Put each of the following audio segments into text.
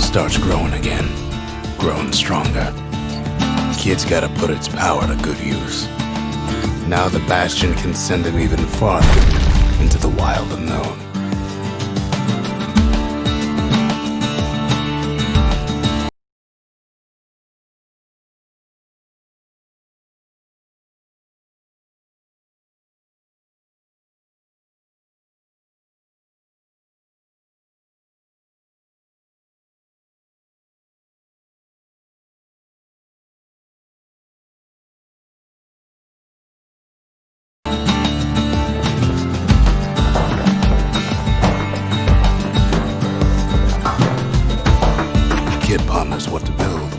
starts growing again, growing stronger. Kid's gotta put its power to good use. Now the Bastion can send him even farther into the wild unknown. Kid ponders what to build.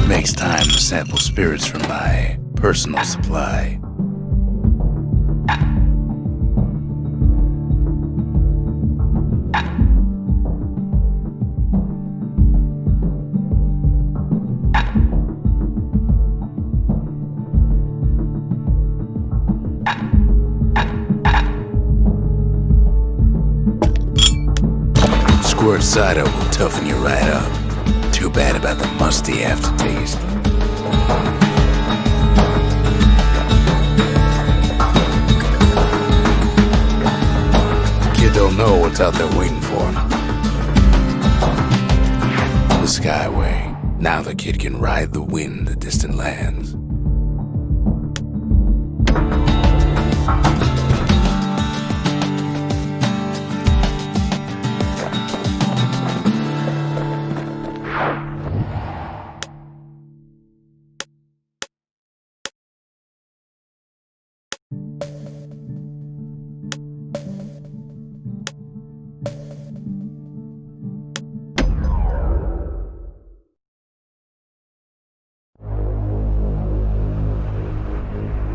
Makes time to sample spirits from my personal supply. Squirt cider will toughen you right up. Too bad about the musty aftertaste. Kid don't know what's out there waiting for him. The Skyway. Now the kid can ride the wind to distant lands.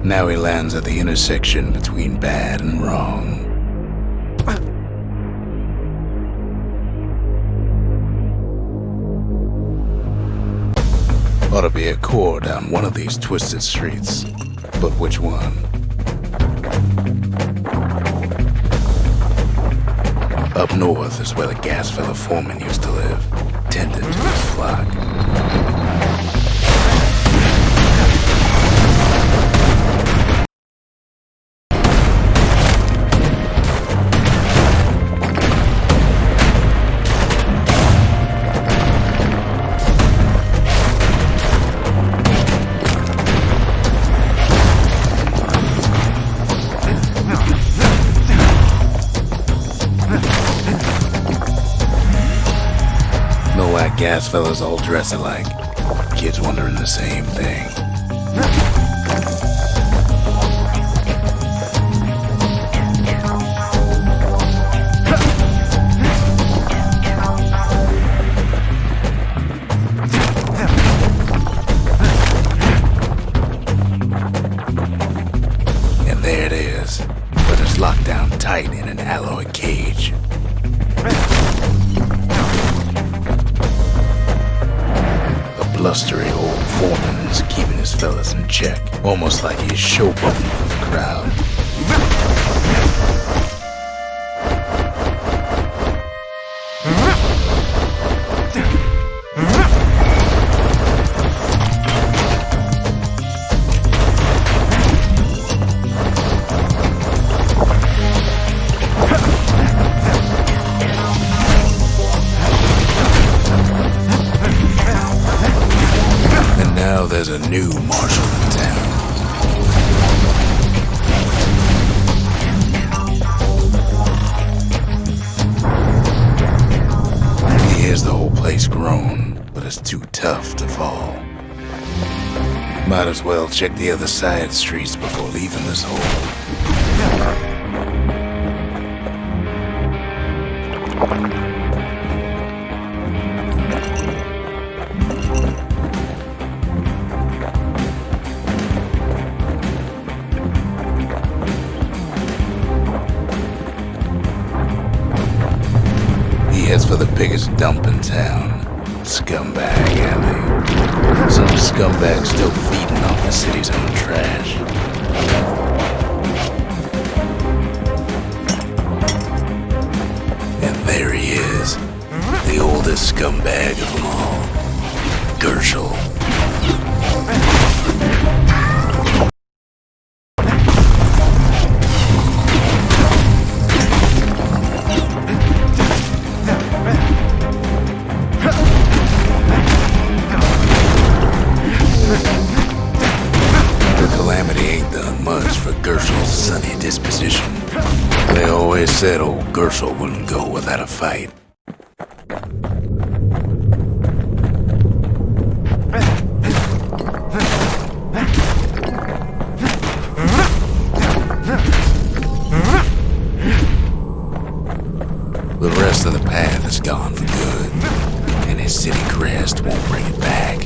Now he lands at the intersection between bad and wrong. Ought to be a core down one of these twisted streets, but which one? Up north is where the gas fella foreman used to live, tended to his flock. Gas fellas all dress alike. Kids wondering the same thing. And there it is, but it's locked down tight in an alloy cage. Blustery old foreman is keeping his fellas in check, almost like he's showboating for the crowd. There's a new marshal in town. He hears the whole place groan, but it's too tough to fall. Might as well check the other side streets before leaving this hole. biggest dump in town. Scumbag alley. Some scumbag still feeding off the city's own trash. And there he is, the oldest scumbag of them all, Gershel. Gershel's sunny disposition. They always said old Gershel wouldn't go without a fight. The rest of the path is gone for good, and his city crest won't bring it back.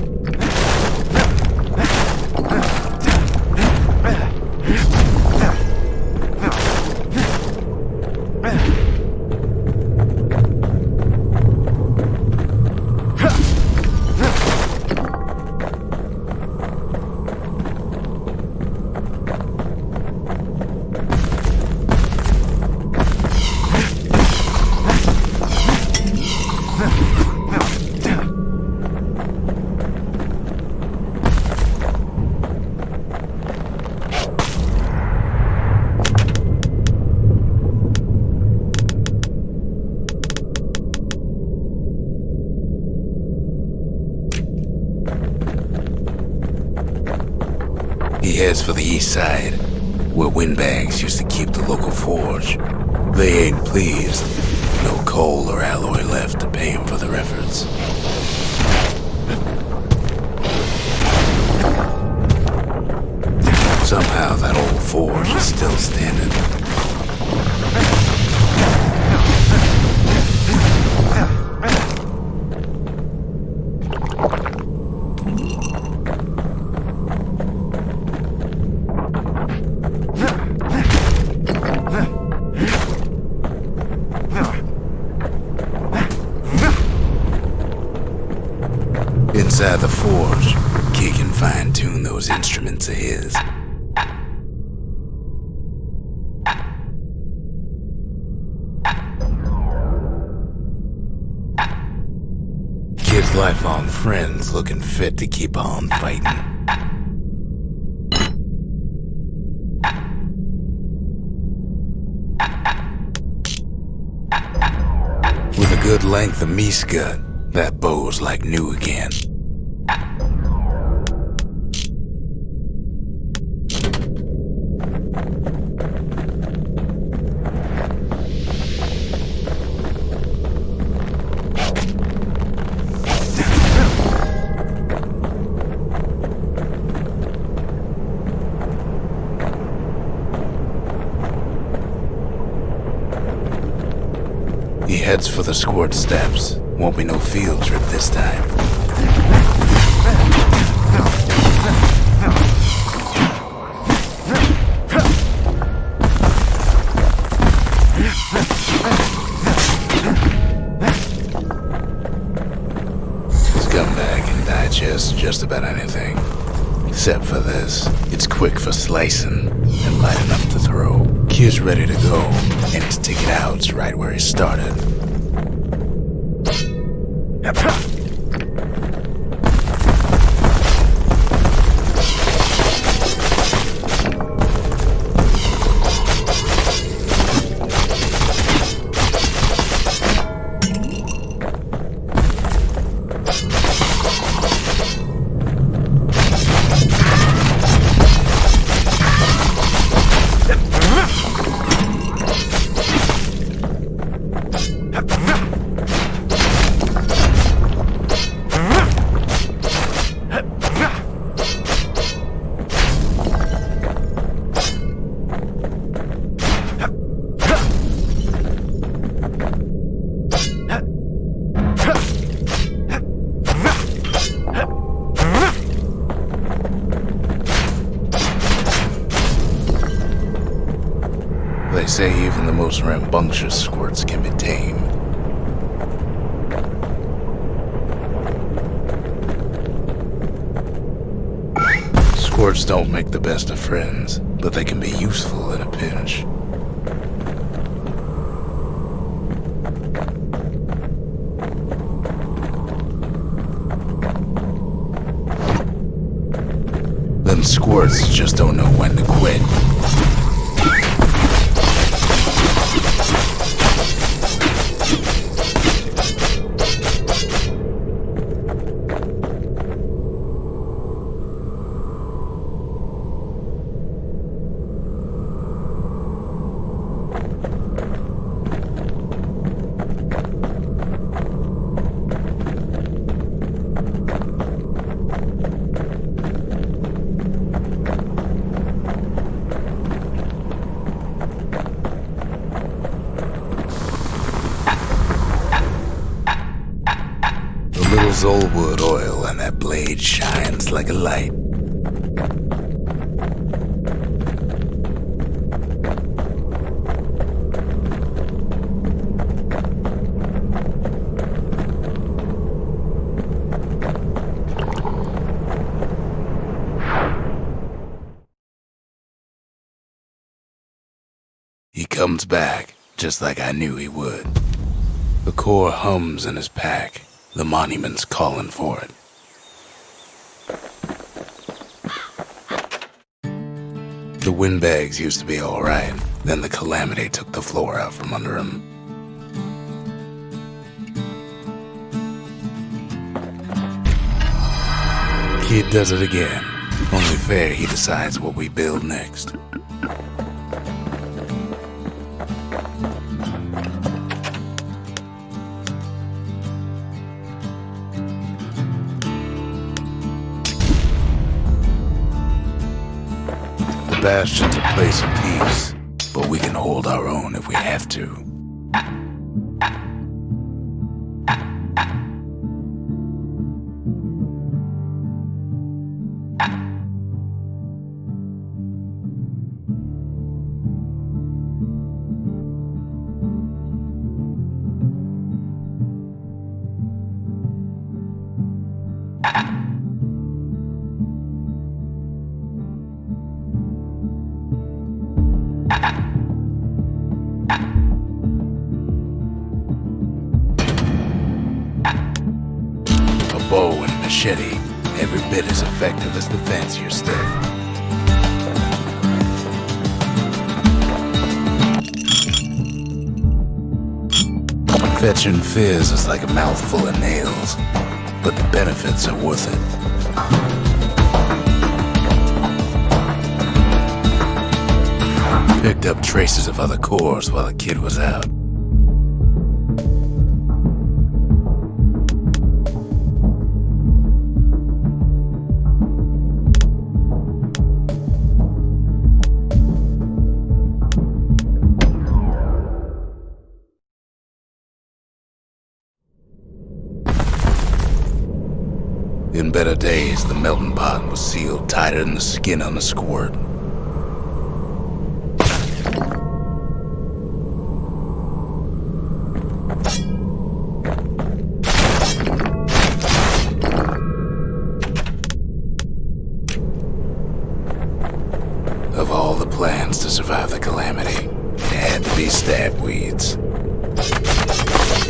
He heads for the east side, where windbags used to keep the local forge. They ain't pleased. No coal or alloy left to pay him for their efforts. Somehow that old forge is still standing. Inside the forge, Key can fine-tune those instruments of his. Kid's lifelong friends looking fit to keep on fighting. With a good length of Miska, that bow's like new again. He heads for the squirt steps. Won't be no field trip this time. Scumbag can digest just about anything. Except for this. It's quick for slicing and light enough to throw. Kid's ready to go, and his ticket out's right where he started. They say even the most rambunctious squirts can be tamed. Squirts don't make the best of friends, but they can be useful in a pinch. Them squirts just don't know when to quit. Zolwood oil and that blade shines like a light. He comes back, just like I knew he would. The core hums in his pack. The monument's calling for it. The windbags used to be all right. Then the calamity took the floor out from under him. Kid does it again. Only fair he decides what we build next. Bastion's a place of peace, but we can hold our own if we have to. Bow and machete, every bit as effective as the fancier stuff. Fetching fizz is like a mouthful of nails, but the benefits are worth it. Picked up traces of other cores while the kid was out. In better days, the melting pot was sealed tighter than the skin on a squirt. Of all the plans to survive the calamity, it had to be stab weeds.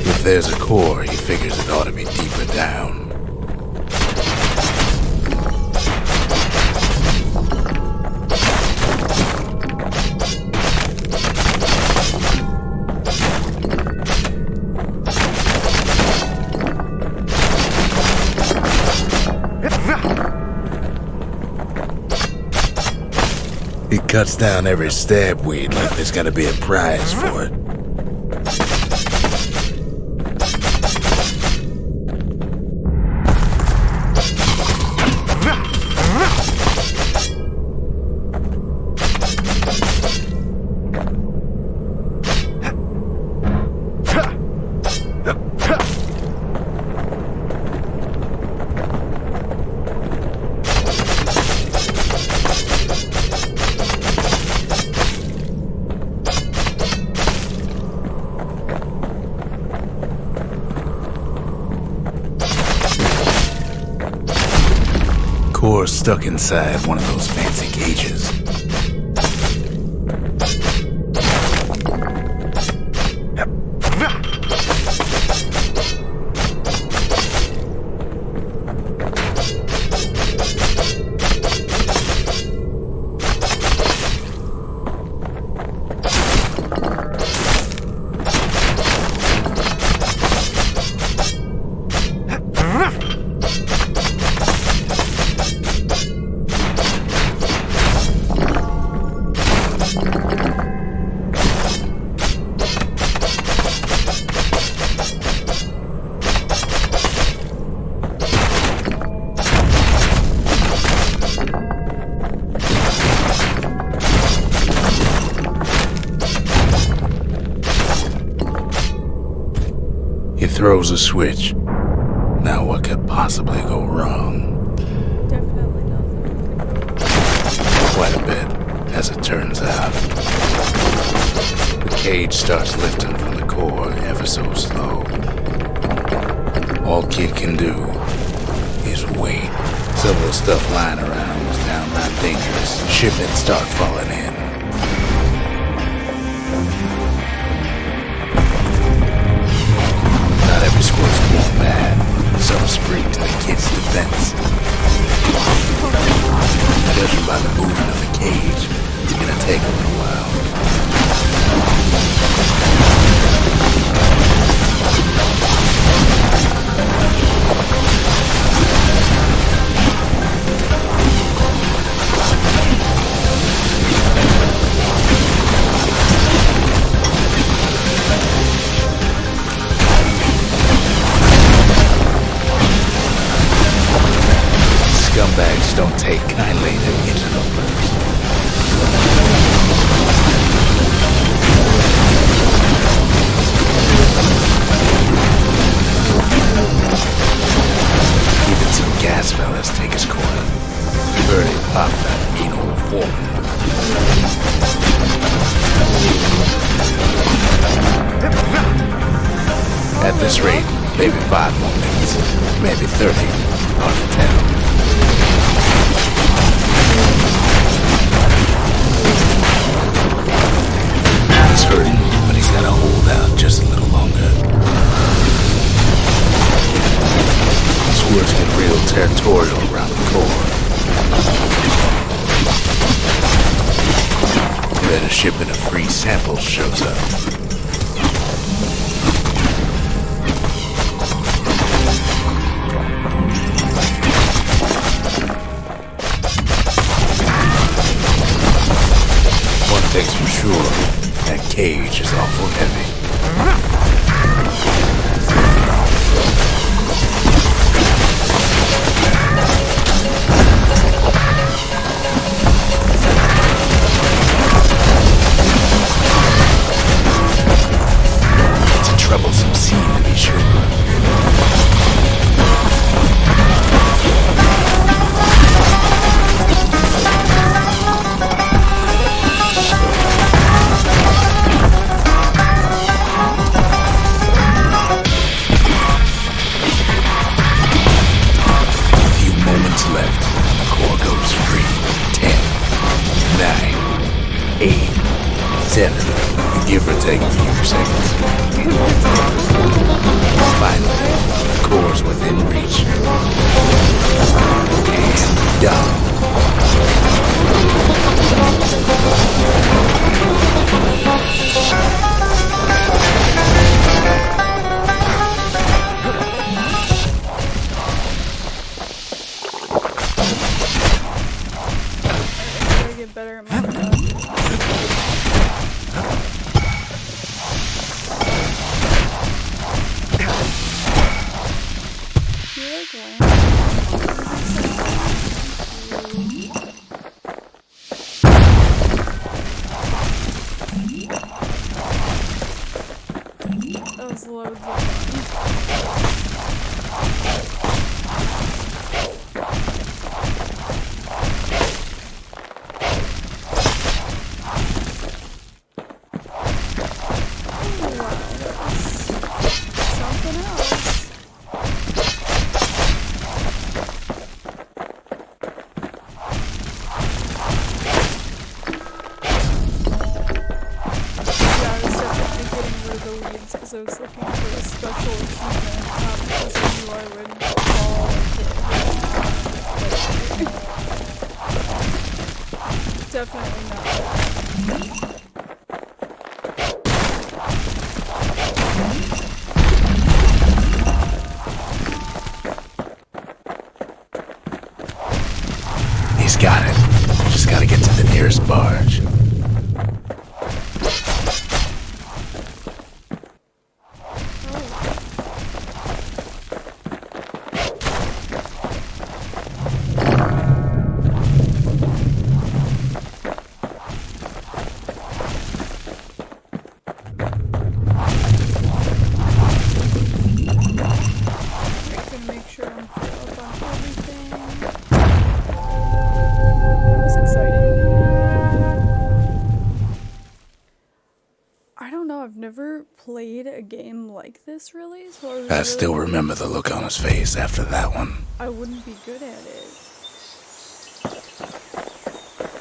If there's a core, he figures it ought to be deeper down. He cuts down every stab weed like there's gonna be a prize for it. Core stuck inside one of those fancy cages. He throws a switch. Now what could possibly go wrong? Definitely nothing. Quite a bit, as it turns out. The cage starts lifting from the core ever so slow. All Kid can do is wait. Some of the stuff lying around was downright dangerous. Shipments start falling in. Not every squirt's born bad. Some spring to the kid's defense. Judging by the movement of the cage, it's gonna take a little while. Scumbags don't take kindly to interlopers. Even some gas fellas take his corner. Bertie popped that mean old foreman. At this rate, maybe 5 more minutes, maybe 30, hard to tell. He's hurting, but he's gotta hold out just a little longer. Squirts get real territorial around the core. Then a shipment of free samples shows up. One thing's for sure, that cage is awful heavy. It's a troublesome scene to be sure. Left, and the core goes free. 10, 9, 8, 7, give or take a few seconds. Finally, the core's within reach. And done. Better at my job. You like land? That was loads of fun. I was looking for a special achievement, not because I knew I would fall into it. Definitely not. He's got it. Just gotta get to the nearest barge. Played a game like this really, so I was I still remember the look on his face after that one. I wouldn't be good at it.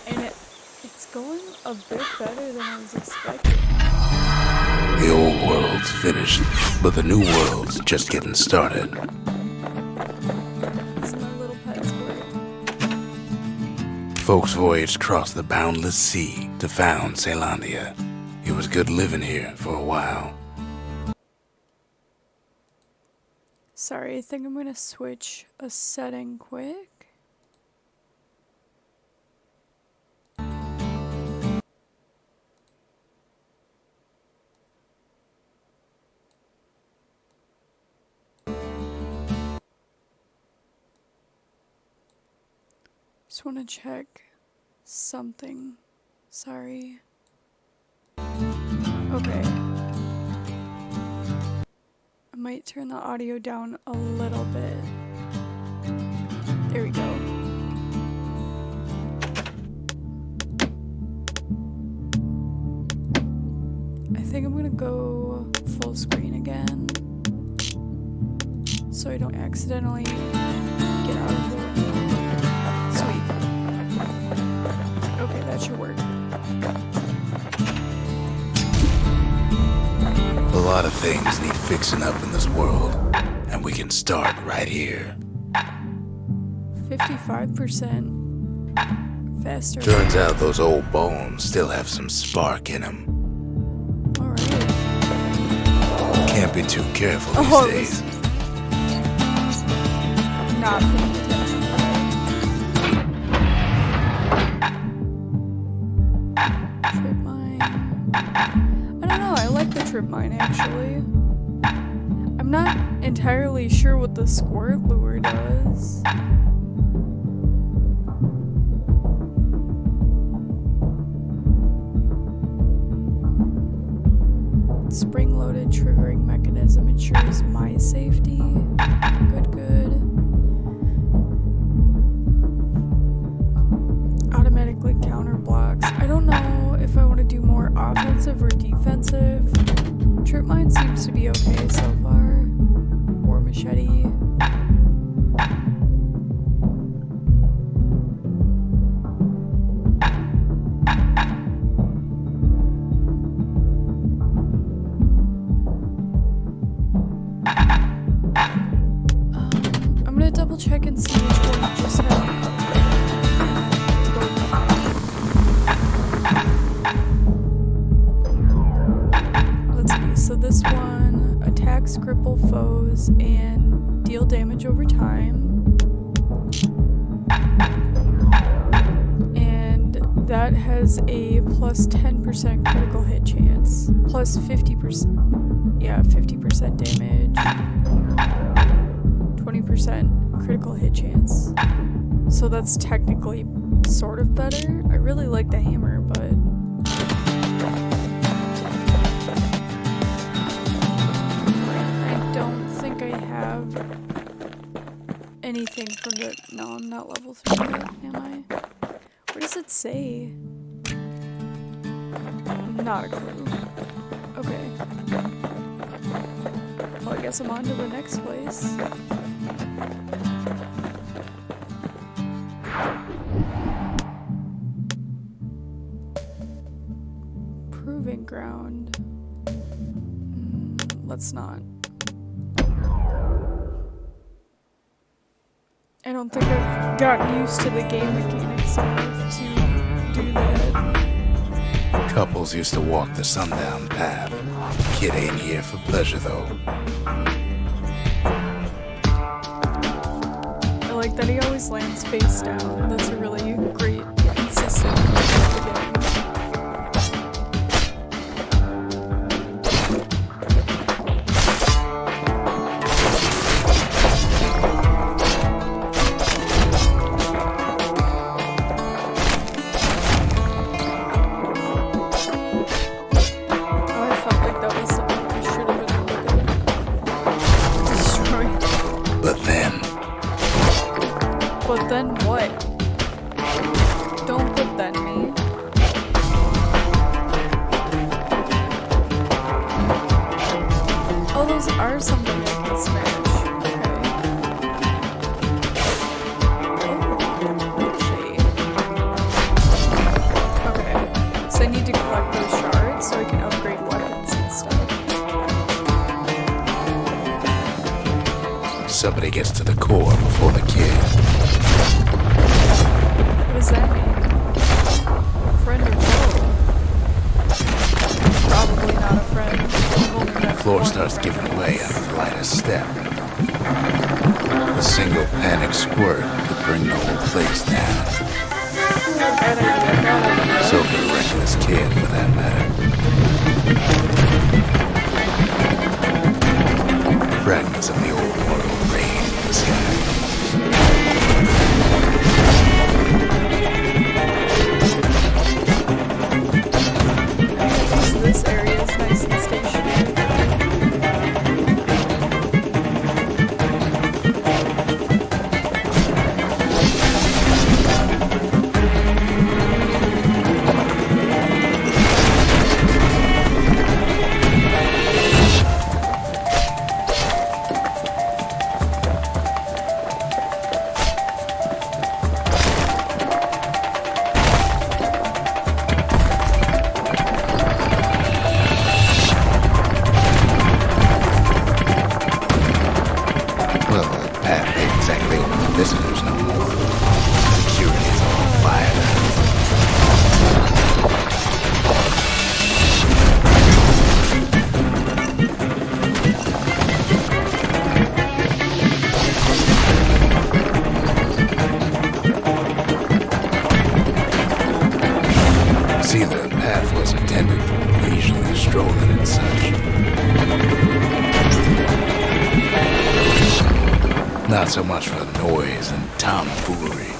And it's going a bit better than I was expecting. The old world's finished, but the new world's just getting started. It's my little pet squirrel. Folks voyaged across the boundless sea to found Celandia. It was good living here for a while. Sorry, I think I'm gonna switch a setting quick. Just wanna check something. Sorry. Okay. I might turn the audio down a little bit. There we go. I think I'm gonna go full screen again, so I don't accidentally get out of the window. Sweet. Okay, that should work. A lot of things need fixing up in this world, and we can start right here. 55% faster. Turns out those old bones still have some spark in them. Alright. Can't be too careful these days. Not paying attention. Trip mine. I don't know, I like the trip mine actually. I'm not entirely sure what the squirt lure does. Spring-loaded triggering mechanism ensures my safety. Good, good. Automatically counter blocks. I don't know if I want to do more offensive or defensive. Trip mine seems to be okay so far. War machete. I'm gonna double check and see which one just had an upgrade. Let's see, so this one attacks cripple foes and deal damage over time. And that has a plus 10% critical hit chance. Plus 50%. Yeah, 50% damage. 20% critical hit chance. So that's technically sort of better. I really like the hammer, but I don't think I have anything from the... No, I'm not level 3 yet, am I? Where does it say? Not a clue. Okay. Well, I guess I'm on to the next place. Proving ground. let's not. I don't think I've gotten used to the game mechanics enough to do that. Couples used to walk the sundown path. Kid ain't here for pleasure, though. I like that he always lands face down. That's a really great, consistent feature of the game. But then what? Don't put that me. Oh, those are something I can smash. Okay. Okay. So I need to collect those shards so I can upgrade weapons and stuff. Somebody gets to the core before the kid. What does that mean? Friend or foe? Probably not a friend. The floor starts giving way under the lightest step. A single panic squirt could bring the whole place down. So could a reckless kid, for that matter. Fragments of the old world rain in the sky. This area is nice and stationary. Visitors no more. Security is all fired up. See, the path was intended for leisurely strolling and such. Not so much for noise and tomfoolery.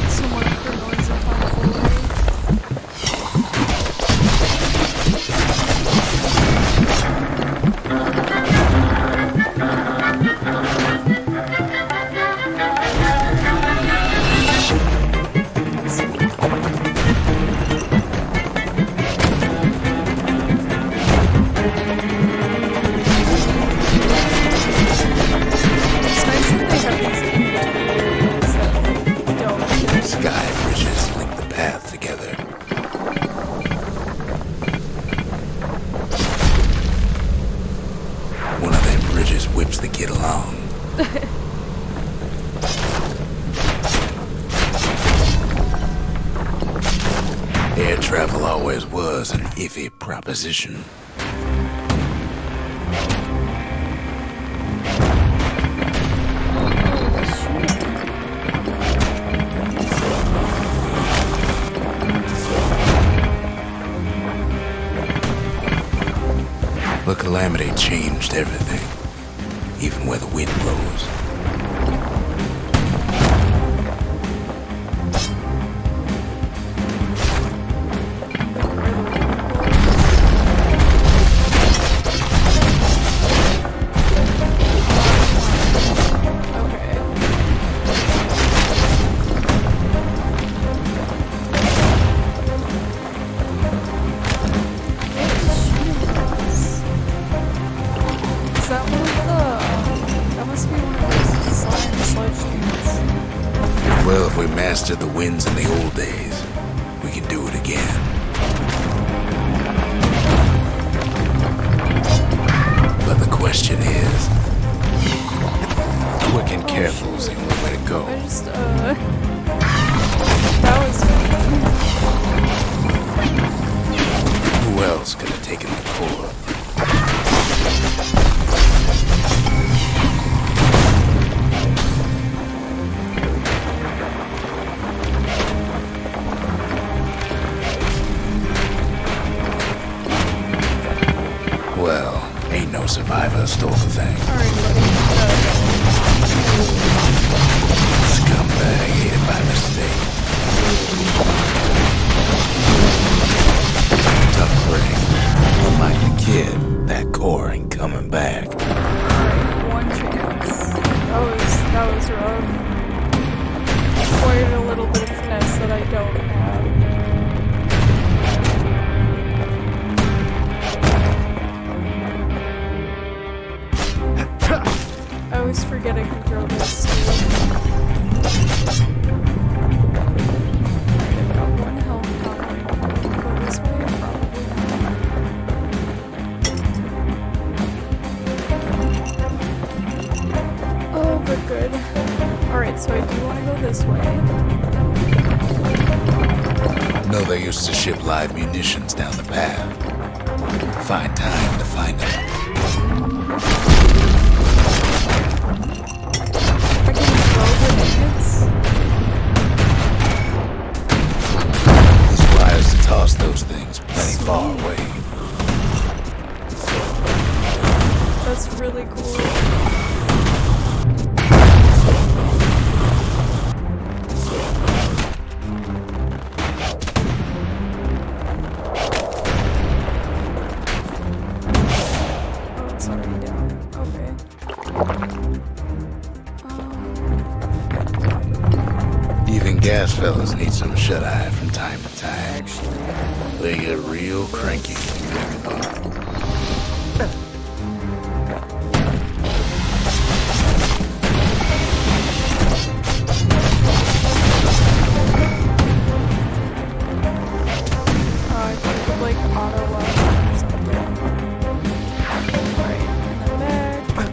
So much for noise and tomfoolery. Sky bridges link the path together. One of them bridges whips the kid along. Air travel always was an iffy proposition. But calamity changed everything, even where the wind blows. Well, if we mastered the winds in the old days, we can do it again. But else could have taken the core? Well, ain't no survivor stole the thing. Alright, buddy. Scumbag ate it by mistake. Tough break. Unlike the kid, that core ain't coming back. Alright, one chance. That was rough. Acquired a little bit of finesse that I don't have. I always forget I can throw this too. Alright, I've got one health power. Go this way, probably. Oh, good. Alright, so I do want to go this way. No, they used to ship live munitions down the path. Find time to find them. I can throw grenades. These wires to toss those things plenty far away. That's really cool. Oh, it's already down. Okay. Even gas fellas need some shut-eye from time to time. Actually, They get real cranky when you pick them up. I could like auto or something. Alright, and then back.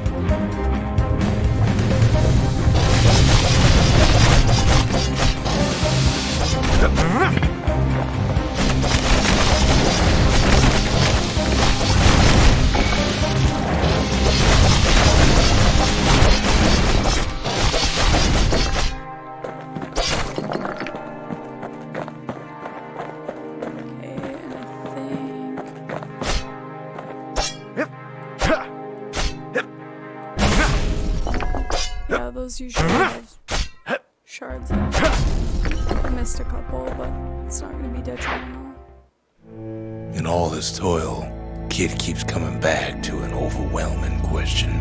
Okay, and I think... Yeah, those usually have shards in them. I missed a couple, but it's not going to be detrimental. In all this toil, Kid keeps coming back to an overwhelming question.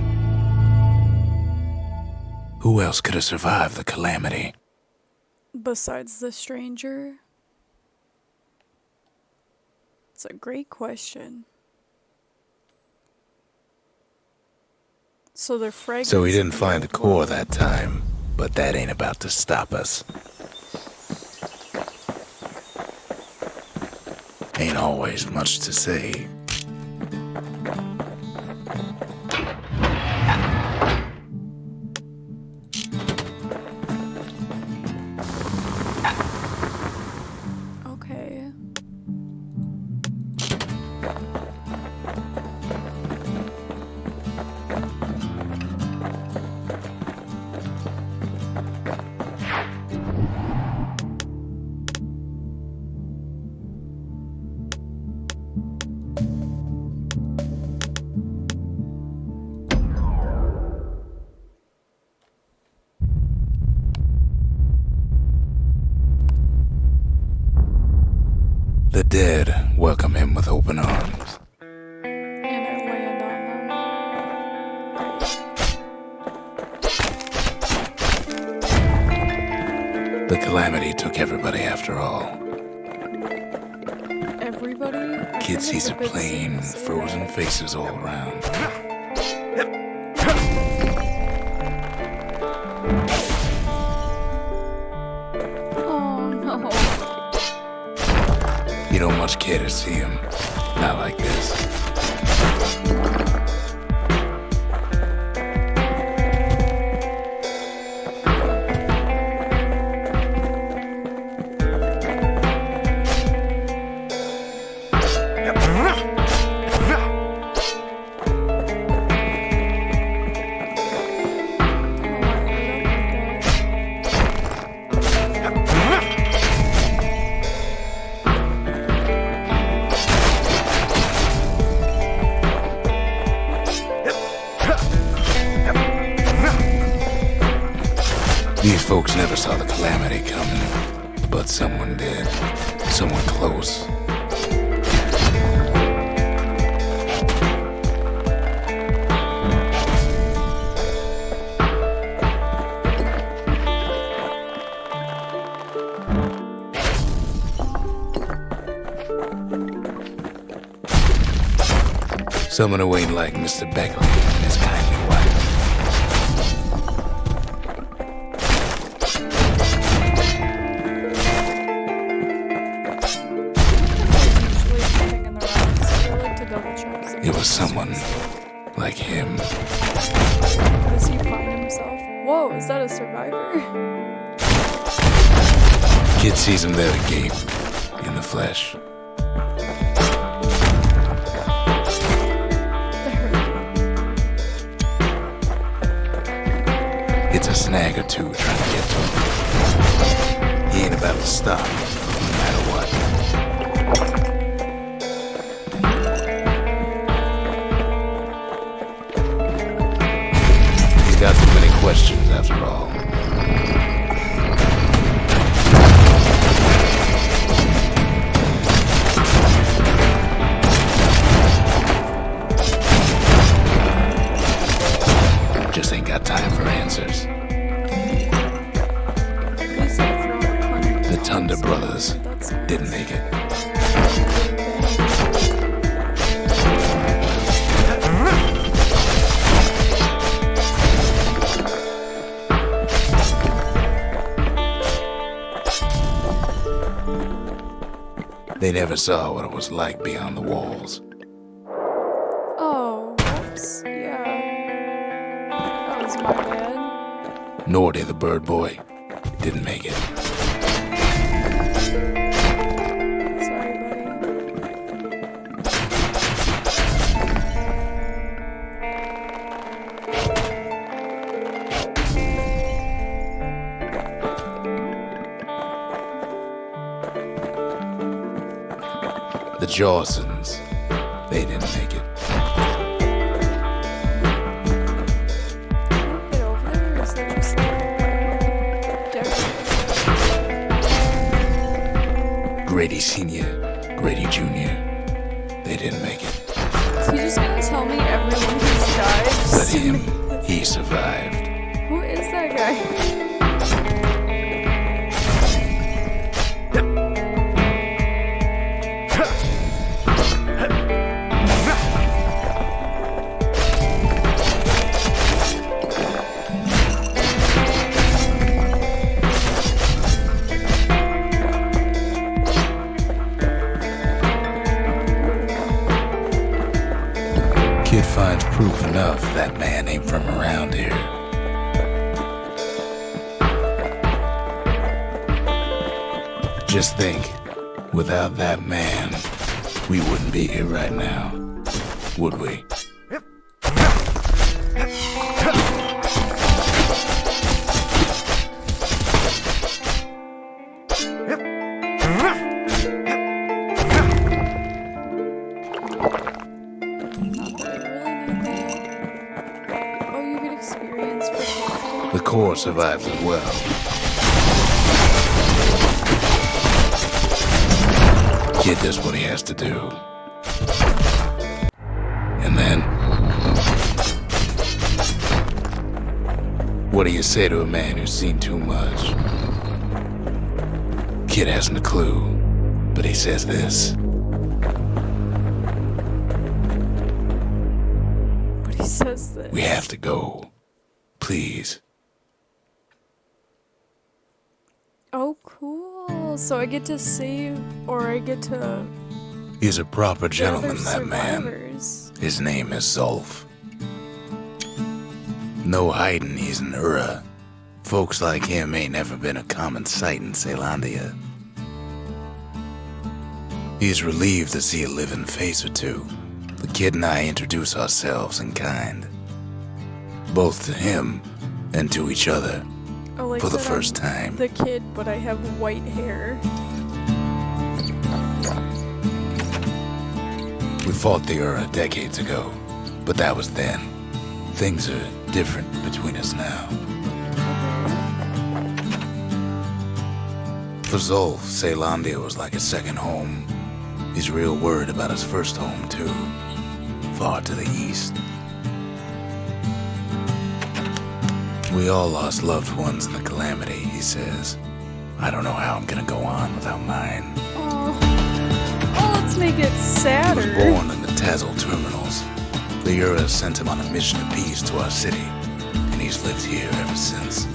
Who else could have survived the calamity? Besides the stranger? It's a great question. So they're fragments. So we didn't find the core that time, but that ain't about to stop us. Ain't always much to say. Okay. The dead welcome him with open arms. And I land on them. The calamity took everybody after all. Everybody? I Kid think sees it's a bit plane, soon to say frozen that. faces all around. Oh no. You don't much care to see him. Not like this. Folks never saw the calamity coming, but someone did. Someone close. Someone who ain't like Mr. Beckley and his kindly wife. It was someone like him. How does he find himself? Whoa, is that a survivor? Kid sees him there agape, in the flesh. It's a snag or two trying to get to him. He ain't about to stop, no matter what. He's got so many questions after all. Just ain't got time for answers. The Thunder brothers didn't make it. They never saw what it was like beyond the walls. Oh, whoops. Yeah. That was my bad. Nor did the bird boy. Didn't make it. Sorry, buddy. The Jawsons, they didn't make it. Get over there, or is that just Grady Sr., Grady Jr., they didn't make it. Is he just gonna tell me everyone who's died? But him, he survived. Who is that guy? Kid finds proof enough that man ain't from around here. Just think, without that man, we wouldn't be here right now, would we? The core survives as well. Kid does what he has to do. And then, what do you say to a man who's seen too much? Kid hasn't a clue, but he says this. But he says this. We have to go. Please. Oh, cool. So I get to save, or I get to... He's a proper gentleman, gather that man. survivors. His name is Zulf. No hiding he's an Ura. Folks like him ain't never been a common sight in Celandia. He's relieved to see a living face or two. The kid and I introduce ourselves in kind. Both to him and to each other. I like for the that first I'm time. the kid, but I have white hair. We fought the Ura decades ago, but that was then. Things are different between us now. For Zolf, Ceylandia was like a second home. He's real worried about his first home, too. Far to the east. We all lost loved ones in the calamity, he says. I don't know how I'm gonna go on without mine. Oh, let's make it He sadder. was born in the Tazzle terminals. The Ura sent him on a mission of peace to our city, and he's lived here ever since.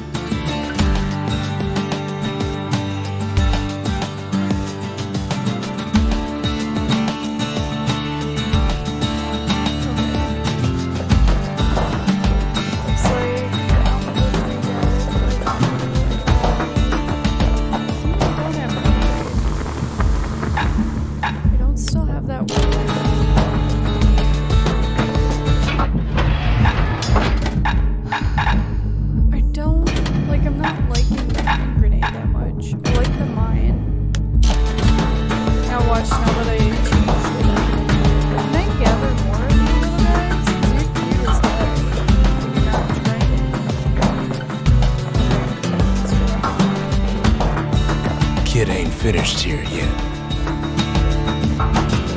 Kid ain't finished here yet.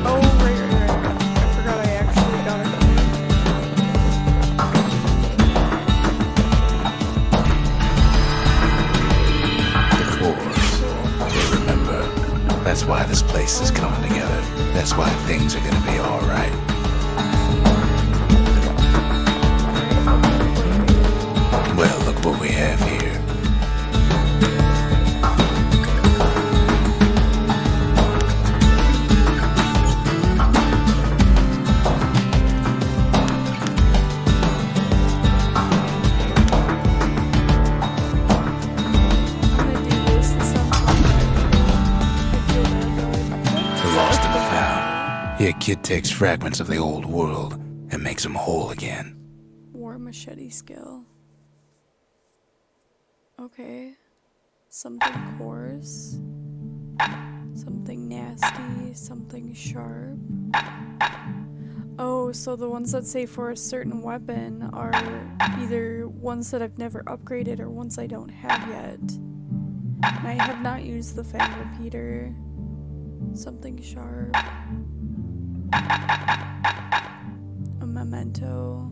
Oh, right. I forgot I actually got it. The cores. They remember. That's why this place is coming together. That's why things are gonna be alright. Well, look what we have here. Here, Kid takes fragments of the old world and makes them whole again. War machete skill. Okay. Something coarse. Something nasty. Something sharp. Oh, so the ones that say for a certain weapon are either ones that I've never upgraded or ones I don't have yet. And I have not used the Fang Repeater. Something sharp. A memento.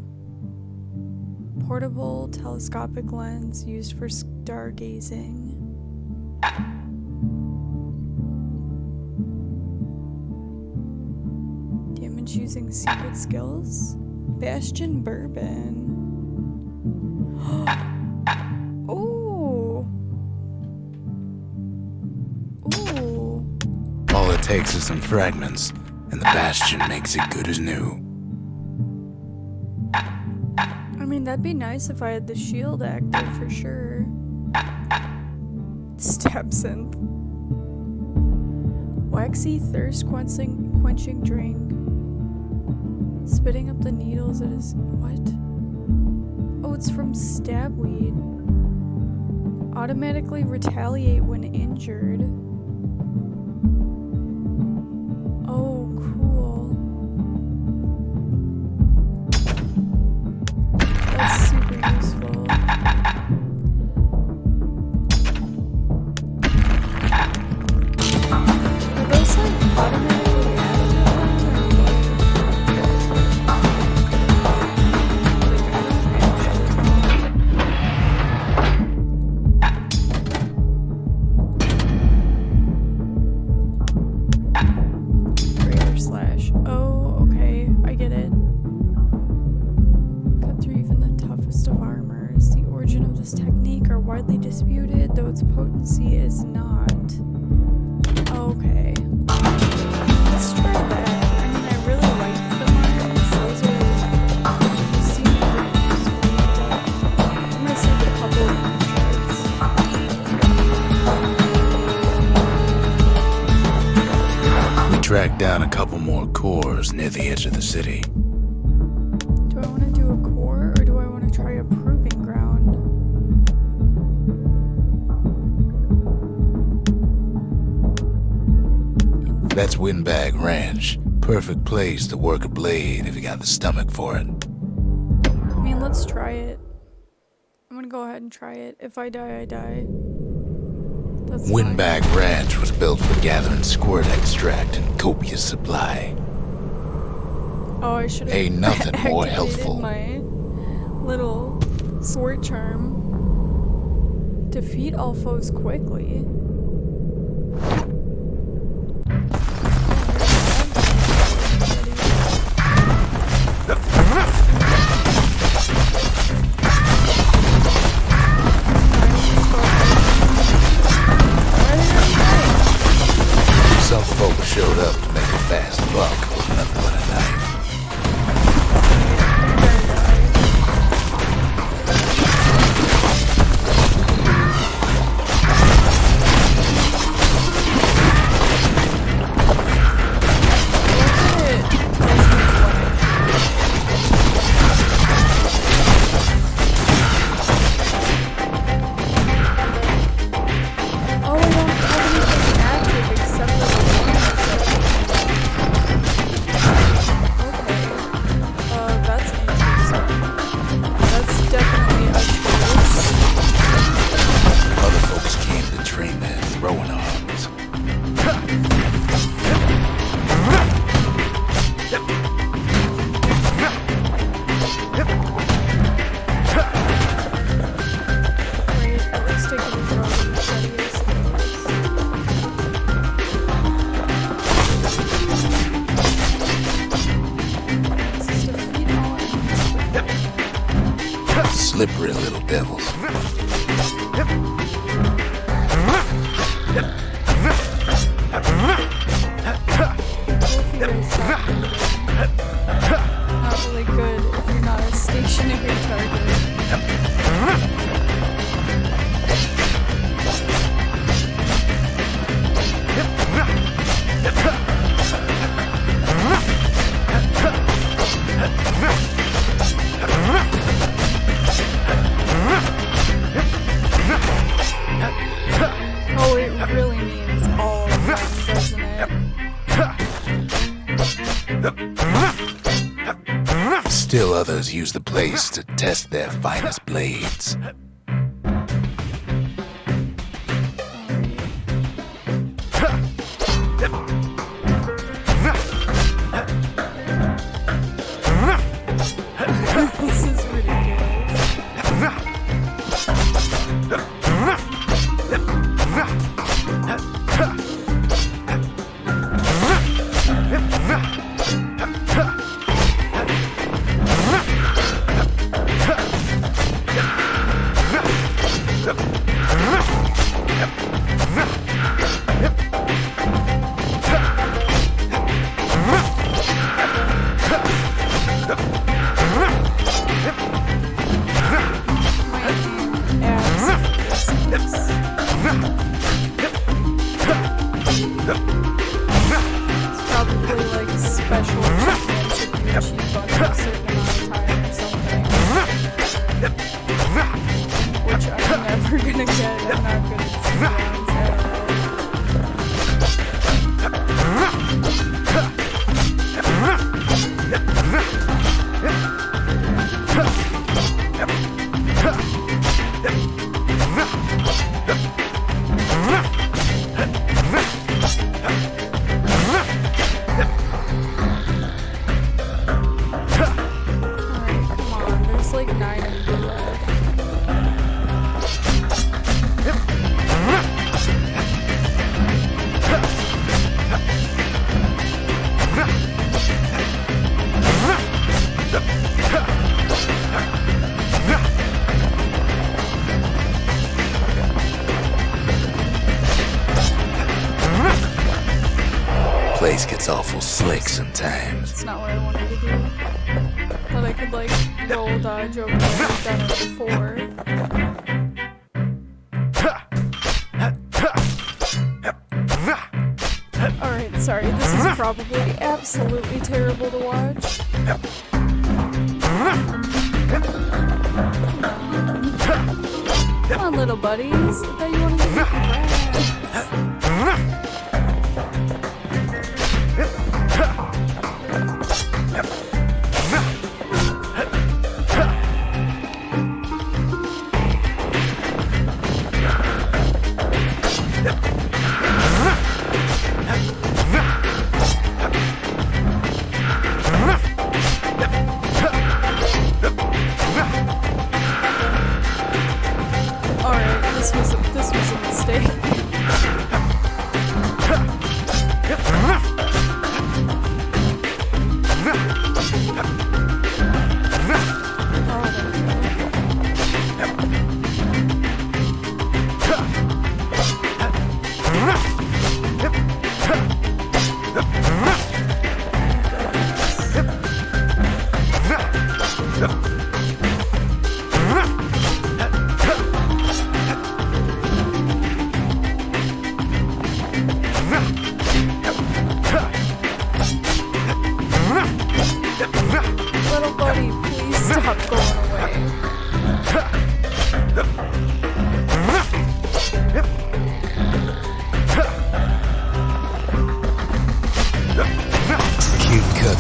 Portable telescopic lens used for stargazing. Damage using secret skills. Bastion bourbon. Ooh. Ooh. All it takes is some fragments, and the Bastion makes it good as new. I mean, that'd be nice if I had the shield active for sure. Stab synth. Waxy thirst quenching drink. Spitting up the needles it is. What? Oh, it's from stabweed. Automatically retaliate when injured. Oh, cool. That's super useful. Are those like automatically active or what? Greater slash. Oh, okay. I get it. Cut through even the toughest of armors. The origin of this technique are widely disputed, though its potency is not. Okay. Let's try that. I mean, I really like the mines. Those seem pretty useful. I'm gonna save a couple of shards. We tracked down a couple more cores near the edge of the city. Do I want to do a core or do I want to try a proving ground? That's Windbag Ranch. Perfect place to work a blade if you got the stomach for it. I mean, let's try it. I'm gonna go ahead and try it. If I die, I die. That's Windbag Ranch was built for gathering squirt extract in copious supply. Oh, I should have Ain't nothing more helpful. my little sword charm. Defeat all foes quickly. Some folks showed up to make a fast buck with nothing but a knife. Slippery little devils. Not really good if you're not a stationary target. Oh, it really means all of them, doesn't it? Still others use the place to test their finest blades. This is ridiculous. It's probably like special achievements if you achieve under a certain amount of time or something. Which I'm never gonna get. I'm not good at speedruns at all. Alright, come on. There's like 9 of you left. Place gets awful slick sometimes. It's not what I wanted to do. But I could like roll dodge over there. I've done it before. Alright, sorry. This is probably absolutely terrible to watch. Come on, little buddies. I thought you wanted to get rats.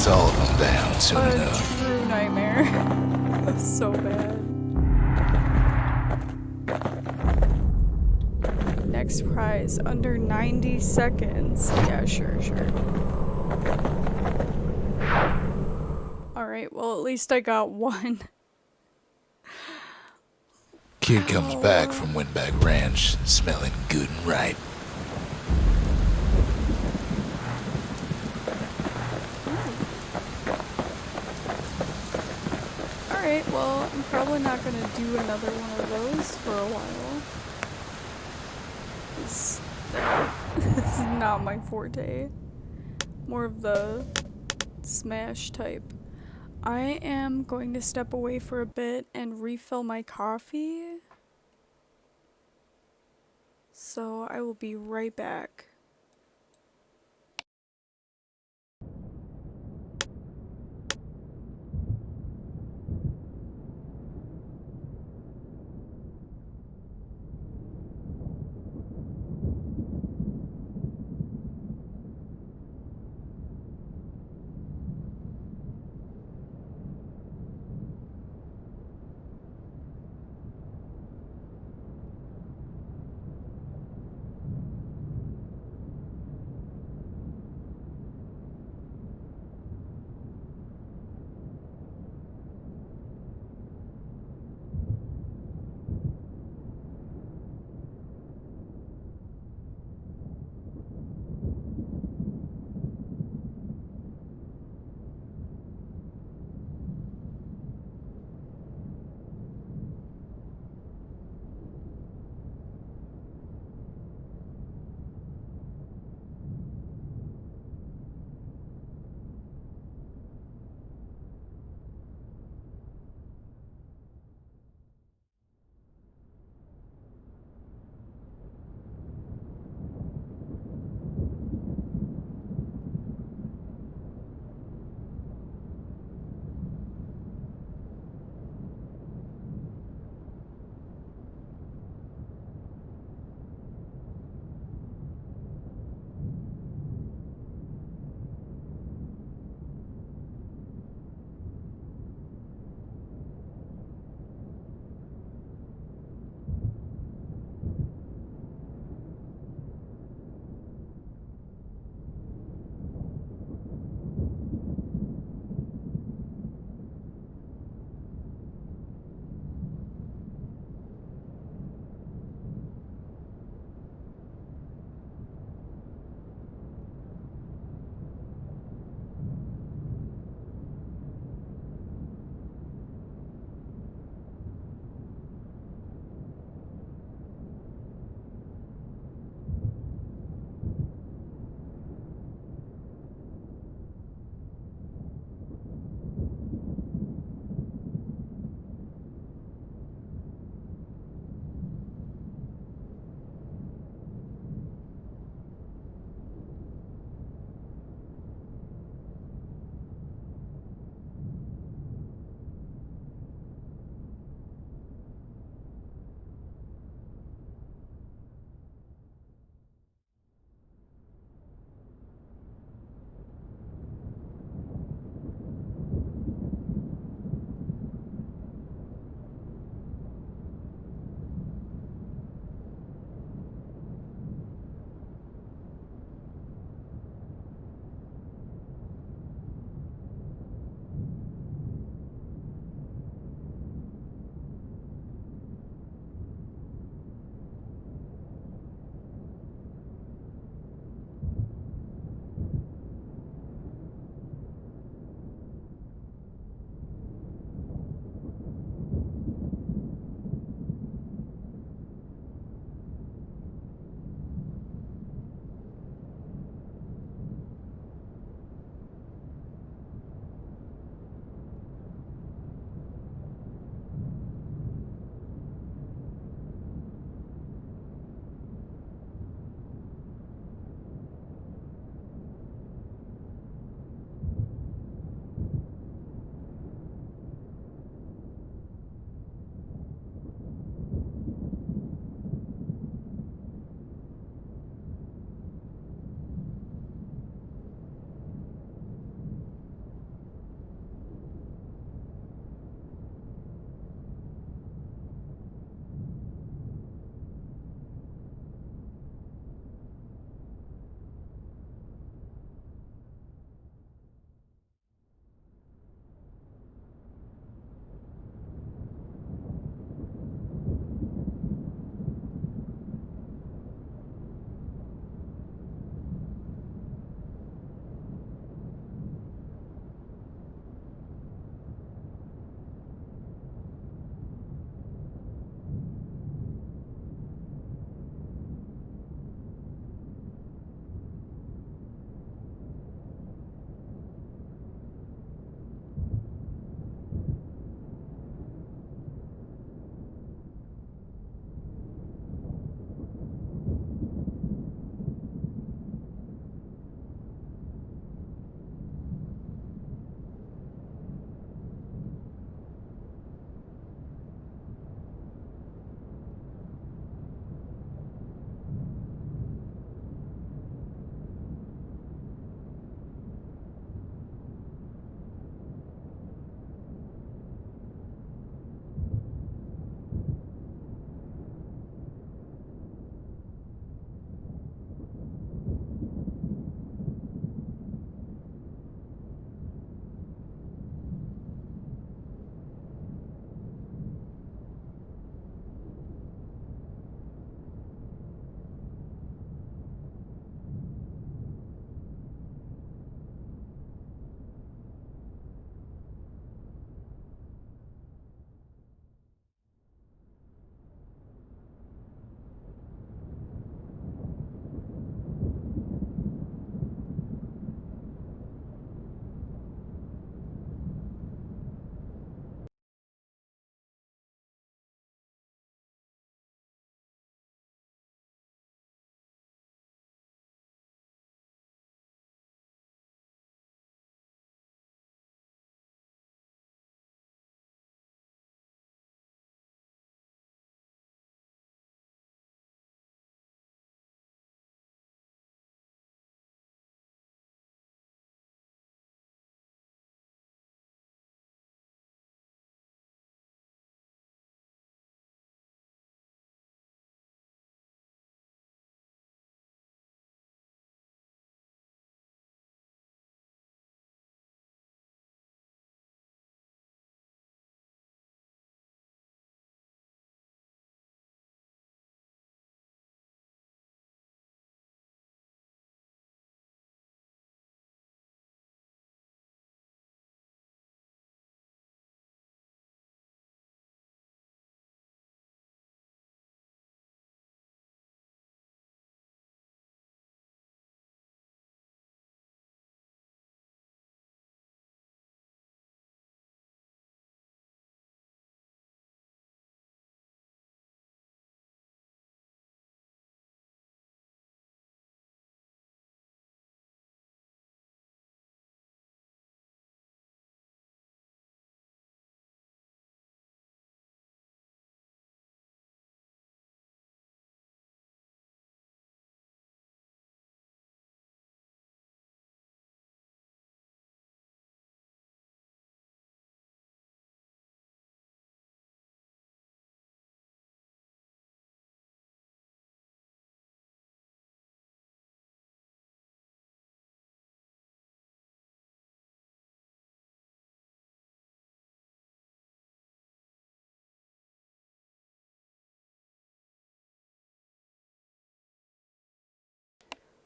chase all of them down soon A enough. true nightmare. So bad. Next prize, under 90 seconds. Yeah, sure. Alright, well at least I got one. Kid comes back from Windbag Ranch, smelling good and right. Alright, well, I'm probably not gonna do another one of those for a while. This is not my forte. More of the smash type. I am going to step away for a bit and refill my coffee. So I will be right back.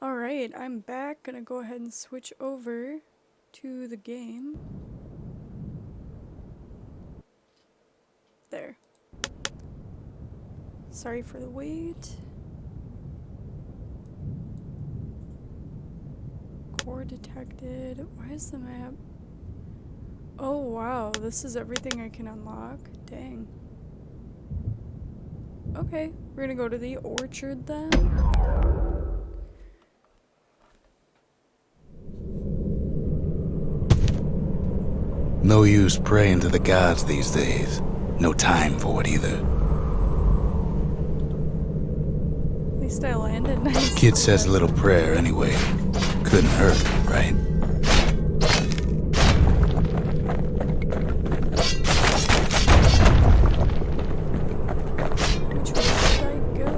Alright, I'm back. Gonna go ahead and switch over to the game. There. Sorry for the wait. Core detected. Why is the map? Oh wow, this is everything I can unlock. Dang. Okay, we're gonna go to the orchard then. No use praying to the gods these days. No time for it either. At least I landed nice. Kid says a little prayer anyway. Couldn't hurt, right? Which way should I go?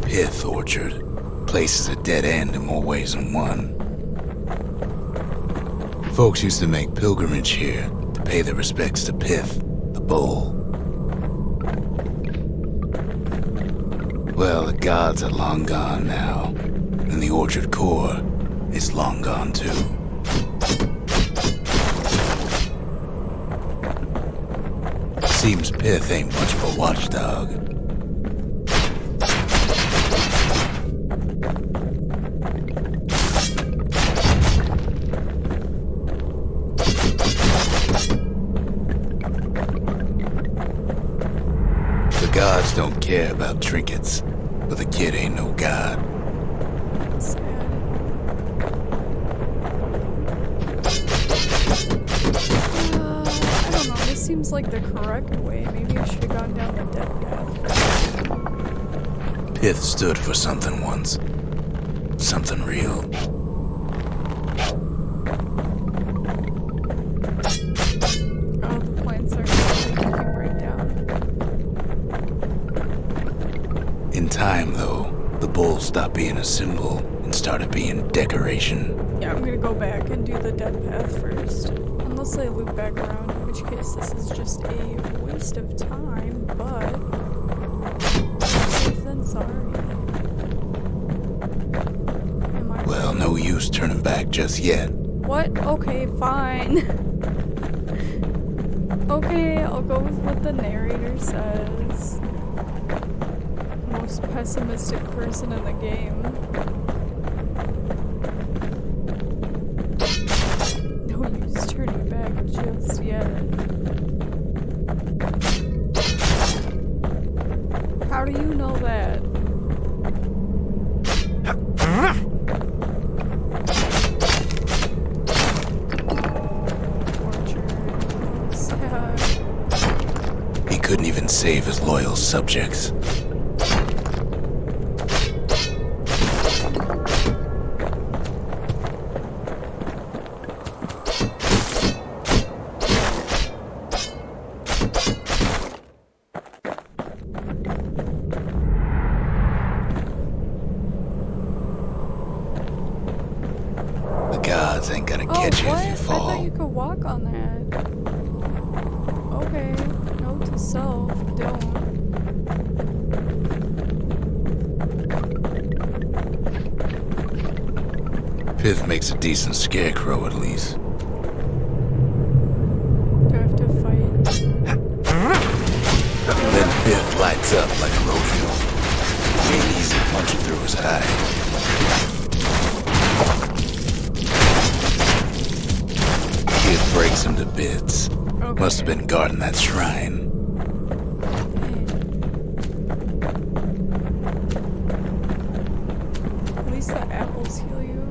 Pith Orchard. Place is a dead end in more ways than one. Folks used to make pilgrimage here to pay their respects to Pith, the bull. Well, the gods are long gone now, and the orchard core is long gone too. Seems Pith ain't much of a watchdog. Gods don't care about trinkets, but the kid ain't no god. Sad. I don't know, this seems like the correct way. Maybe I should have gone down the dead path. Pith stood for something once. Something real. Oh, the plants are taking break down. In time, though, the bull stopped being a symbol and started being decoration. Yeah, I'm gonna go back and do the dead path first. Unless I loop back around, in which case this is just a waste of time, but safe than sorry. Am I Well, no use turning back just yet. What? Okay, fine. Okay, I'll go with what the narrator says. Most pessimistic person in the game. No use turning back just yet. How do you know that? He couldn't even save his loyal subjects. The gods ain't gonna catch you if you I fall. thought you could walk on that. Okay, note to self, don't. Pith makes a decent scarecrow at least. Do I have to fight? Then Pith lights up like a rodeo. Ain't easy punching through his eye. Kid breaks him to bits. Okay. Must have been guarding that shrine. At least the apples heal you.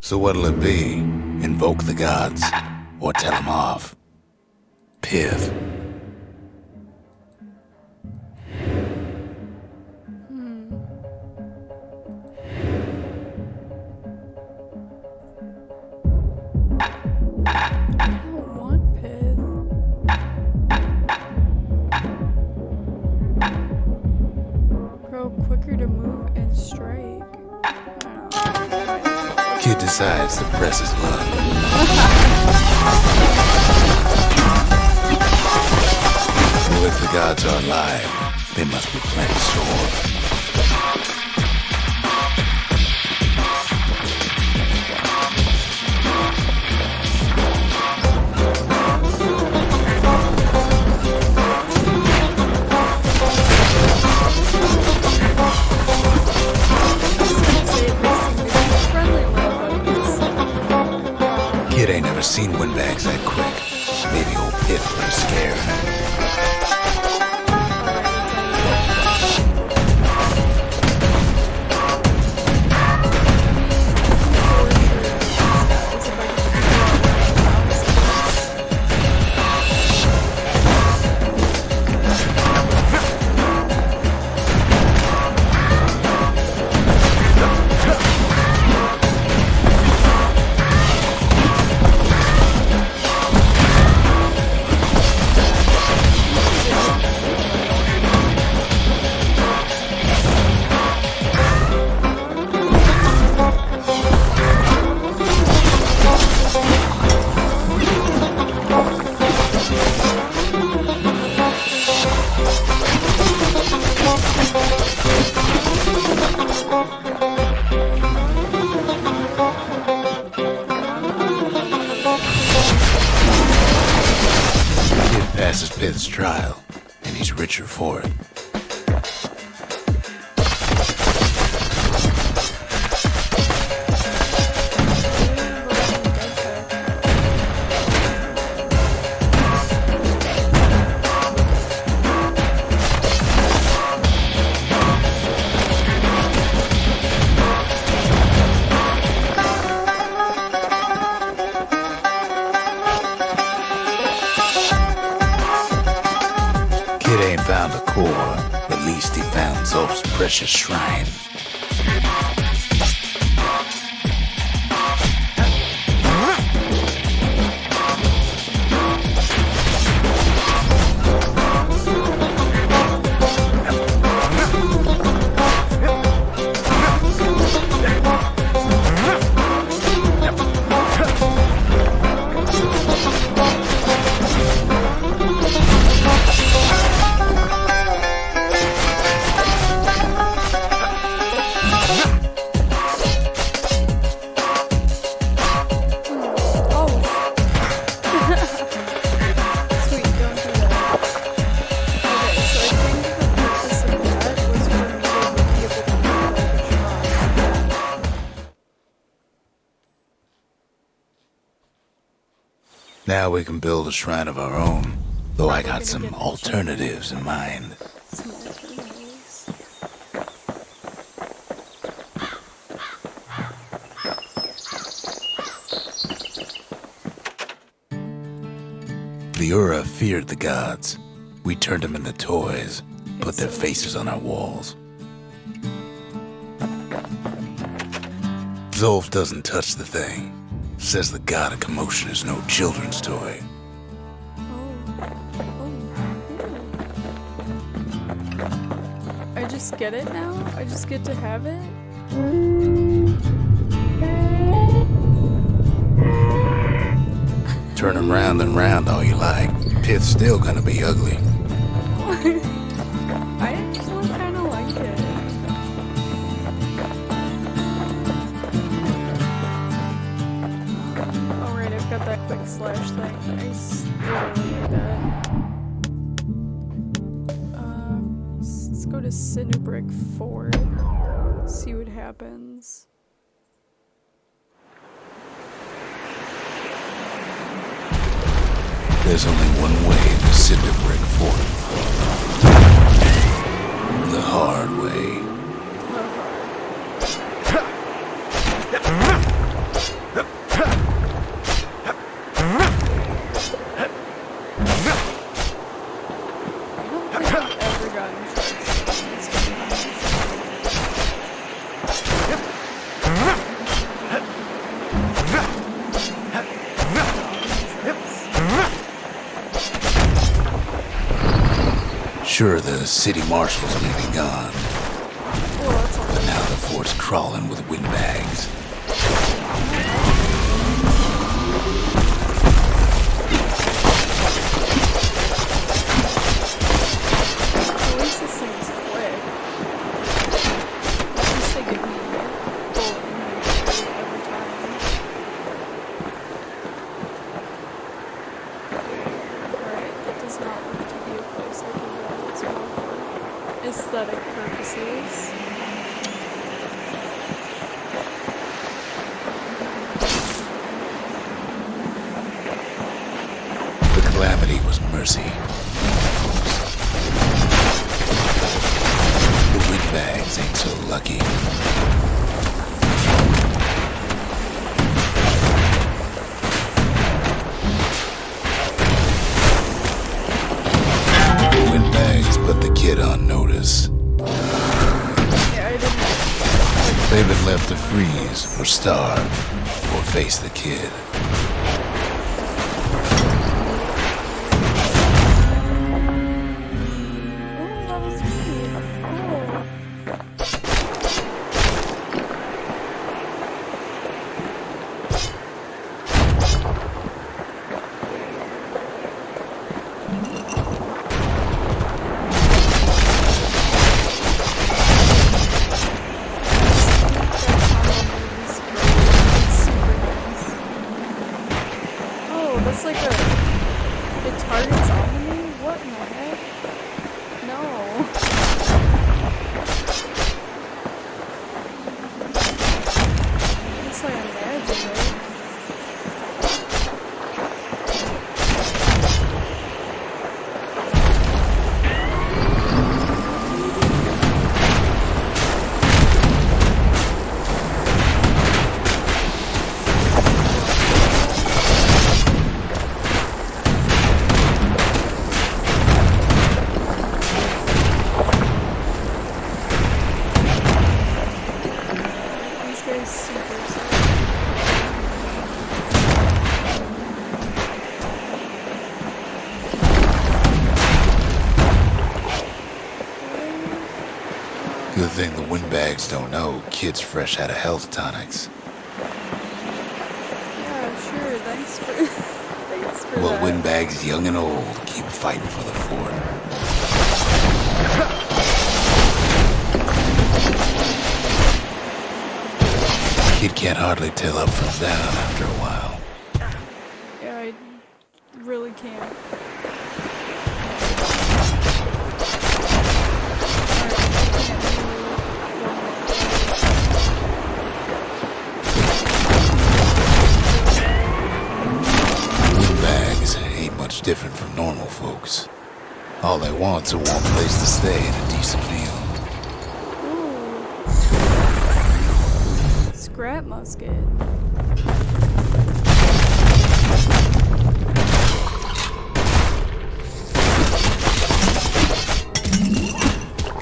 So what'll it be? Invoke the gods? Or tell them off? Pith. I don't want pith. Grow quicker to move and strike. I don't know. Kid Besides, the press is love. Well, if the gods are alive, they must be plenty sore. Kid ain't never seen windbags that quick. Maybe old Pip was scared. Passes Pitt's trial, and he's richer for it. Kid ain't found a core, at least he found Zolf's precious shrine. Now we can build a shrine of our own, though I got some alternatives in mind. Some alternatives. The Ura feared the gods. We turned them into toys, put their faces on our walls. Zolf doesn't touch the thing. Says the god of commotion is no children's toy. I just get it now? I just get to have it? Turn him round and round all you like. Pit's still gonna be ugly. I actually kinda like it. Alright, I've got that quick slash thing. Nice. Really like that. Let's go to Cinderbrick Fort. See what happens. There's only one way to Cinderbrick Fort. The hard way. Sure, the city marshals may be gone, but now the fort's crawling with windbags. aesthetic purposes. The calamity was mercy. The windbags ain't so lucky. The windbags put the kid on notice. Yeah, I didn't. They've been left to freeze or starve or face the kid. Oh, that was me. Oh. Oh, that's like it targets onto me? What in the heck? No. That's like imagined it. These guys super sad. Good thing the windbags don't know kids fresh out of health tonics. Yeah, sure. Thanks for thanks for Well, that. windbags young and old keep fighting for the fort. Kid can't hardly tell up from down after a while. Yeah, I really can't. Windbags ain't much different from normal folks. All they want's a warm place to stay and a decent meal. Ooh. Scrap musket.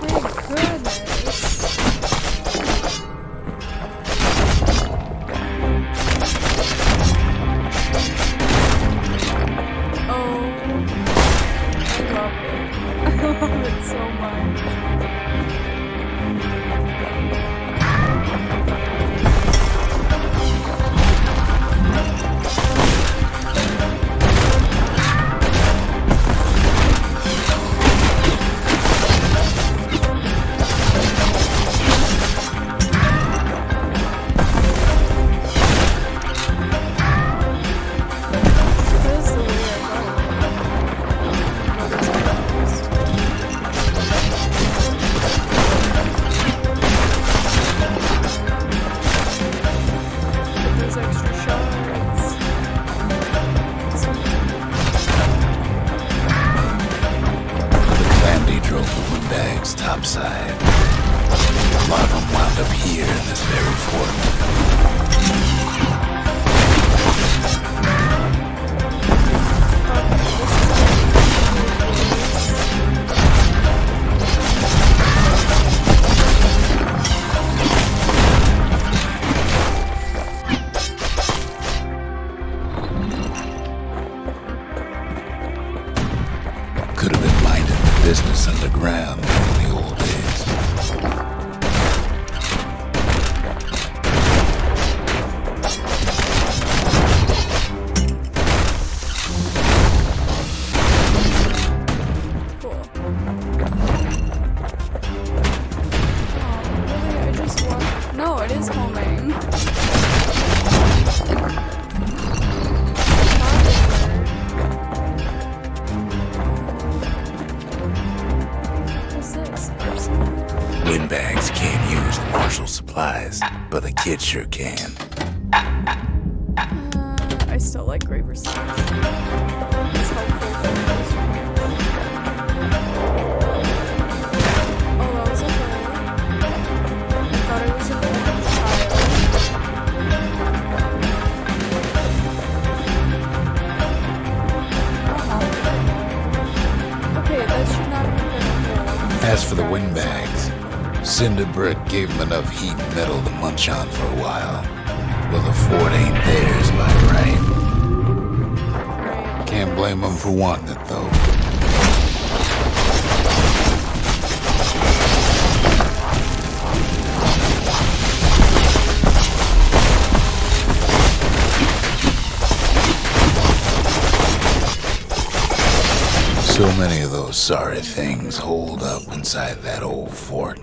Thank goodness. Oh, I love it. I love it so much. That is the way I go. Notice my post. Get those extra shots. The calamity drove the windbags topside. A lot of them wound up here in this very fort. Could have been minding the business underground back in the old days. Cool. Oh, really? I just want. No, it is homing. What's this? windbags can't use the marshal supplies, but the kid sure can. I still like Graver Slash. It's helpful for this one. Oh, that was a hole. I thought it was a child. Okay, that should not have been a hole. As for the windbags, Cinderbrick gave them enough heat and metal to munch on for a while. Well, the fort ain't theirs by right. Can't blame them for wanting it, though. So many of those sorry things holed up inside that old fort.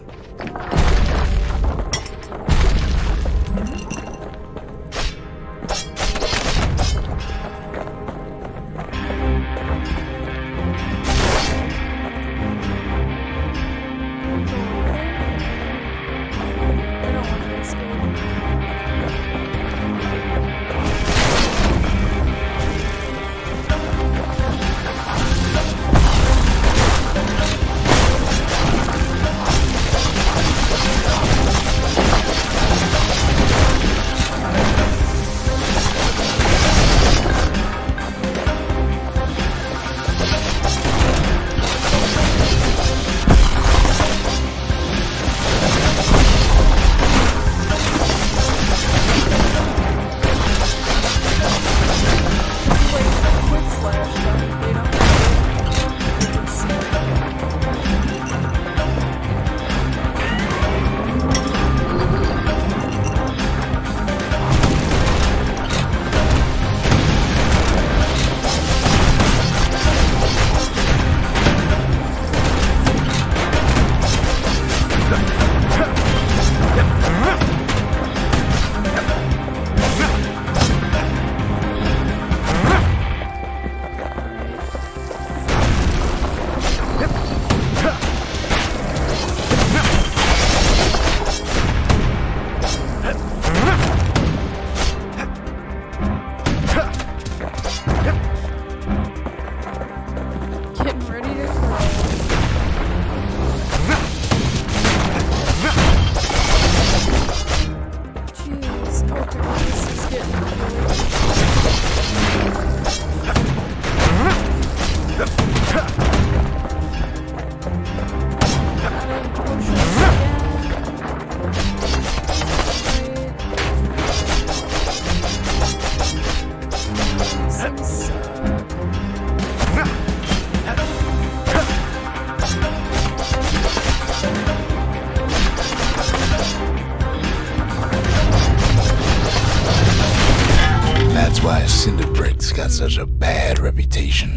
Cinderbrick's got such a bad reputation.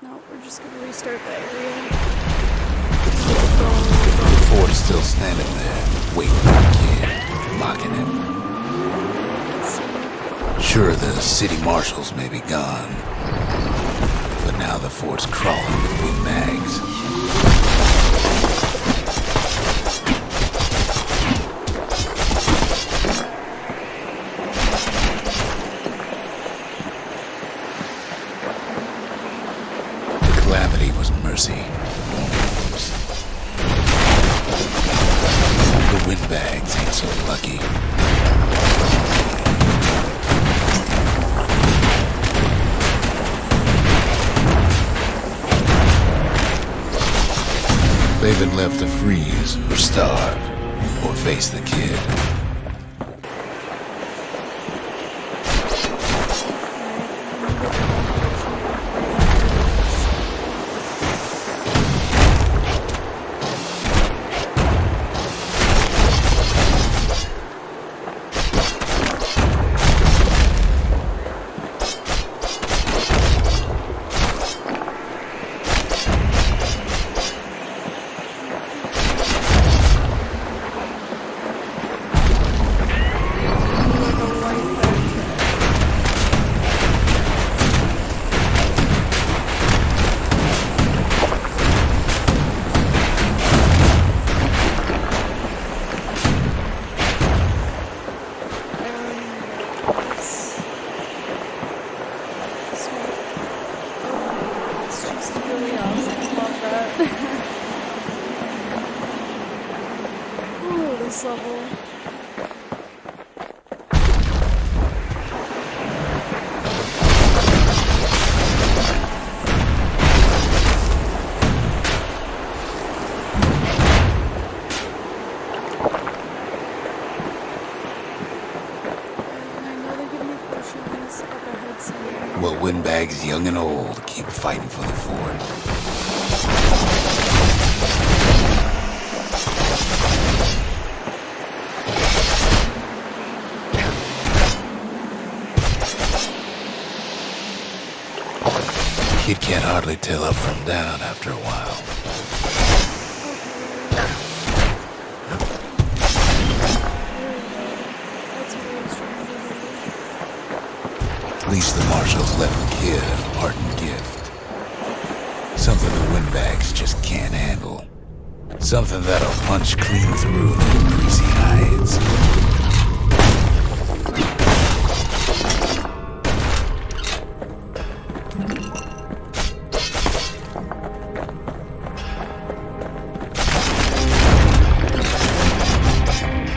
No, we're just gonna restart the area. The fort is still standing there, waiting for the kid, mocking him. Sure, the city marshals may be gone, but now the fort's crawling with windbags. Calamity was mercy. The windbags ain't so lucky. They've been left to freeze or starve or face the kid. really awesome. Love that. Ooh, this level. Well, windbags young and old keep fighting for the fort. Kid can't hardly tell up from down after a while. At least the marshals left the kid a parting gift. Something the windbags just can't handle. Something that'll punch clean through their greasy hides.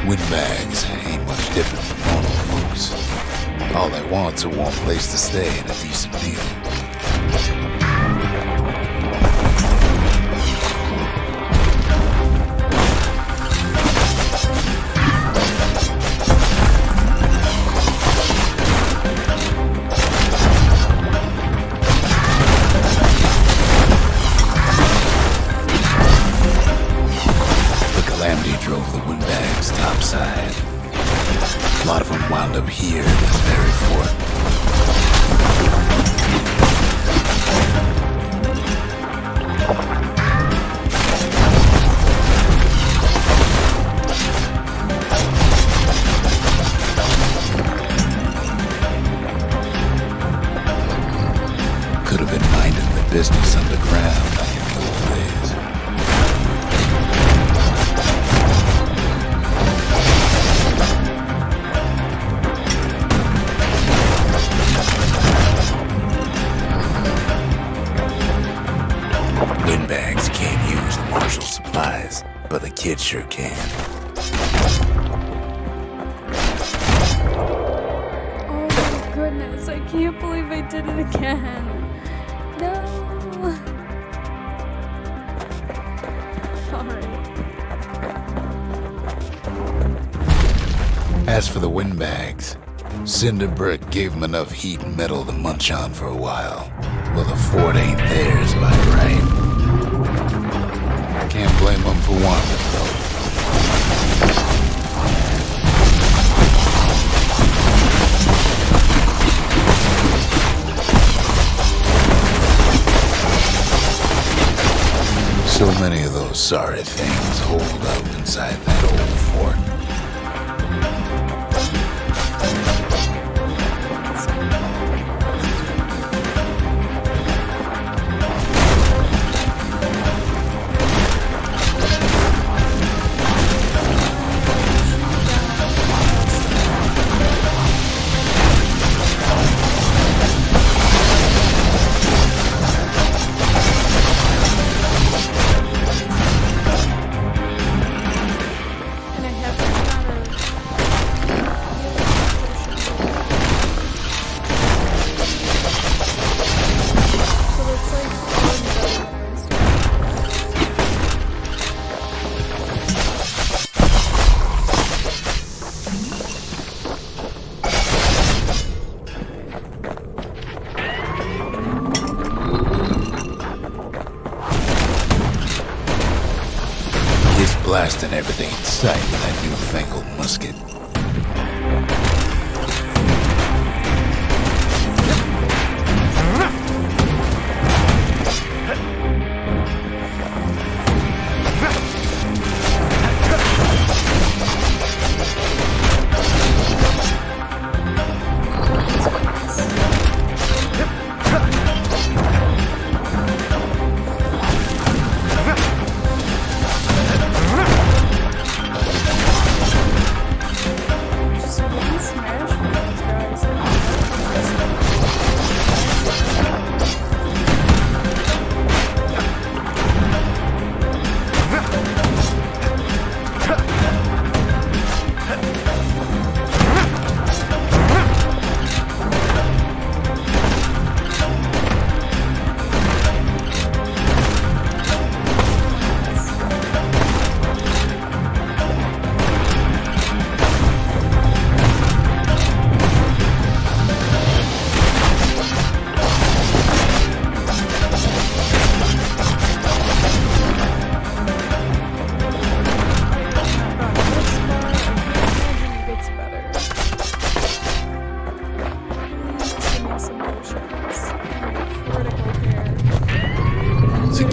Windbags ain't much different from normal folks. All they want's a warm place to stay and a decent meal. The calamity drove the windbags topside. A lot of them wound up here in this very fort. Could have been minding the business underground back in the old days. Windbags can't use the marshal supplies, but the kid sure can. Oh my goodness, I can't believe I did it again. No. Alright. As for the windbags, Cinder Brick gave them enough heat and metal to munch on for a while. Well, the fort ain't theirs by right. Can't blame them for wanting it, though. So many of those sorry things hold up inside that old fort. Blasting everything in sight with that newfangled musket.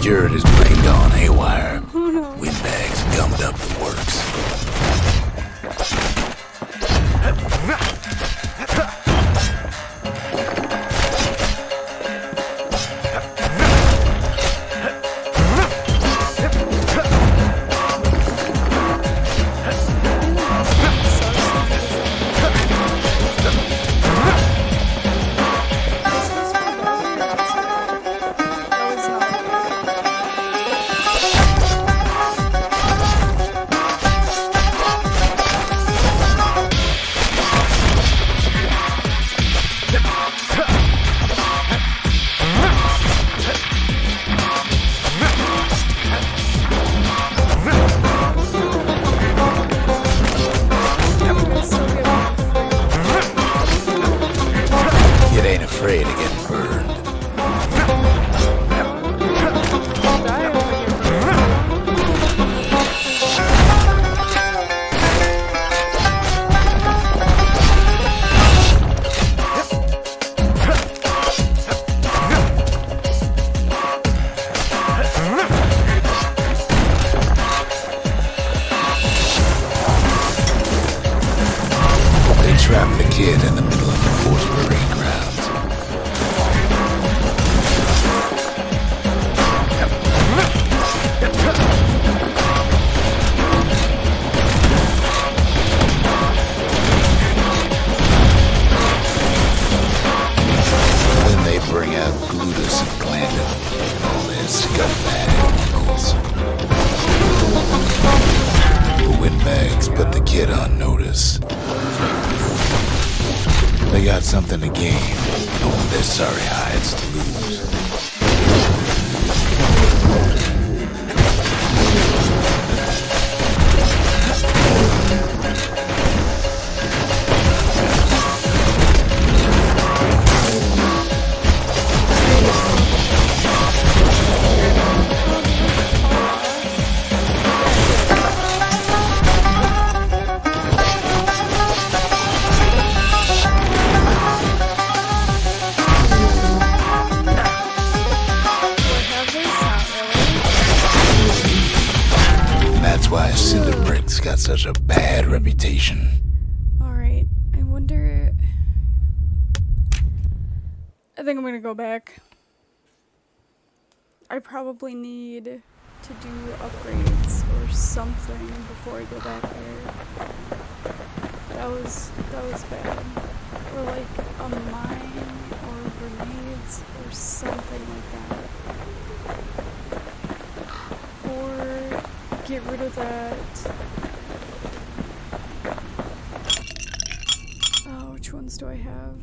turret has plain gone haywire. Oh no. Windbags gummed up the works. Afraid of getting burned. They trapped the kid in the middle of the force parade grounds. Then they bring out Glutus and Glandon and all their scumbag uncles. The windbags put the kid on notice. They got something to gain, knowing their sorry hides to lose. Got such a bad reputation. Alright, I wonder... I think I'm gonna go back. I probably need to do upgrades or something before I go back there. That was bad. Or like a mine or grenades or something like that. Or get rid of that. Which ones do I have?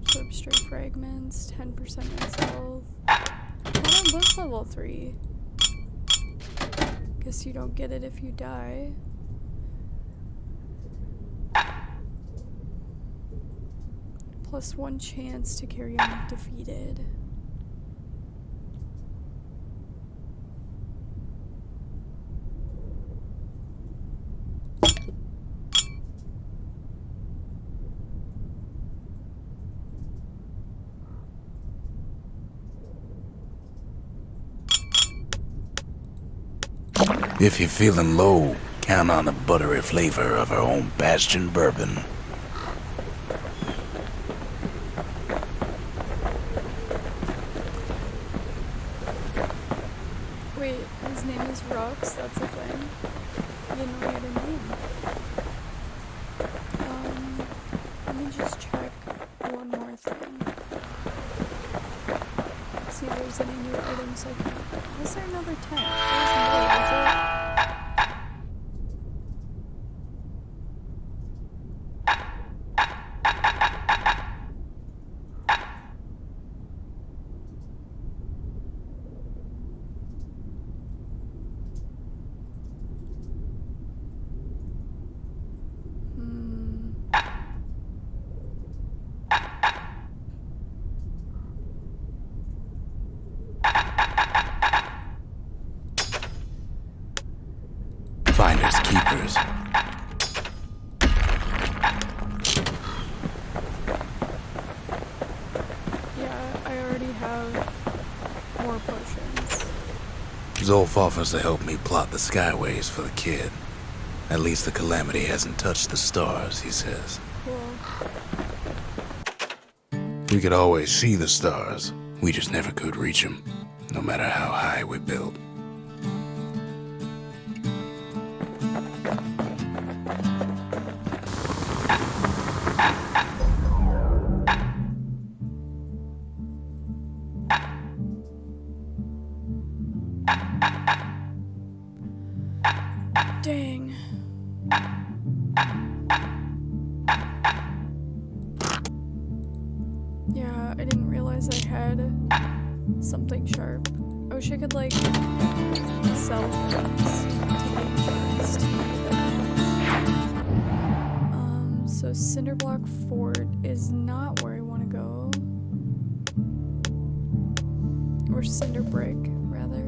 Substrate fragments, 10% max health. Hold on, what's level 3? Guess you don't get it if you die. +1 chance to carry on if defeated. If you're feeling low, count on the buttery flavor of our own Bastion bourbon. Wait, his name is Rux, that's a thing. I didn't know he had a name. Let me just check one more thing. See if there's any new items I can... Was there another 10? There's no, is it? Finders keepers. Yeah, I already already have more potions. Zolf offers to help me plot the skyways for the kid. At least the calamity hasn't touched the stars, he says. Cool. We could always see the stars. We just never could reach them, no matter how high we built. Dang. Yeah, I didn't realize I had something sharp. I wish I could, like, sell things to the insurance too. So Cinderblock Fort is not where I want to go. Or Cinderbrick, rather.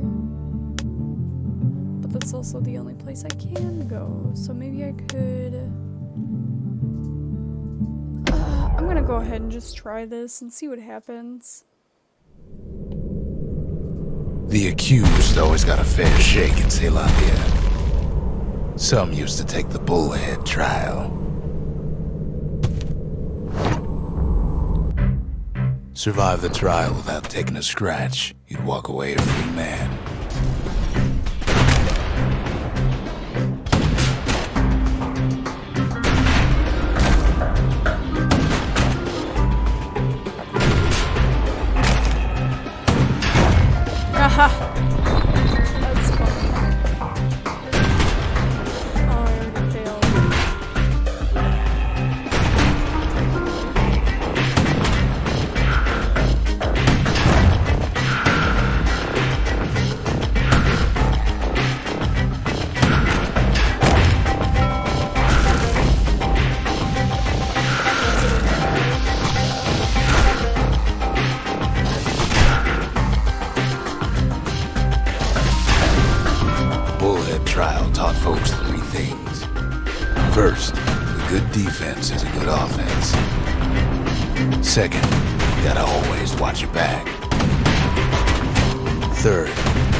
But that's also the only place I can go. So maybe I could... I'm gonna go ahead and just try this and see what happens. The accused always got a fair shake in Ceylondia. Some used to take the bullhead trial. Survive the trial without taking a scratch, you'd walk away a free man. Haha! That's funny. Oh, I already failed. Bullhead trial taught folks three things. First, a good defense is a good offense. Second, you gotta always watch your back. Third,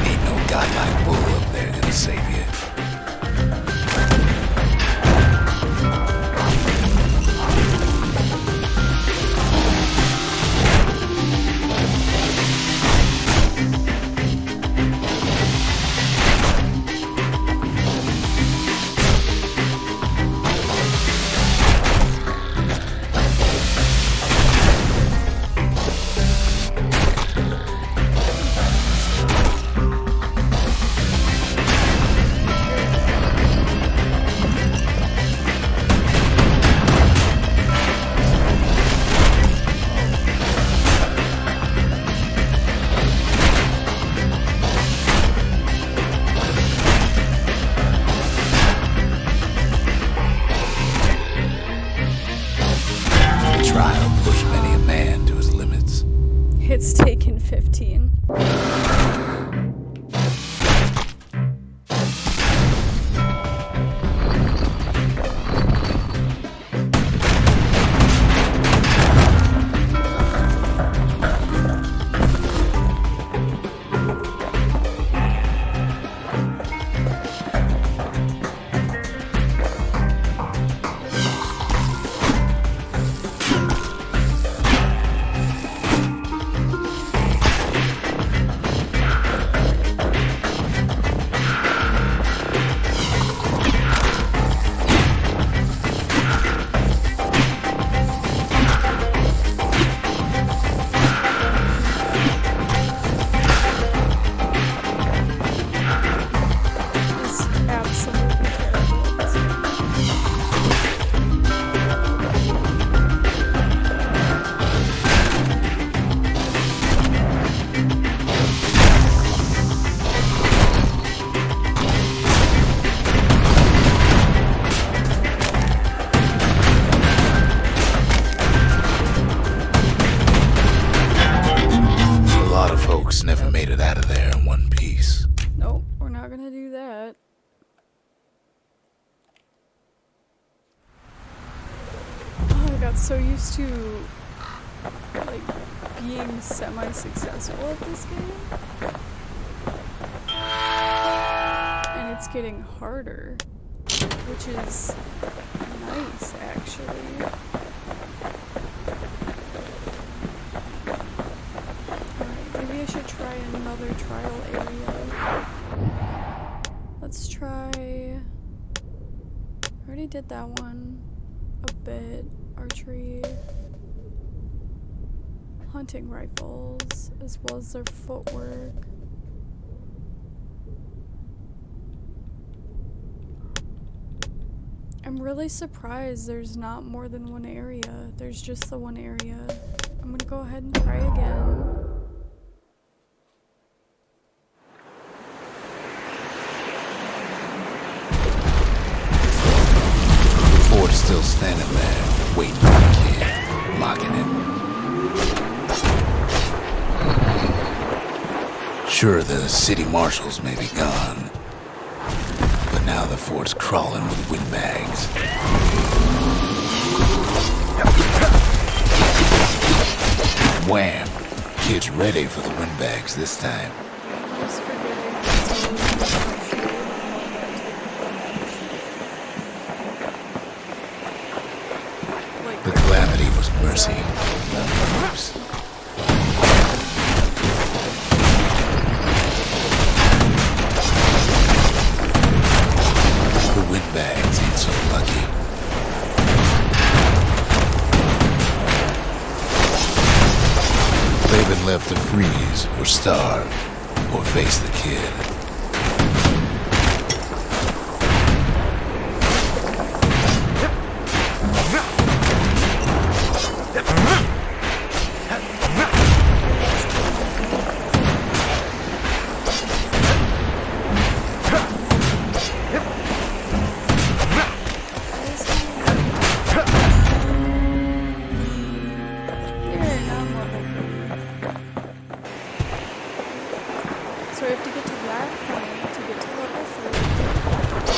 ain't no godlike bull up there gonna save you. It's taken 15. Never made it out of there in one piece. Nope, we're not gonna do that. Oh, I got so used to like being semi-successful at this game. And it's getting harder, which is nice, actually. Alright, maybe I should try another trial area. Let's try... I already did that one a bit. Archery. Hunting rifles, as well as their footwork. I'm really surprised there's not more than one area. There's just the one area. I'm gonna go ahead and try again. Ford's still standing there, waiting for the kid, mocking him. Sure, the city marshals may be gone, but now the fort's crawling with windbags. Wham! Kid's ready for the windbags this time. The calamity was mercy, not hopes. The windbags ain't so lucky. They've been left to freeze or starve or face the kid. So I have to get to that point to get to level 3.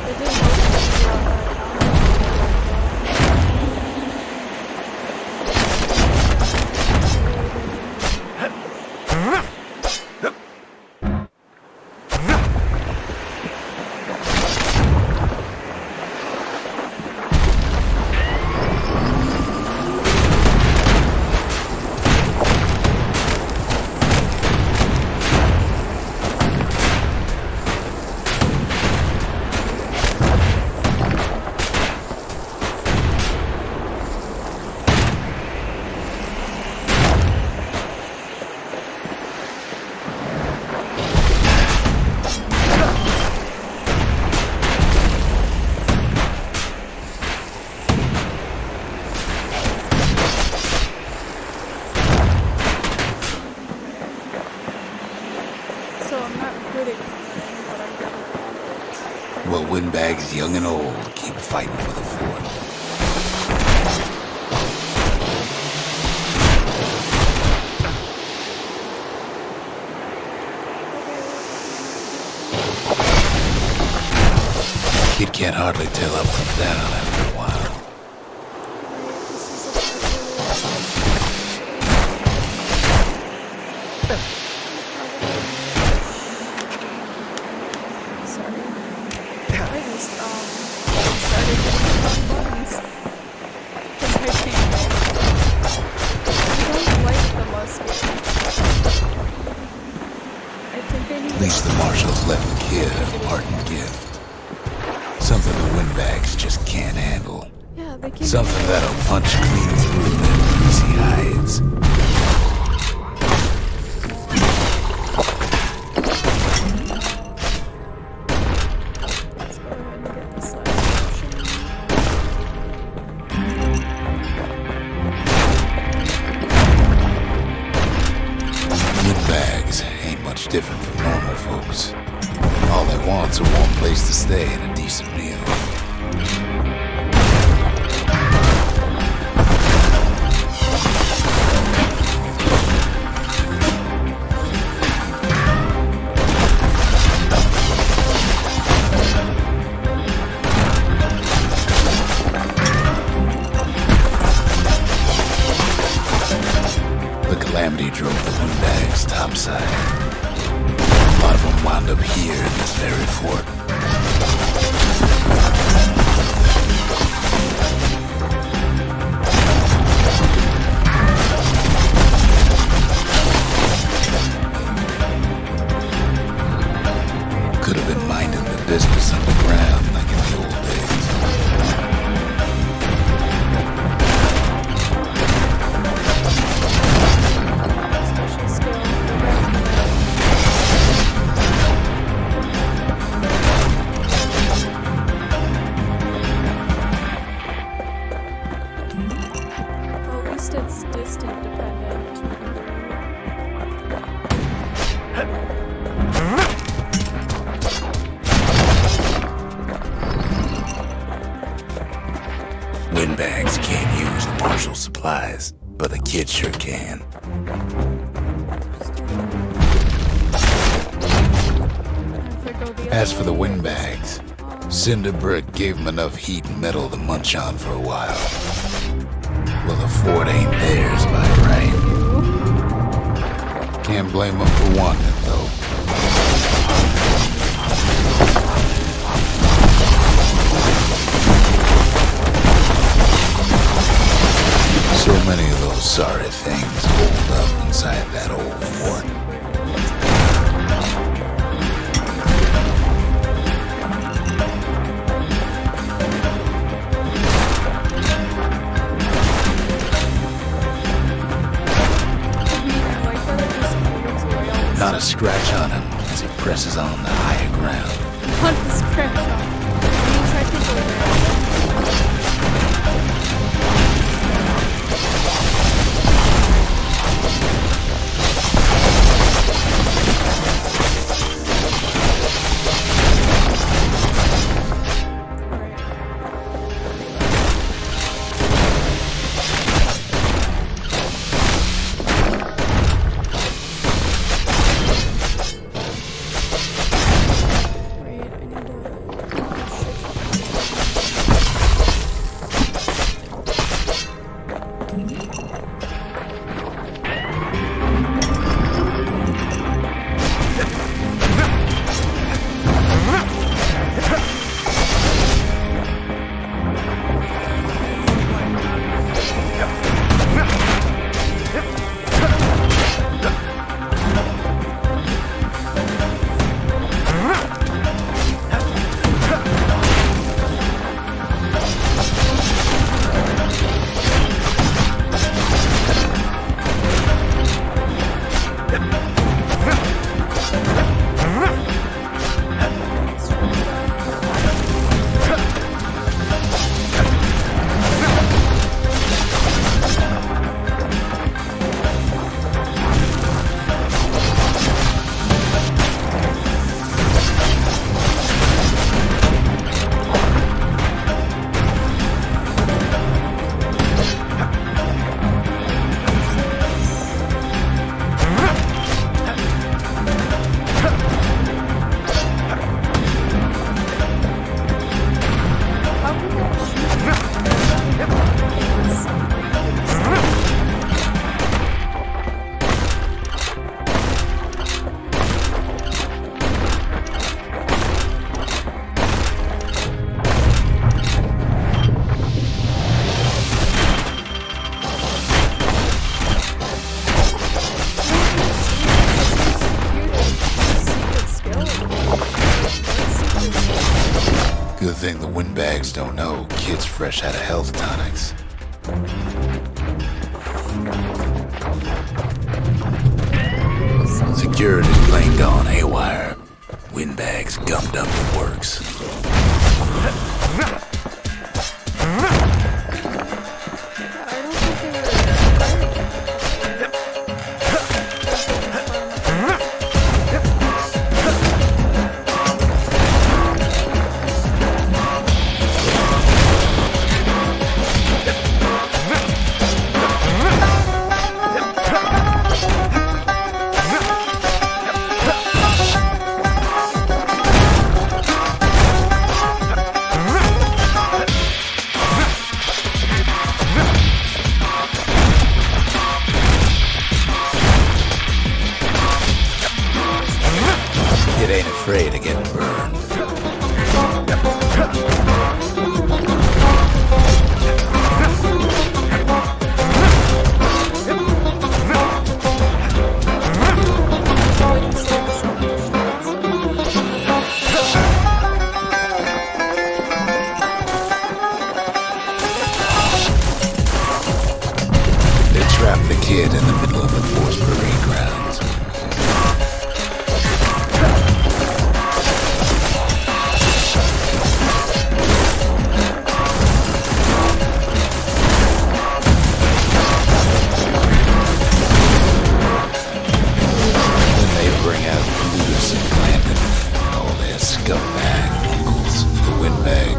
It didn't work to figure out Well, windbags young and old keep fighting for the fort. Kid can't hardly tell up from down after a while. At least the marshals left the kid a parting gift. Something the windbags just can't handle. Yeah, they can. Something that'll punch clean through their greasy hides. Let's go ahead and get this last option. Windbags ain't much different from normal folks. All they want's a warm place to stay and a decent meal. Randy drove the windbags topside. A lot of them wound up here in this very fort. Could have been minding the business underground like in the old days. Special skill for well, at least it's distant dependent. Windbags can't use martial supplies, but the kid sure can. If I go the As other for the way, windbags, Cinderbrick gave him enough heat and metal to munch on for a while. Well, the fort ain't theirs by right. Can't blame them for wanting it, though. So many of those sorry things hold up inside that old fort. Not a scratch on him as he presses on the higher ground. Not the scratch on. I mean, technically there Good thing the windbags don't know kid's fresh out of health tonics. Security's plain gone haywire. Windbags gummed up the works.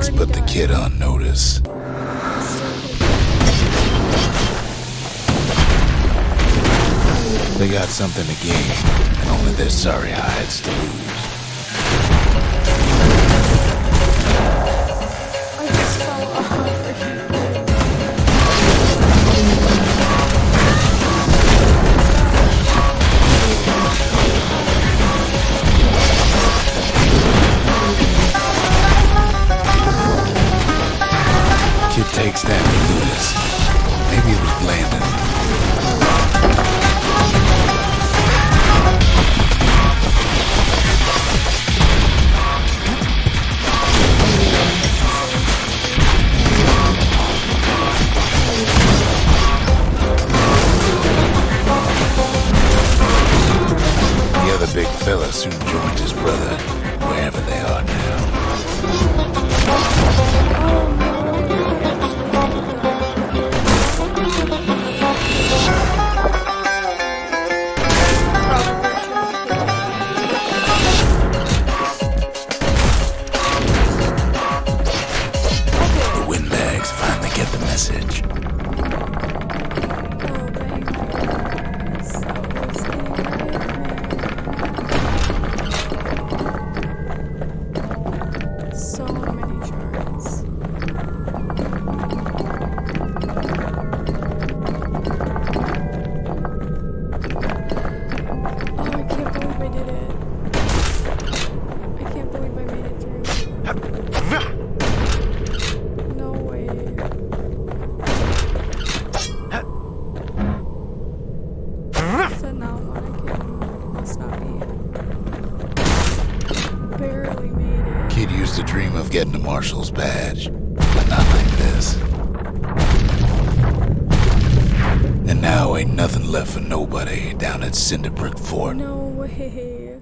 Let's put the kid on notice. They got something to gain, and only their sorry hides to lose. I just fell off. Kid takes down Lucas. Maybe it was Blandon. The other big fella soon joined his brother, wherever they are now. The windbags finally get the message. So many shards. Oh, I can't believe I did it. I can't believe I made it through. No way. Is that not what I can? Must not be. Barely made it. Kid used to dream of getting a marshal's badge, but not like this. And now ain't nothing left for nobody down at Cinderbrick Fort. No way.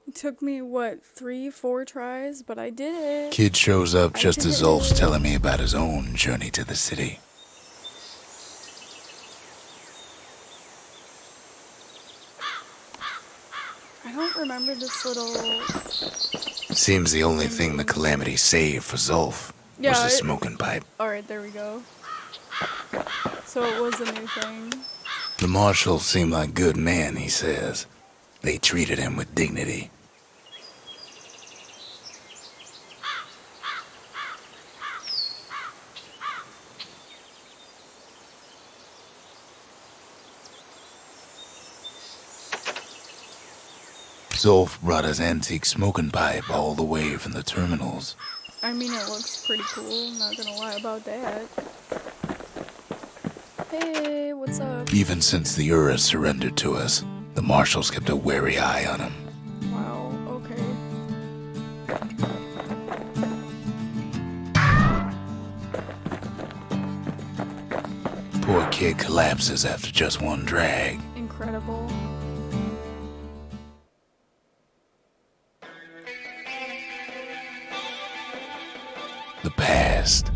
It took me, what, 3-4 tries, but I did it. Kid shows up just did as it. Zulf's telling me about his own journey to the city. I don't remember this little... Seems the only thing the Calamity saved for Zulf was Yeah, his smoking pipe. Alright, there we go. So it was a new thing. The marshals seem like good men, he says. They treated him with dignity. Zulf brought his antique smoking pipe all the way from the terminals. I mean, it looks pretty cool, not gonna lie about that. Hey, what's up? Even since the Ura surrendered to us, the marshals kept a wary eye on him. Wow, okay. Poor kid collapses after just one drag. Incredible. The past.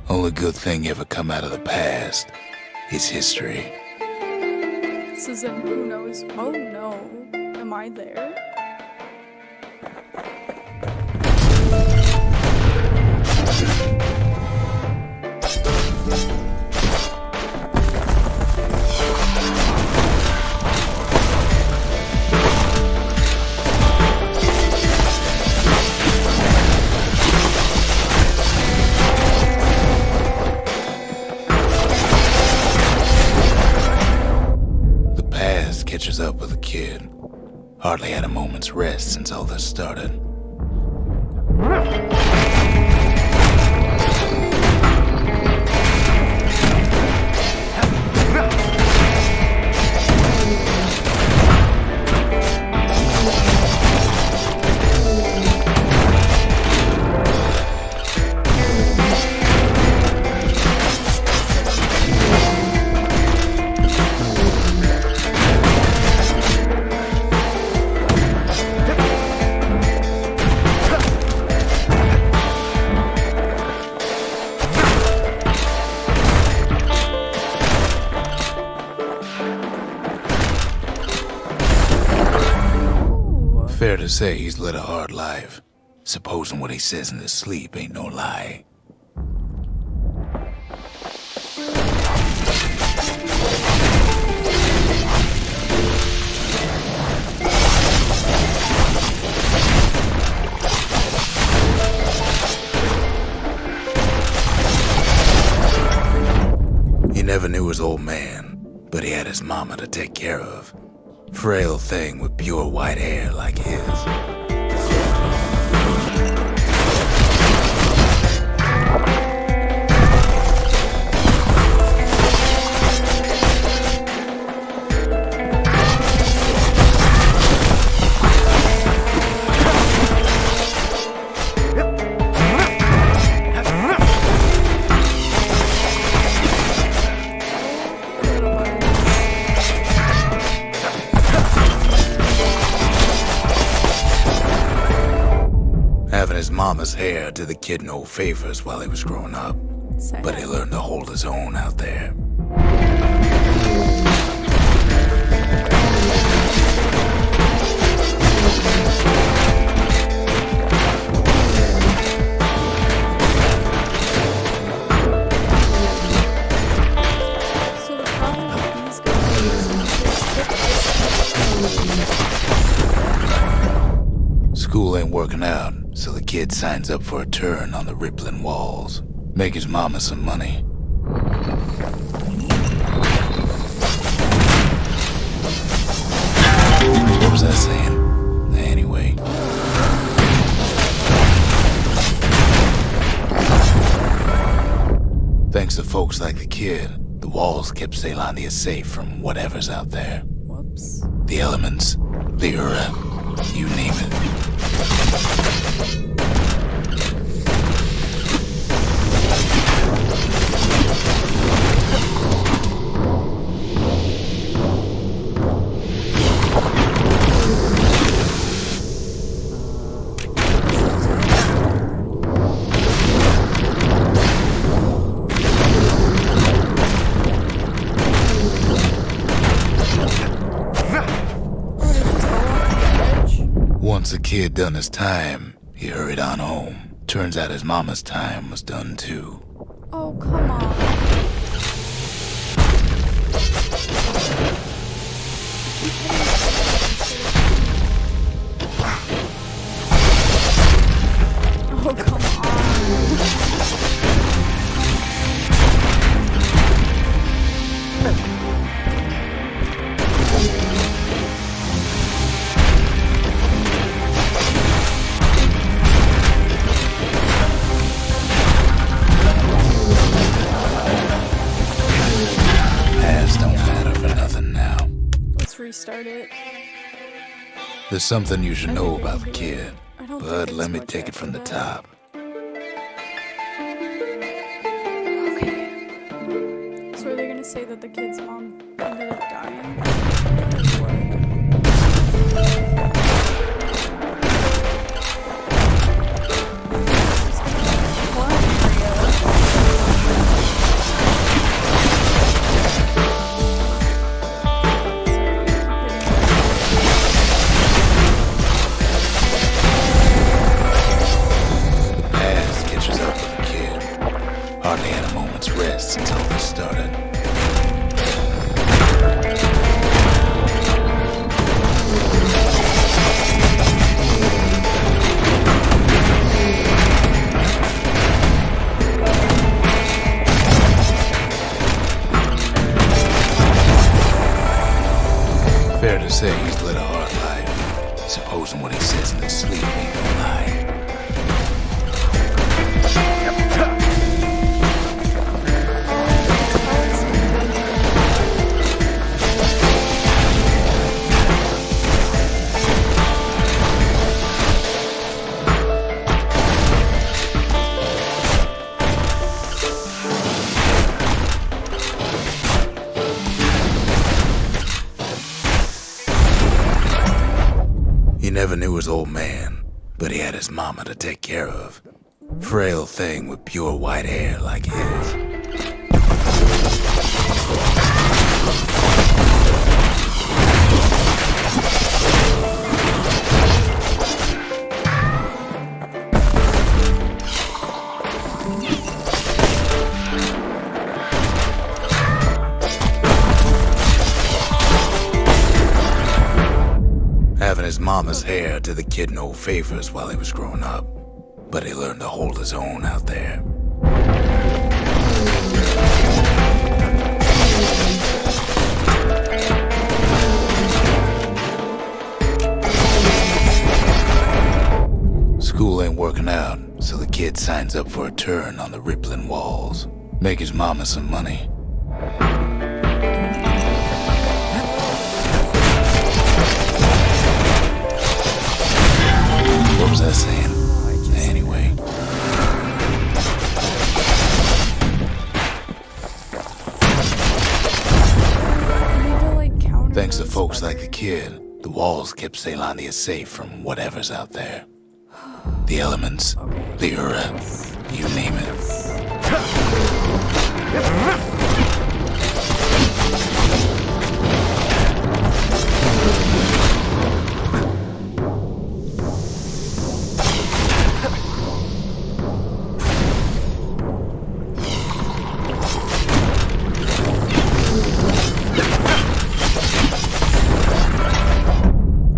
Only good thing ever come out of the past is history. This is in Who Knows. Oh no. Am I there? Catches up with the kid. Hardly had a moment's rest since all this started. Fair to say he's led a hard life. supposing what he says in his sleep ain't no lie. He never knew his old man, but he had his mama to take care of. Frail thing with pure white hair like his. Having his mama's hair did the kid no favors while he was growing up, but he learned to hold his own out there. So the problem with these guys is School ain't working out, so the kid signs up for a turn on the rippling walls. Make his mama some money. What was I saying? Anyway. Thanks to folks like the kid, the walls kept Ceylondia safe from whatever's out there. whoops. The elements, the Ura, you name it. Once the kid done his time, he hurried on home. Turns out his mama's time was done too. Oh, come on. Oh, come Past don't matter for nothing now. Let's restart it. There's something you should know about the kid, I don't but think let it's me much take it after from the that. top. Okay. So are they gonna say that the kid's mom ended up dying? Or The past catches up with the kid. Hardly had a moment's rest until this started. Fair to say he's led a hard life, supposing what he says in his sleep ain't no lie. He never knew his old man, but he had his mama to take care of. Frail thing with pure white hair like his. mama's hair did the kid no favors while he was growing up, but he learned to hold his own out there. School ain't working out, so the kid signs up for a turn on the rippling walls. Make his mama some money. What was I saying? Anyway. Thanks to folks like the kid, the walls kept Ceylondia safe from whatever's out there. The elements, the Ura, you name it.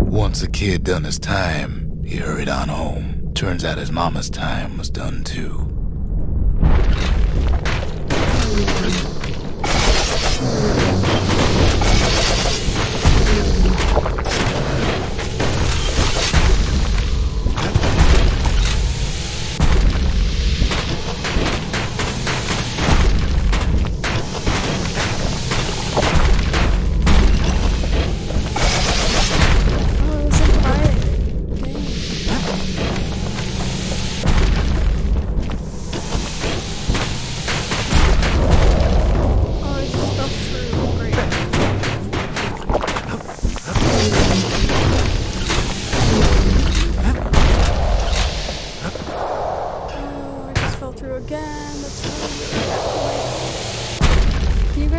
Once the kid done his time, he hurried on home. Turns out his mama's time was done too.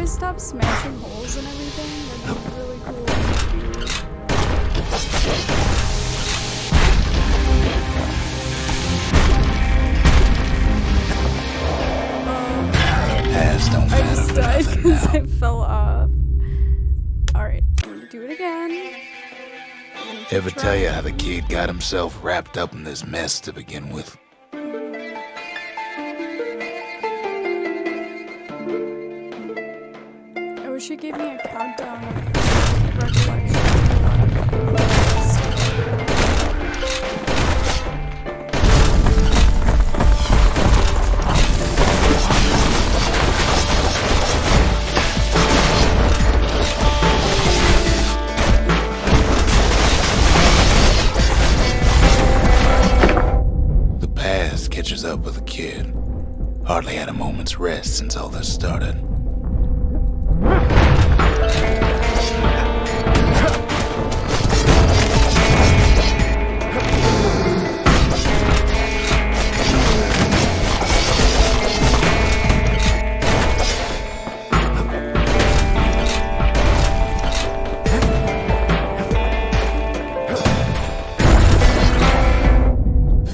Stop smashing holes and everything? That'd be really cool. I just died because I fell off. Alright, I'm gonna do it again. Ever tell you how the kid got himself wrapped up in this mess to begin with? She gave me a countdown of recollections. The past catches up with the kid. Hardly had a moment's rest since all this started.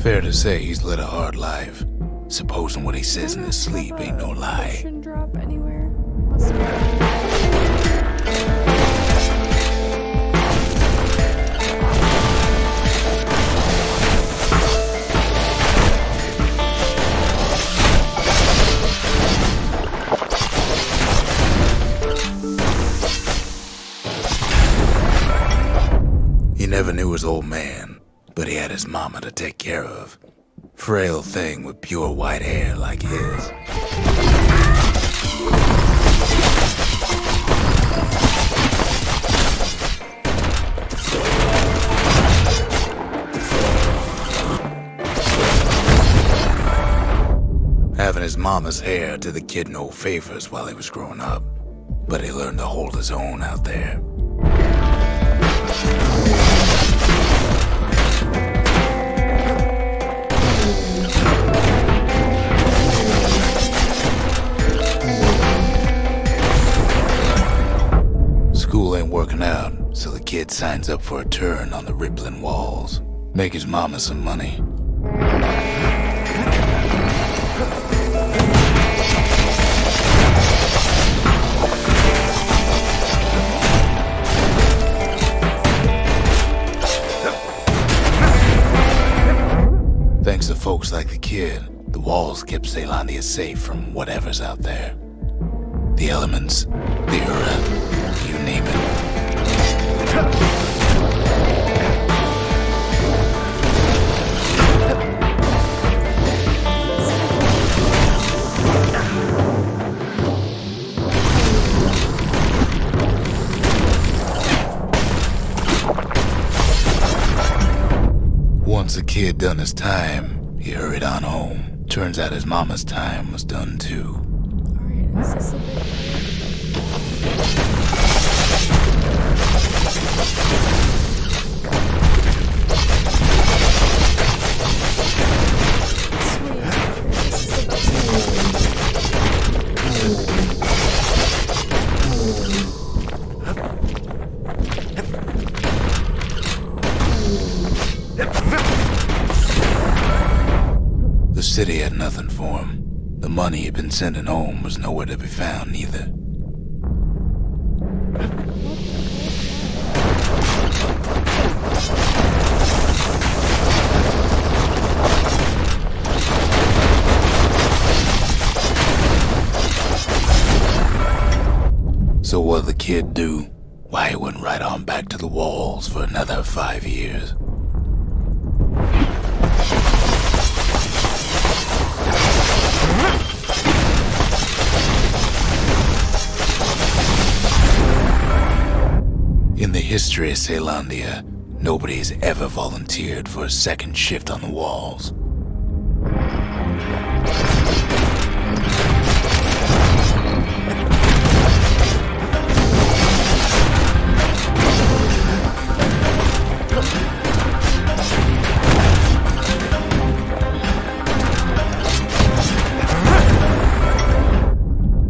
Fair to say he's led a hard life. Supposing what he says in his sleep ain't no lie. Shouldn't drop anywhere. Must He never knew his old man, but he had his mama to take care of. Frail thing with pure white hair like his. Having his mama's hair did the kid no favors while he was growing up, but he learned to hold his own out there. School ain't working out, so the kid signs up for a turn on the rippling walls. Make his mama some money. kid, the walls kept Zealandia safe from whatever's out there. The elements, the Ura, you name it. Once the kid done his time, he hurried on home. Turns out his mama's time was done too. Alright, is this a big The city had nothing for him. The money he'd been sending home was nowhere to be found either. So what'd the kid do? Why, he went right on back to the walls for another 5 years. In the history of Zealandia, nobody's ever volunteered for a second shift on the walls.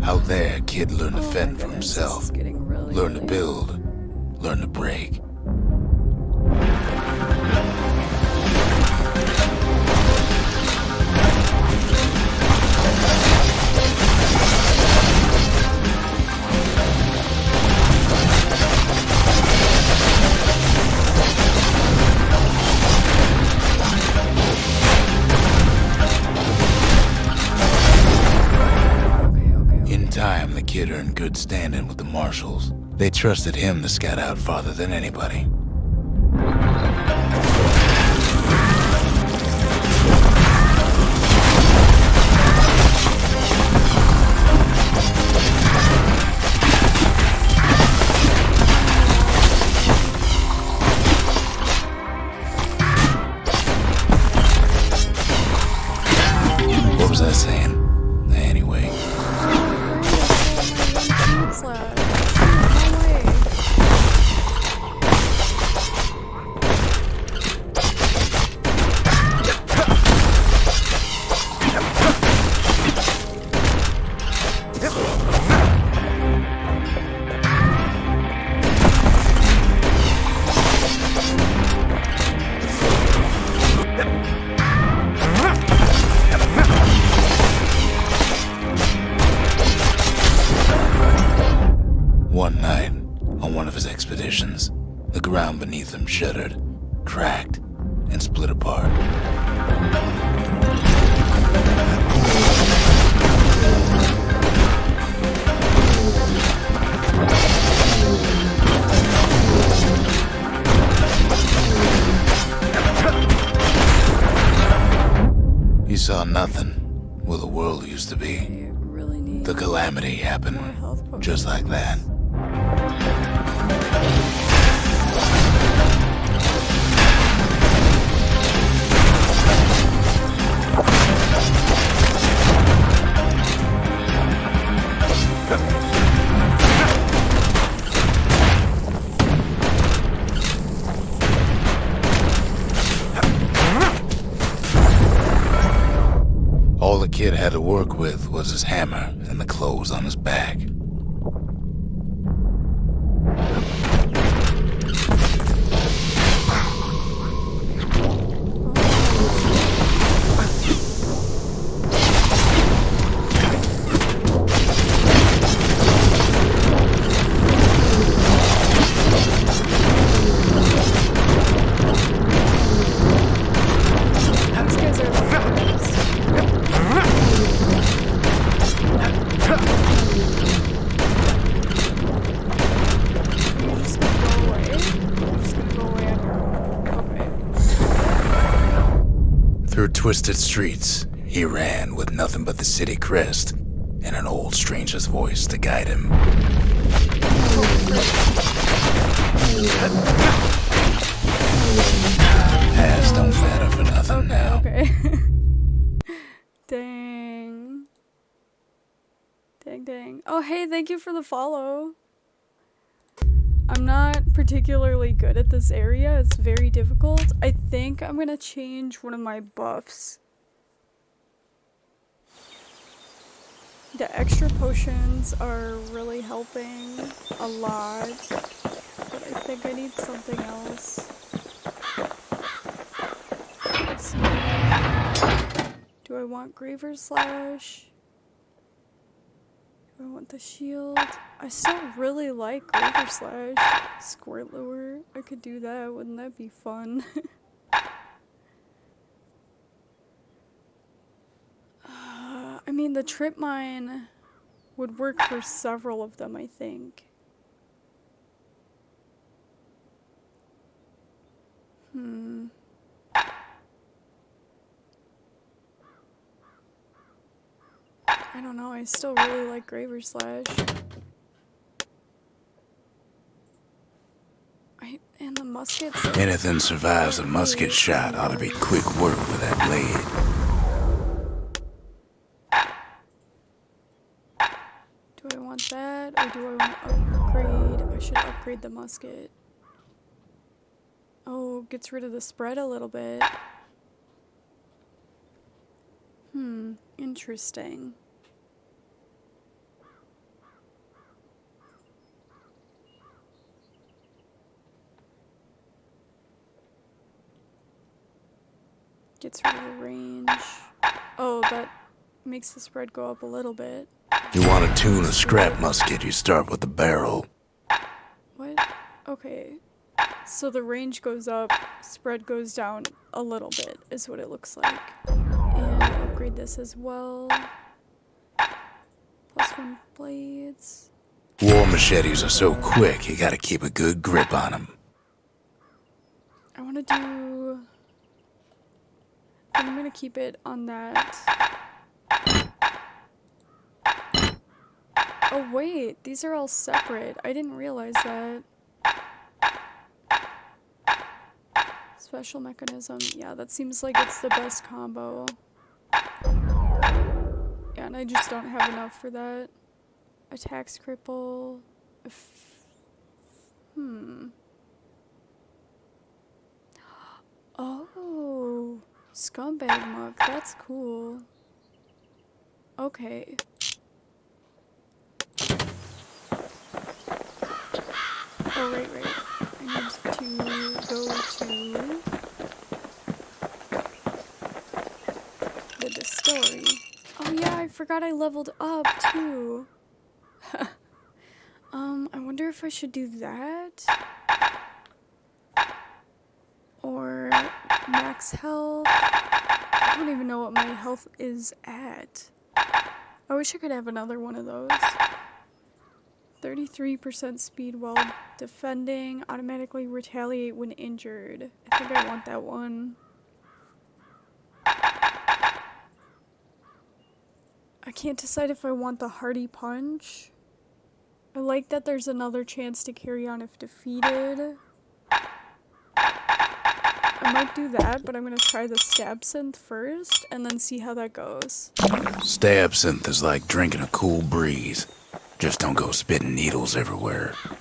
Out there, kid learned to fend for himself, learn to build, learn to break. In time, the kid earned good standing with the marshals. They trusted him to scout out farther than anybody. What was I saying? Anyway. One night, on one of his expeditions, the ground beneath him shuddered, cracked, and split apart. He saw nothing where the world used to be. The calamity happened just like that. All the kid had to work with was his hammer and the clothes on his back. These guys are the twisted streets, he ran with nothing but the city crest and an old stranger's voice to guide him. Past don't matter for nothing now. Okay. Dang. Dang. Oh, hey, thank you for the follow. I'm not particularly good at this area. It's very difficult. I think I'm gonna change one of my buffs. The extra potions are really helping a lot, but I think I need something else. Let's see. Do I want Graver Slash? Do I want the shield? I still really like Graver Slash. Squirt Lure. I could do that. Wouldn't that be fun? I mean, the Trip Mine would work for several of them, I think. I don't know, I still really like Graver Slash. And the muskets. Anything survives a musket shot ought to be quick work with that blade. Do I want that, or do I want to upgrade? I should upgrade the musket. Oh, gets rid of the spread a little bit. Interesting. Gets rid of the range. Oh, that makes the spread go up a little bit. You want to tune a scrap musket, you start with the barrel. What? Okay. So the range goes up, spread goes down a little bit, is what it looks like. And I'll upgrade this as well. +1 blades. War machetes are so quick, you gotta keep a good grip on them. I want to do... I'm going to keep it on that. Oh wait, these are all separate. I didn't realize that. Special mechanism. Yeah, that seems like it's the best combo. Yeah, and I just don't have enough for that. Attacks cripple. Oh, scumbag muck. That's cool. Okay. Oh, right. I need to go to the distillery. Oh yeah, I forgot I leveled up too. I wonder if I should do that. Or max health. I don't even know what my health is at. I wish I could have another one of those. 33% speed while defending. Automatically retaliate when injured. I think I want that one. I can't decide if I want the Hardy Punch. I like that there's another chance to carry on if defeated. I might do that, but I'm gonna try the Stab Synth first, and then see how that goes. Stab Synth is like drinking a cool breeze. Just don't go spitting needles everywhere. I'm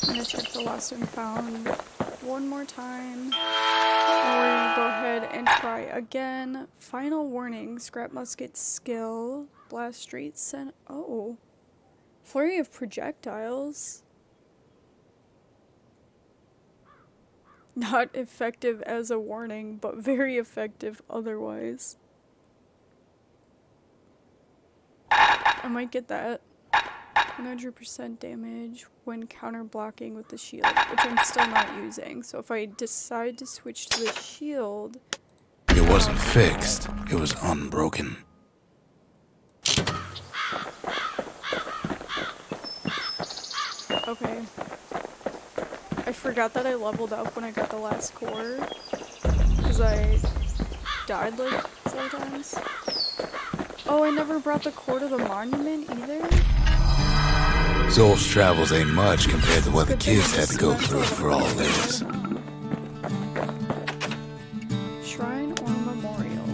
gonna check the lost and found one more time. And we're gonna go ahead and try again. Final warning, scrap musket skill, blast straight send. Oh, flurry of projectiles. Not effective as a warning, but very effective otherwise. I might get that. 100% damage when counter blocking with the shield, which I'm still not using. So if I decide to switch to the shield... It wasn't fixed, it was unbroken. Okay. I forgot that I leveled up when I got the last core. Because I died like 4 times. Oh, I never brought the core to the monument either? Zol's travels ain't much compared to what the kids had to go through for all this. Shrine or memorial.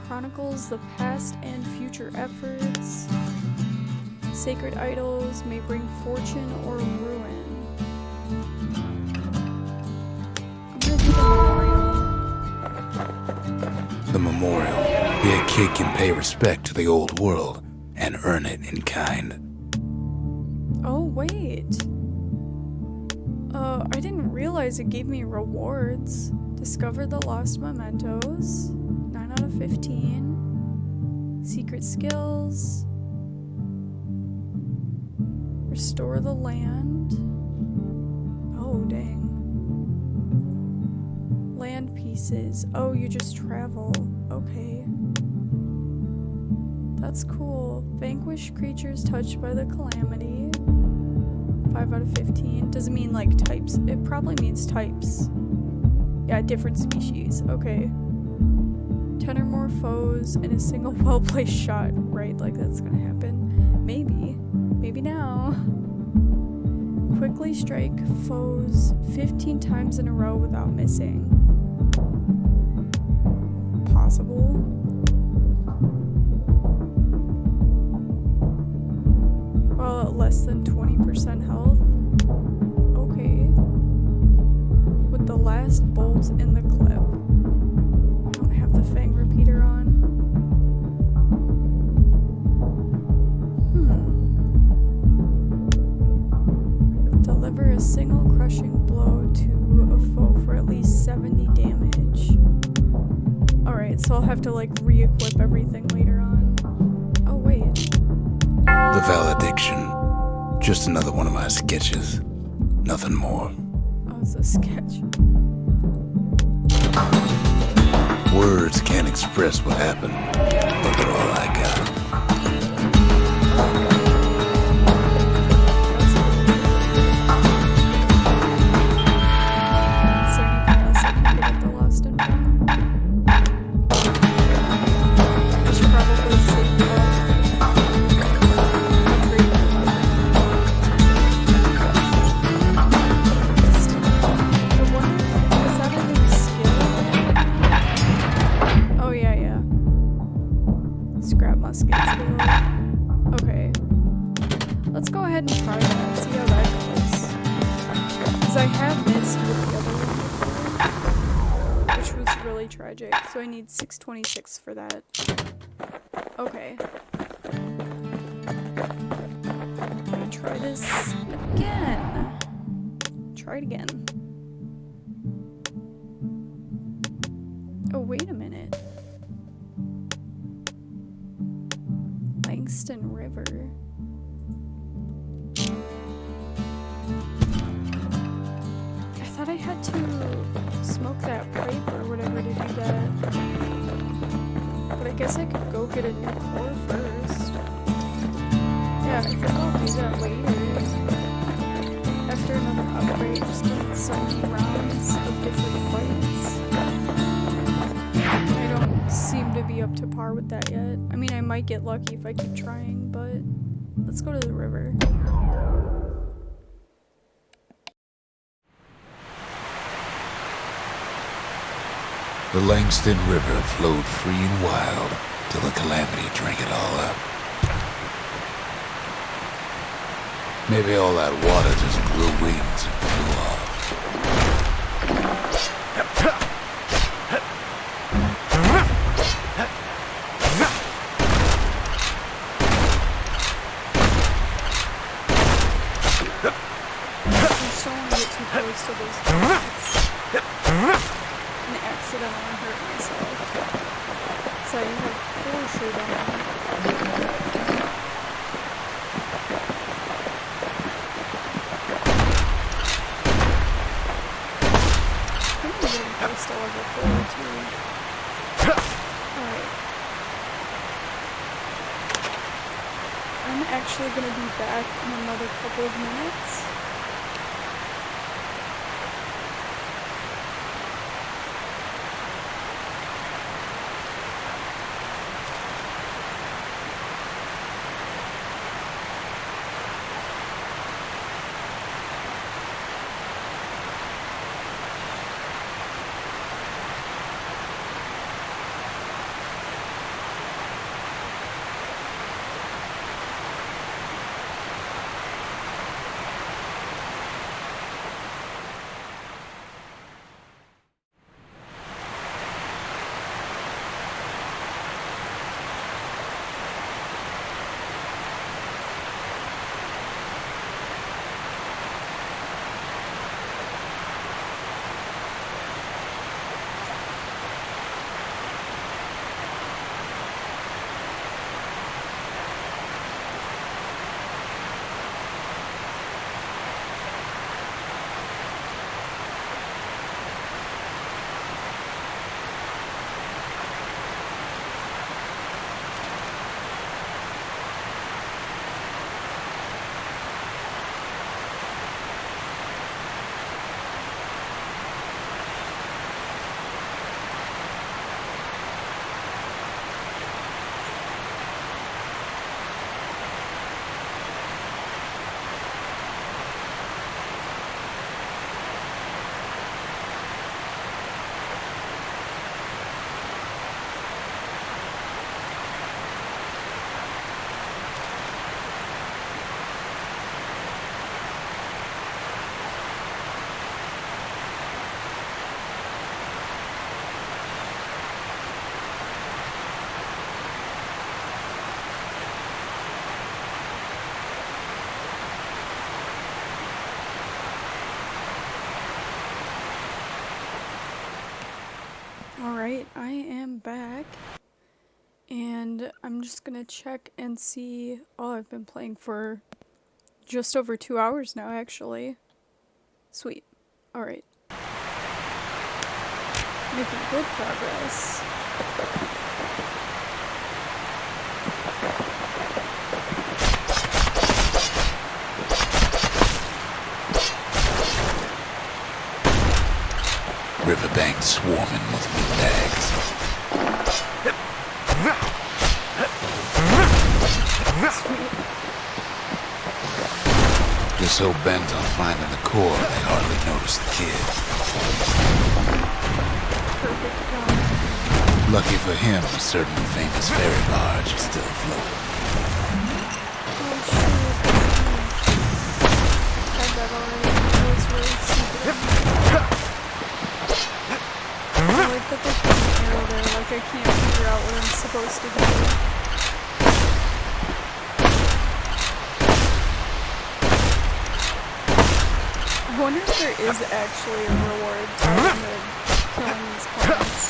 Chronicles the past and future efforts. Sacred idols may bring fortune or ruin. I'm gonna do the memorial. The memorial. Here a kid can pay respect to the old world and earn it in kind. Oh, wait. I didn't realize it gave me rewards. Discover the lost mementos. 9 out of 15. Secret skills. Restore the land. Oh, dang. Land pieces. Oh, you just travel. Okay. That's cool. Vanquish creatures touched by the calamity. 5 out of 15. Does it mean like types? It probably means types. Yeah, different species. Okay. 10 or more foes in a single well-placed shot. Right, like that's gonna happen. Maybe. Maybe now. Quickly strike foes 15 times in a row without missing. Possible. Well, at less than 20% health. Okay. With the last bolt in the clip. I don't have the fang repeater on. Deliver a single crushing blow to a foe for at least 70 damage. Alright, so I'll have to like re-equip everything later on. Oh wait. The valediction. Just another one of my sketches. Nothing more. Oh, it's a sketch. Words can't express what happened, but they're all I got. Is there anything else I can get at the lost and found? I should probably save up. Okay. Let's go ahead and try that, see how that goes. Because I have missed with the other one before, which was really tragic. So I need 626 for that. Okay. I'm gonna try this again. Try it again. Oh, wait a minute. Bastion River. I thought I had to smoke that pipe or whatever to do that. But I guess I could go get a new core first. Yeah, I think I'll do that later. After another upgrade, just get so many rounds of different fights. I don't seem to be up to par with that yet. I mean, I might get lucky if I keep trying, but let's go to the river. The Langston River flowed free and wild till the calamity drank it all up. Maybe all that water just grew wings and flew off. Close to those plants and accidentally hurt myself. So I have 4 shoot on. I'm getting close to level 4 too. Alright. I'm actually gonna be back in another couple of minutes. Alright, I am back. And I'm just gonna check and see. Oh, I've been playing for just over 2 hours now, actually. Sweet. Alright. Making good progress. Riverbank swarming with windbags. They're so bent on finding the core, they hardly notice the kid. Perfect job. Lucky for him, a certain famous ferry barge is still afloat. Oh shoot. Had that already. That was really stupid. I like that they put an arrow there, like I can't figure out what I'm supposed to do. I wonder if there is actually a reward tied to killing these plants.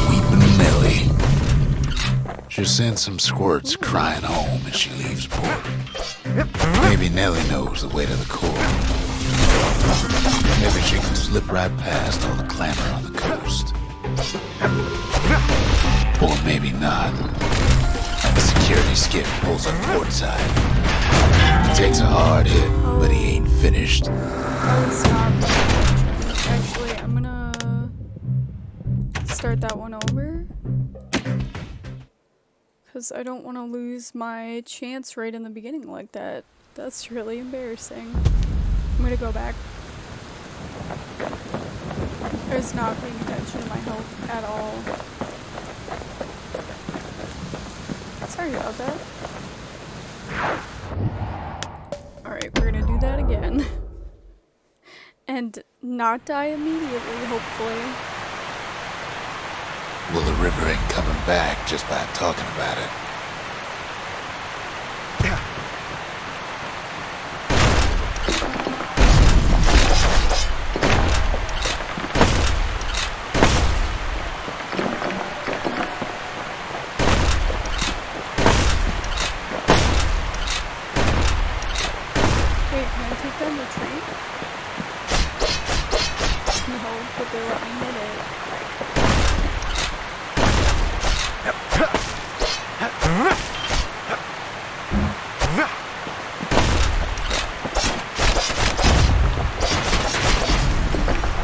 Weeping Nellie. She sends some squirts crying home as she leaves port. Maybe Nellie knows the way to the core. Maybe she can slip right past all the clamor on the coast. Or maybe not. The security skiff pulls up portside. Takes a hard hit, but he ain't finished. I would stop. Actually, I'm gonna start that one over. Because I don't want to lose my chance right in the beginning like that. That's really embarrassing. I'm gonna go back. I was not paying attention to my health at all. Sorry about that. Alright, we're gonna do that again. And not die immediately, hopefully. Well, the river ain't coming back just by talking about it. Wait, can I take down the tree? No, but they let me hit it.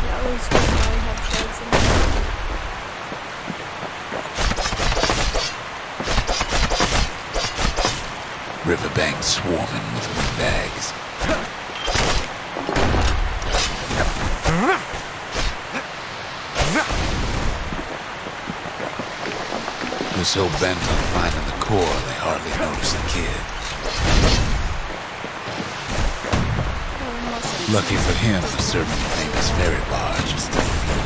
Yeah, those definitely have shards in them. Riverbank swarming with windbags. They're so bent on finding the core, they hardly notice the kid. Oh, must be Lucky for him, a certain famous ferry barge is still afloat.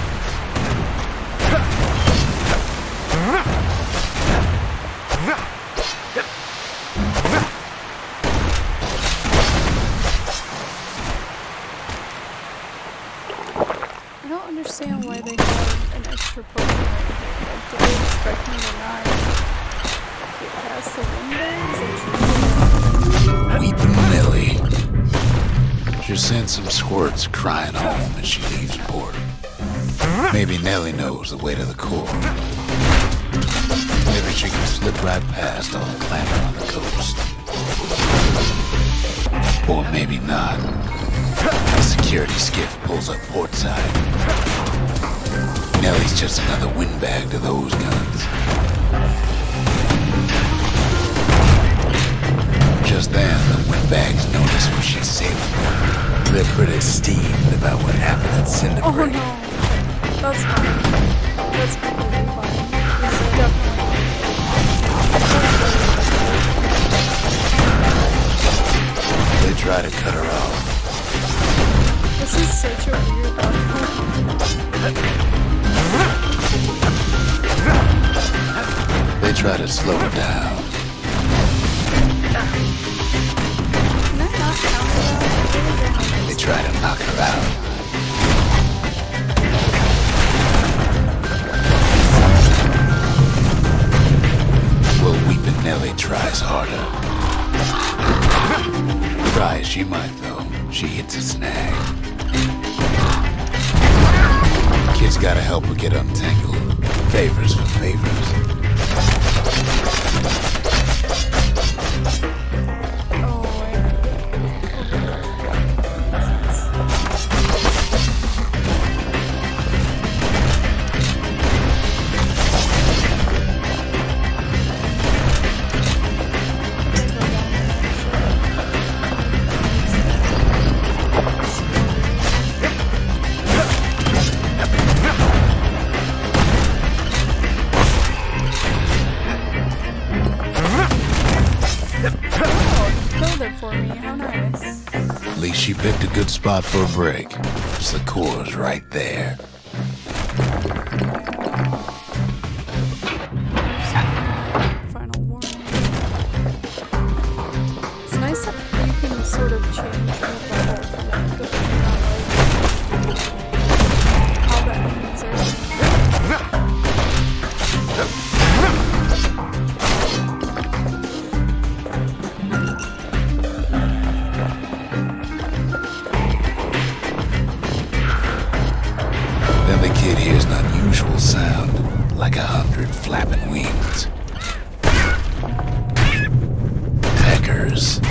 I don't understand why they have an extra Pokemon right here. Like, did they expect me to not get past the windows? Weeping Nellie. She sends some squirts crying home as she leaves port. Maybe Nellie knows the way to the core. Maybe she can slip right past all the clamor on the coast. Or maybe not. The security skiff pulls up portside. Nellie's just another windbag to those guns. Just then, the windbags notice what she's sailing with. They're pretty steamed about what happened at Cinder Oh Break. no. That's fine. That's completely fine. This is definitely. They try to cut her off. This is such a weird outfit. They try to slow her down. Can I not count that? They try to knock her out. She might, though. She hits a snag. Kid's gotta help her get untangled. Favors for favors. For me, how nice. At least she picked a good spot for a break. The core's right there. Final warning. It's nice that you can sort of change the level depending on like how the enemies are. Then the kid hears an unusual sound, like 100 flapping wings. Peckers.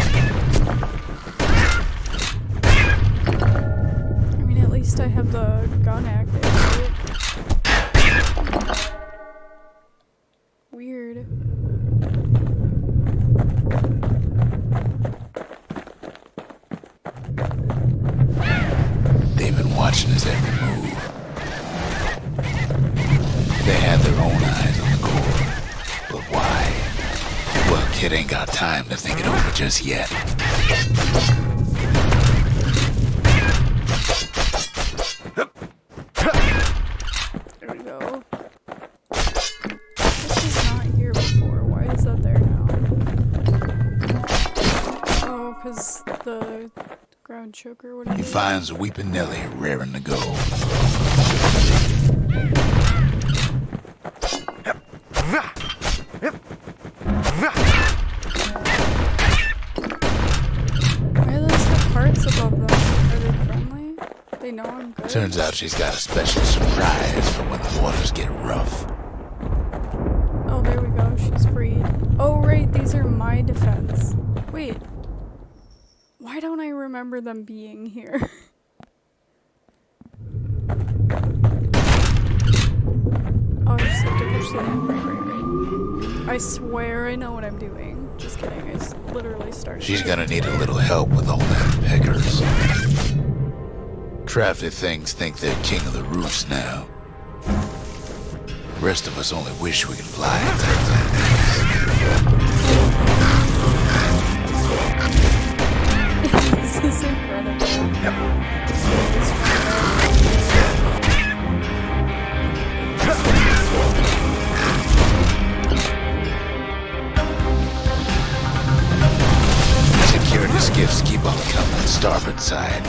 I mean, at least I have the gun active, right? Weird. They've been watching his every move. They had their own eyes on the core. But why? Well, kid ain't got time to think it over just yet. There we go. This was not here before. Why is that there now? Oh, because the ground choker, whatever. He finds Weeping Nellie raring to go. Why do those have hearts above them? Are they friendly? They know I'm good. Turns out she's got a special surprise for when the waters get rough. Oh, there we go. She's freed. Oh, right. These are my defense. Wait. Why don't I remember them being here? Oh, I just have to push the right. I swear I know what I'm doing. Just kidding. I literally started. She's gonna need a little help with all them peckers. Crafty things think they're king of the roost now. Rest of us only wish we could fly and take them. This is incredible. Security skiffs keep on coming starboard side.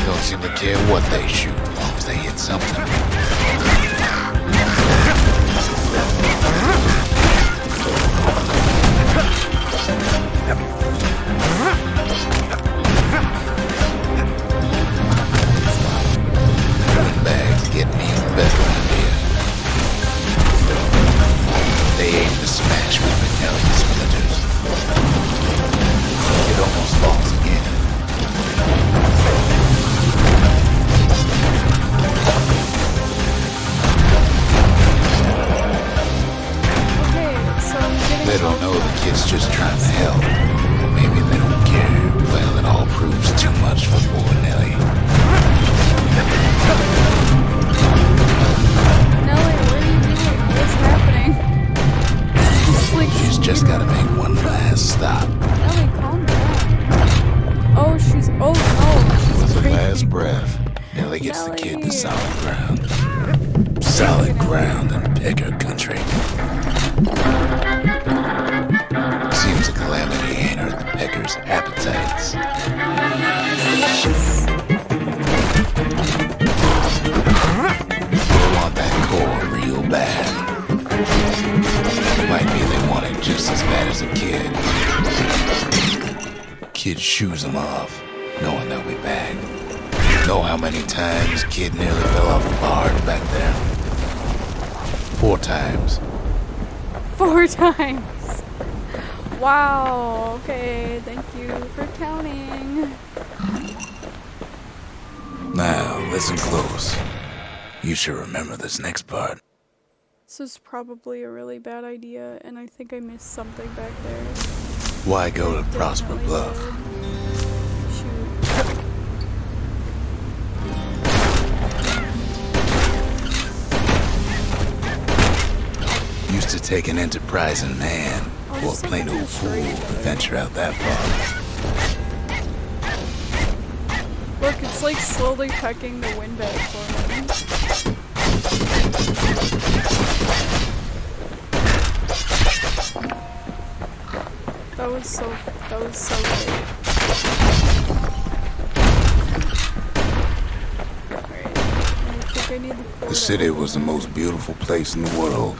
Don't seem to care what they shoot, as long as they hit something. Bags getting even better out here. They aim to smash Weeping Nellie's splinters. It almost falls again. Okay, so I'm getting. They don't know the kid's just trying to help. Or maybe they don't care. Well, it all proves too much for poor Nellie. Nellie, what are you doing? What's happening? She's just gotta make one last stop. Nellie, calm down. Oh, she's. Oh no, she's With her crazy. last breath, Nellie gets the kid to Nellie. solid ground. Solid ground in Pecker country. Seems a calamity ain't hurt the Peckers' appetites. They want that core real bad. Might be they want it just as bad as a kid. Kid shoos him off, knowing they'll be back. Know how many times Kid nearly fell off the barge back there? 4 times. 4 times. Wow. Okay, thank you for counting. Now, listen close. You should remember this next part. This is probably a really bad idea, and I think I missed something back there. Why go to Prosper Definitely Bluff? did. Shoot. Used to take an enterprising man or a plain old fool to venture out that far. Look, it's like slowly pecking the wind back for me. That was so great. Alright, I think I need The city was the most beautiful place in the world.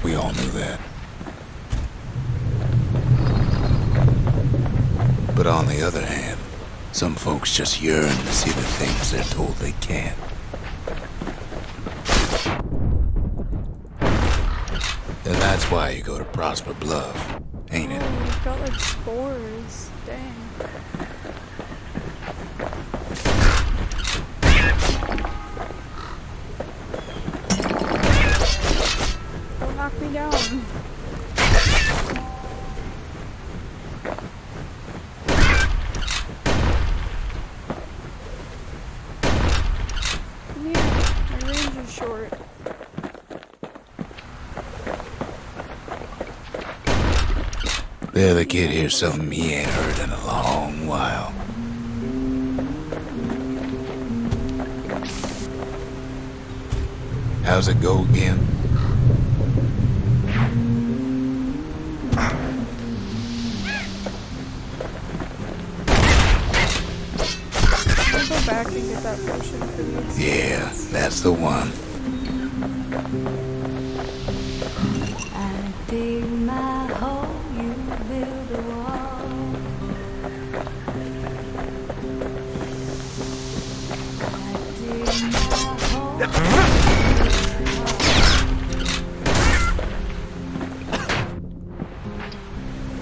We all knew that. But on the other hand, some folks just yearn to see the things they're told they can't. And that's why you go to Prosper Bluff, ain't it? Oh, we've got like spores. Dang. Don't knock me down. Come here. My range is short. There the kid hears something he ain't heard in a long while. How's it go again? I'll go back and get that potion for the experience. Yeah, that's the one. I dig my hole, you build a wall. I dig my hole.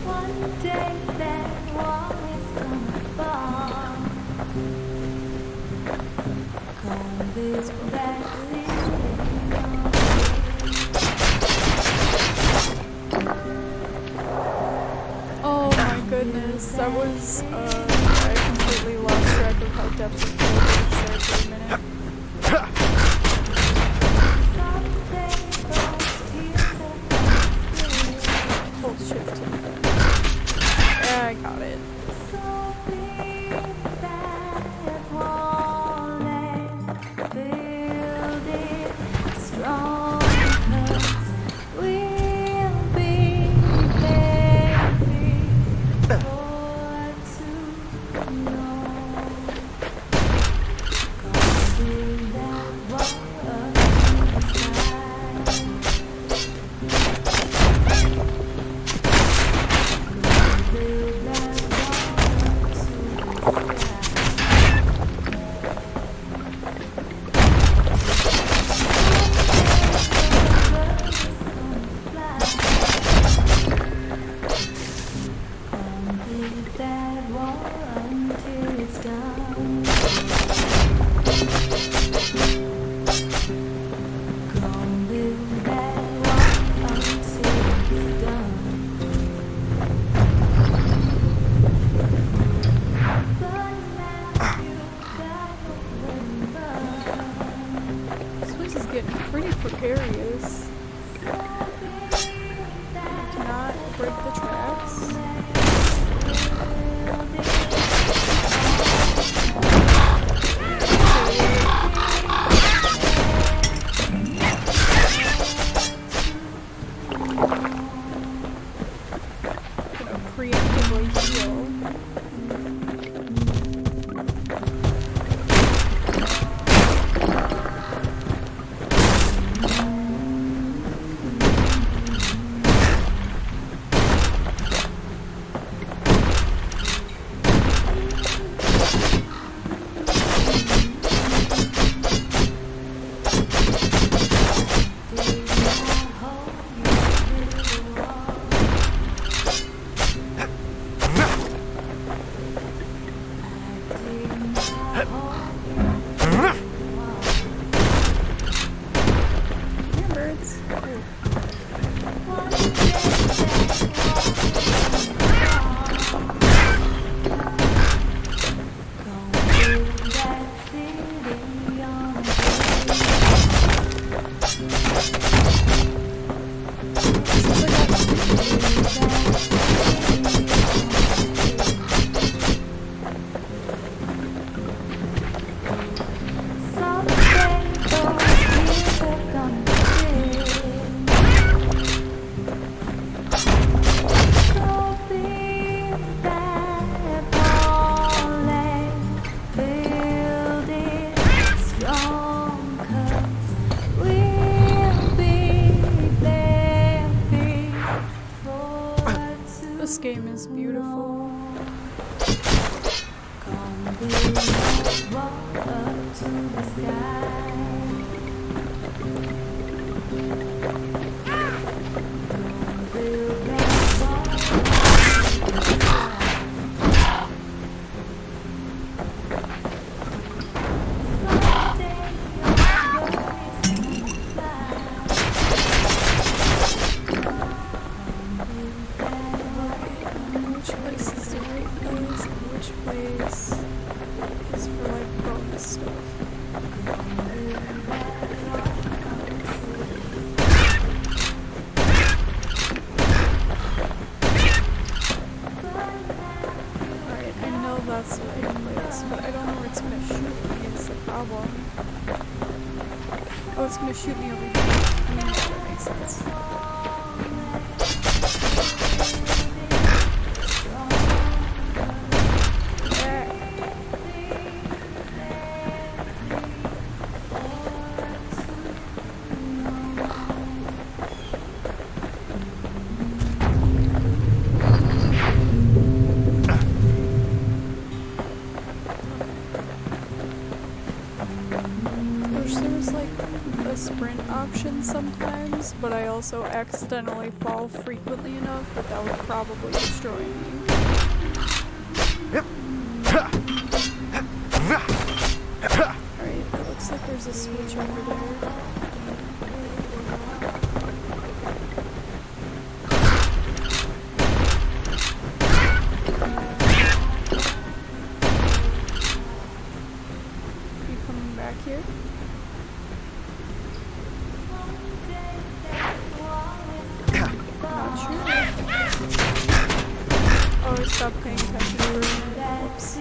One day that wall is gonna fall. Come this back. Oh my goodness, that was, I completely lost track of how depth of field was there for a minute. Hold shift. Yeah, I got it. Pretty precarious. Cannot break the tracks. Gonna preemptively heal. This game is beautiful. Come build that wall up to the sky. Come build that wall up to the sky. Someday your bird is gonna fly. Which place is the right place and which place is for like bonus stuff? Alright, I know that's the right place, but I don't know where it's gonna shoot me is the problem. Oh, it's gonna shoot me over here. I mean, that makes sense. Sprint option sometimes, but I also accidentally fall frequently enough that that would probably destroy me. Alright, it looks like there's a switch over there. You coming back here? Oh, I stopped paying attention for a minute. Whoops.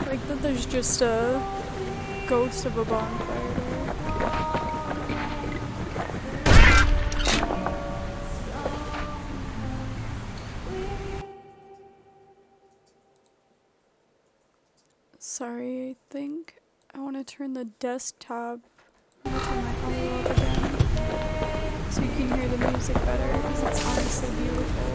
Like that there's just a ghost of a bonfire there. Sorry, I think I want to turn the desktop. I'm gonna turn my audio up again so you can hear the music better because it's honestly beautiful.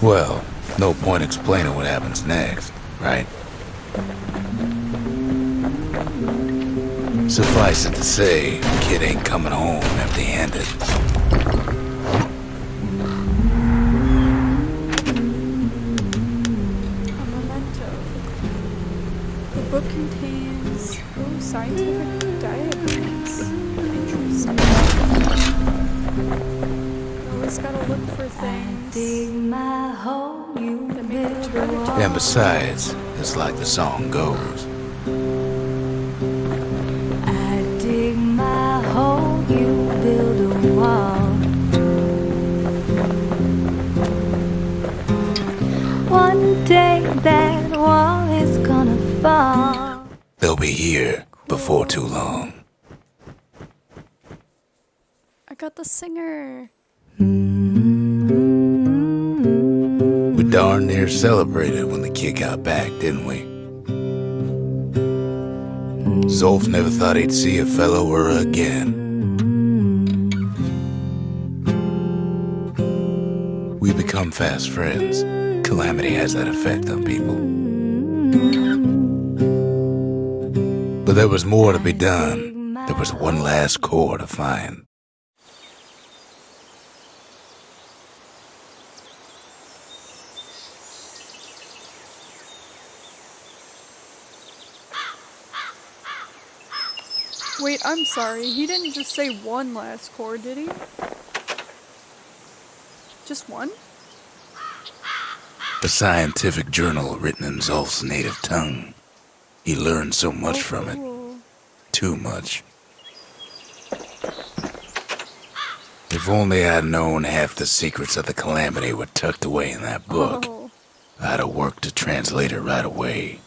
Well, no point explaining what happens next, right? Suffice it to say, the kid ain't coming home empty-handed. A memento. The book contains scientific diagrams. Interesting. Always gotta look for things that make it treasure. And besides, it's like the song goes. I dig my hole, you build a wall. One day that wall is gonna fall. They'll be here before too long. I got the singer. With darn near celebrated when the kid got back, didn't we? Zolf never thought he'd see a fellow Ura again. We become fast friends. Calamity has that effect on people. But there was more to be done. There was one last core to find. Wait, I'm sorry. He didn't just say one last core, did he? Just one? A scientific journal written in Zolf's native tongue. He learned so much from it. Cool. Too much. If only I'd known half the secrets of the Calamity were tucked away in that book, Oh. I'd have worked to translate it right away.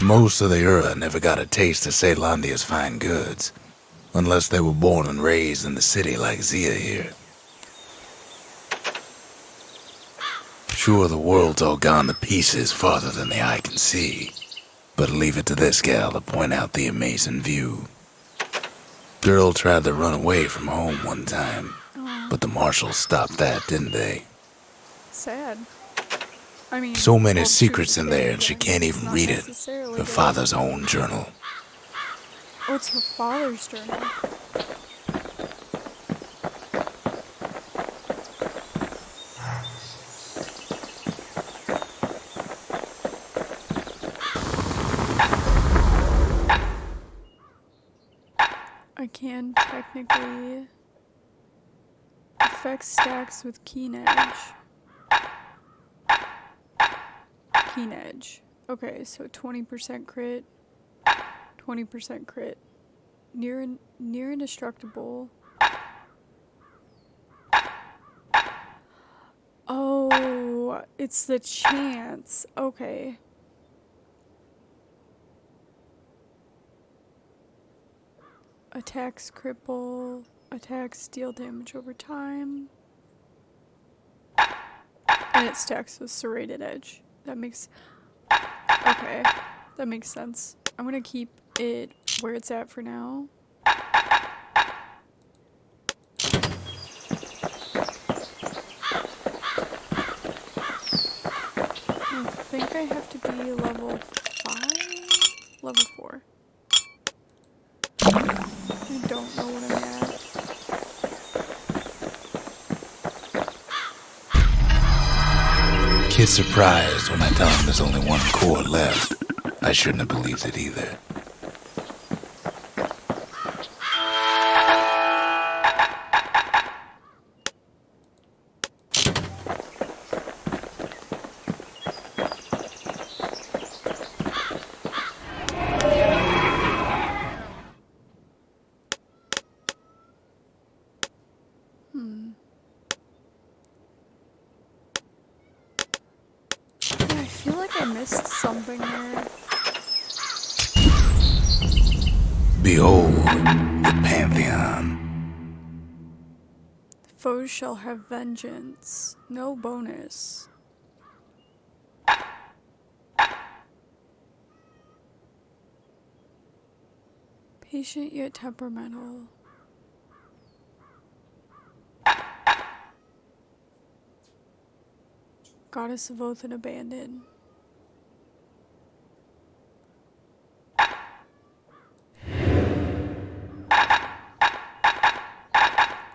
Most of the Ura never got a taste of Ceylondia's fine goods, unless they were born and raised in the city like Zia here. Sure, the world's all gone to pieces farther than the eye can see, but leave it to this gal to point out the amazing view. Girl tried to run away from home one time, but the marshals stopped that, didn't they? Sad. I mean, So many well, secrets truth in be there, told, and she it's can't even not read it. necessarily Her good. father's own journal. Oh, it's her father's journal. I can technically affect stacks with keen edge. Keen edge. Okay, so 20% crit, 20% crit. Near indestructible. Oh, it's the chance. Okay. Attacks cripple. Attacks deal damage over time. And it stacks with serrated edge. That makes... Okay. That makes sense. I'm gonna keep it where it's at for now. I think I have to be level 5? Level 4. I don't know what I'm at. Kid's surprised when I tell him there's only one core left. I shouldn't have believed it either. Yeah, I feel like I missed something there. Behold, the Pantheon. Foes shall have vengeance. No bonus. Patient yet temperamental. Goddess of Oath and Abandon.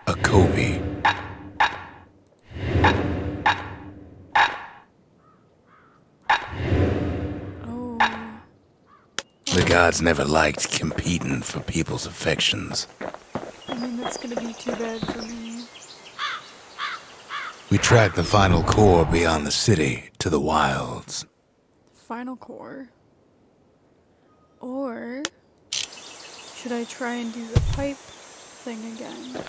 A Kobe. Oh. The gods never liked competing for people's affections. I mean, that's gonna be too bad for me. We tracked the final core beyond the city to the wilds. final core? Or should I try and do the pipe thing again?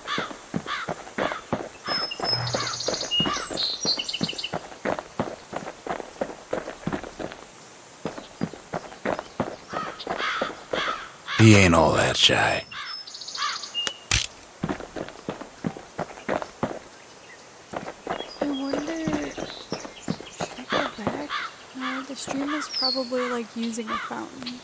He ain't all that shy. I wonder, should I go back? No, the stream is probably like using a fountain.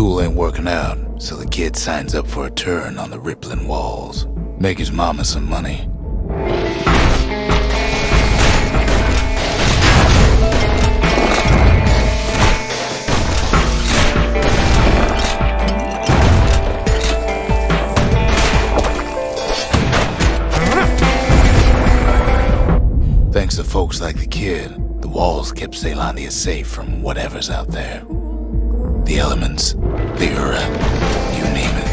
School ain't working out, so the kid signs up for a turn on the rippling walls. Make his mama some money. Thanks to folks like the kid, the walls kept Ceylondia safe from whatever's out there. The elements, the Ura, you name it.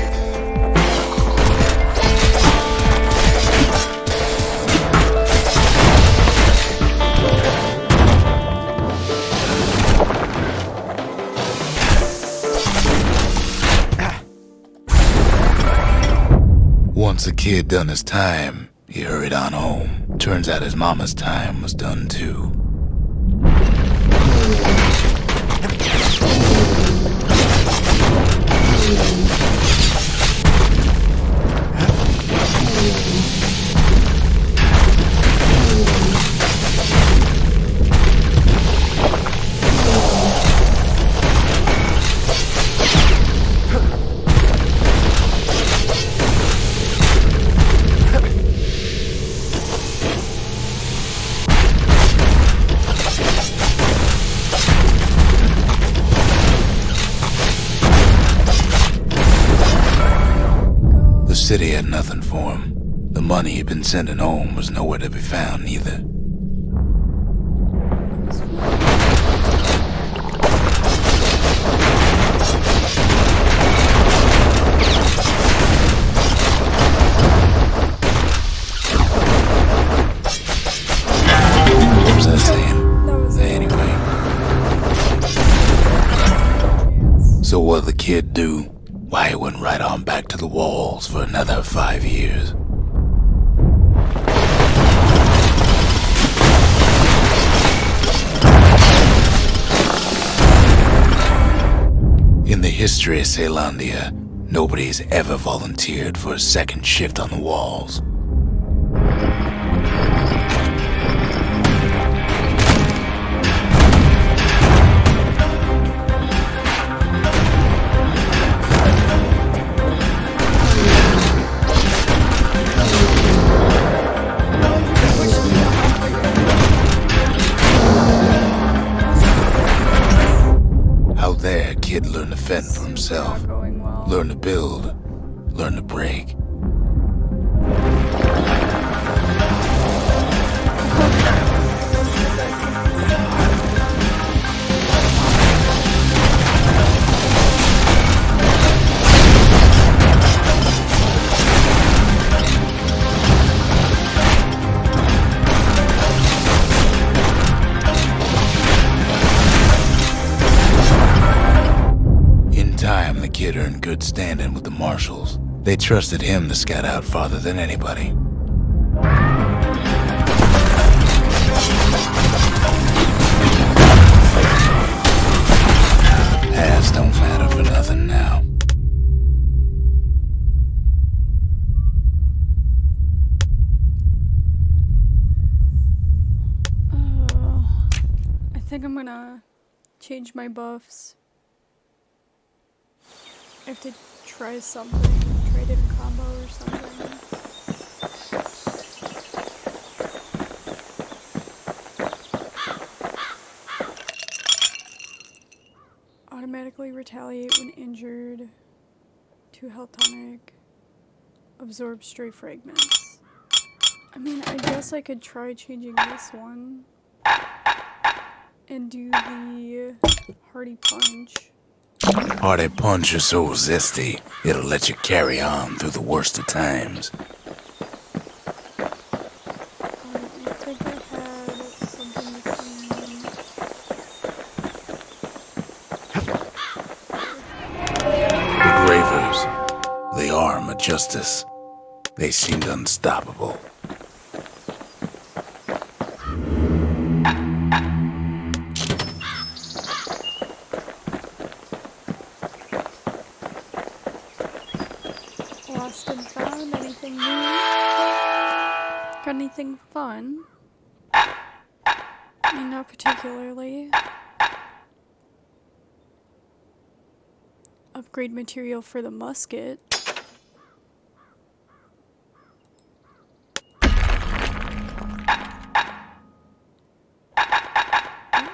Once the kid done his time, he hurried on home. Turns out his mama's time was done too. The city had nothing for him. The money he'd been sending home was nowhere to be found either. What was I saying? Anyway. So what'd the kid do? Why, he went right on back to the walls for another 5 years. In the history of Ceylondia, nobody's ever volunteered for a second shift on the walls. There, kid learned to fend for himself, learn to build, learn to break. The kid earned good standing with the marshals. They trusted him to scout out farther than anybody. Past don't matter for nothing now. I think I'm gonna change my buffs. I have to try something, try a combo or something. Automatically retaliate when injured. 2 health tonic. Absorb stray fragments. I mean, I guess I could try changing this one. And do the Hardy Punch. Hardy Punch is so zesty, it'll let you carry on through the worst of times. I think I had something between... The Gravers, the arm of justice, they seemed unstoppable. Lost and found. Anything new? Got anything fun? I mean, not particularly. upgrade material for the musket.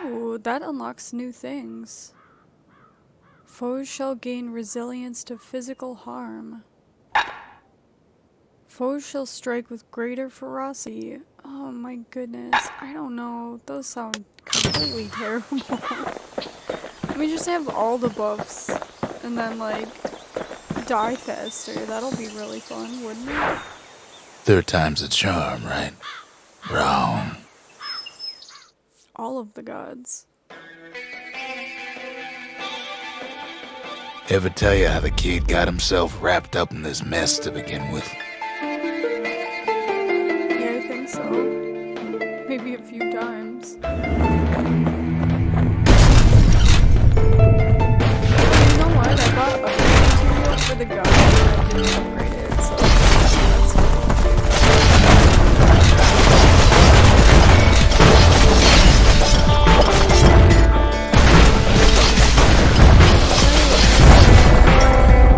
Ooh, that unlocks new things. Foes shall gain resilience to physical harm. Foes shall strike with greater ferocity. Oh my goodness. I don't know. Those sound completely terrible. Let me just have all the buffs and then, like, die faster. That'll be really fun, wouldn't it? Third time's a charm, right? Wrong. All of the gods. Ever tell you how the kid got himself wrapped up in this mess to begin with? Yeah, I think so. Maybe a few times. You know what? I bought a material for the god and I didn't upgrade it, so that's cool.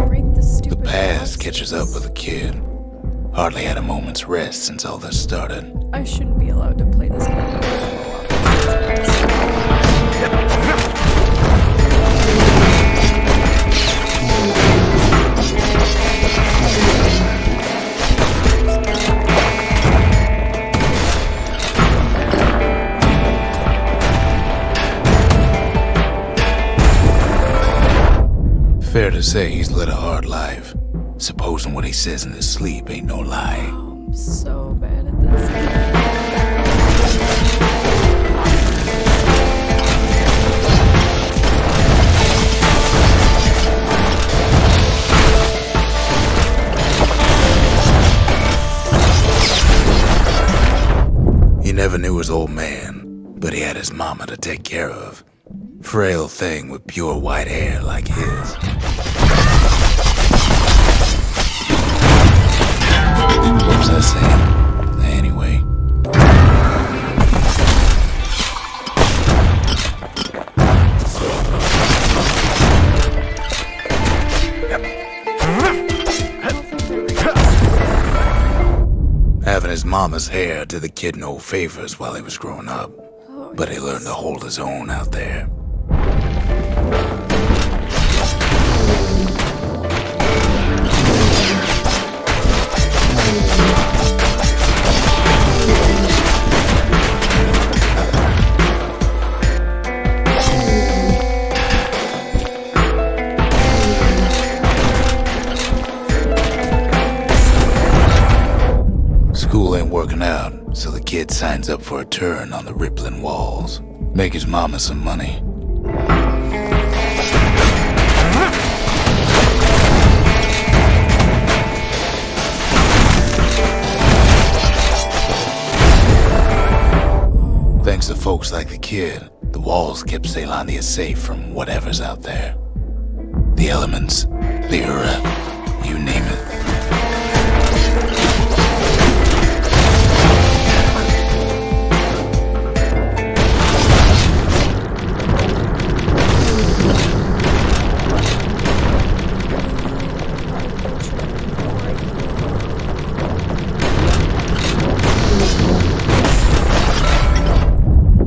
Break the stupid Past boxes. catches up with the kid. Hardly had a moment's rest since all this started. I shouldn't be allowed to play this game. Fair to say he's led a hard life. Supposing what he says in his sleep ain't no lie. Oh, I'm so bad at this game. He never knew his old man, but he had his mama to take care of. Frail thing with pure white hair like his. What was I saying? Anyway. Having his mama's hair did the kid no favors while he was growing up. Oh, But he learned to hold his own out there. School ain't working out, so the kid signs up for a turn on the rippling walls. Make his mama some money. Thanks to folks like the kid, the walls kept Ceylania safe from whatever's out there. The elements, the Ura, you name it.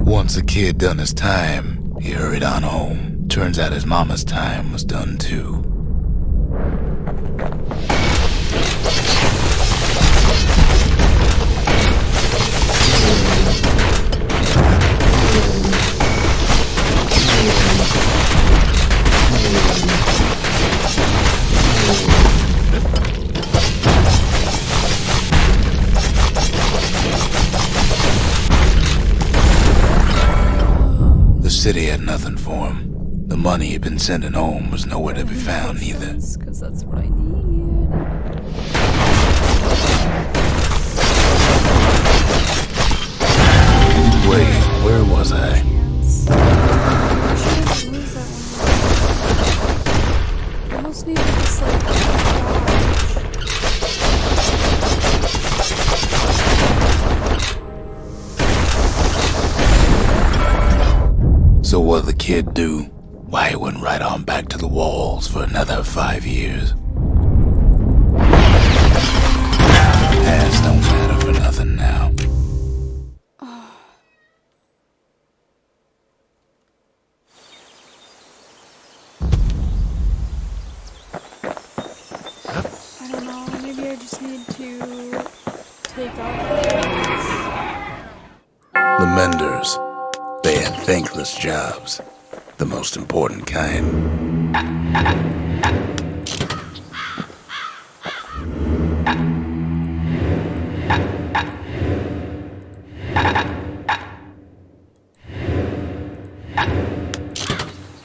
Once the kid done his time, he hurried on home. Turns out his mama's time was done too. The city had nothing for him. The money he'd been sending home was nowhere to be found either. Because that's what I need. Wait, where was I? I shouldn't lose that one. I almost need to just like So what'd the kid do? why he went right on back to the walls for another 5 years. Past don't matter for nothing now. I don't know, maybe I just need to take off The menders, they had thankless jobs, the most important kind.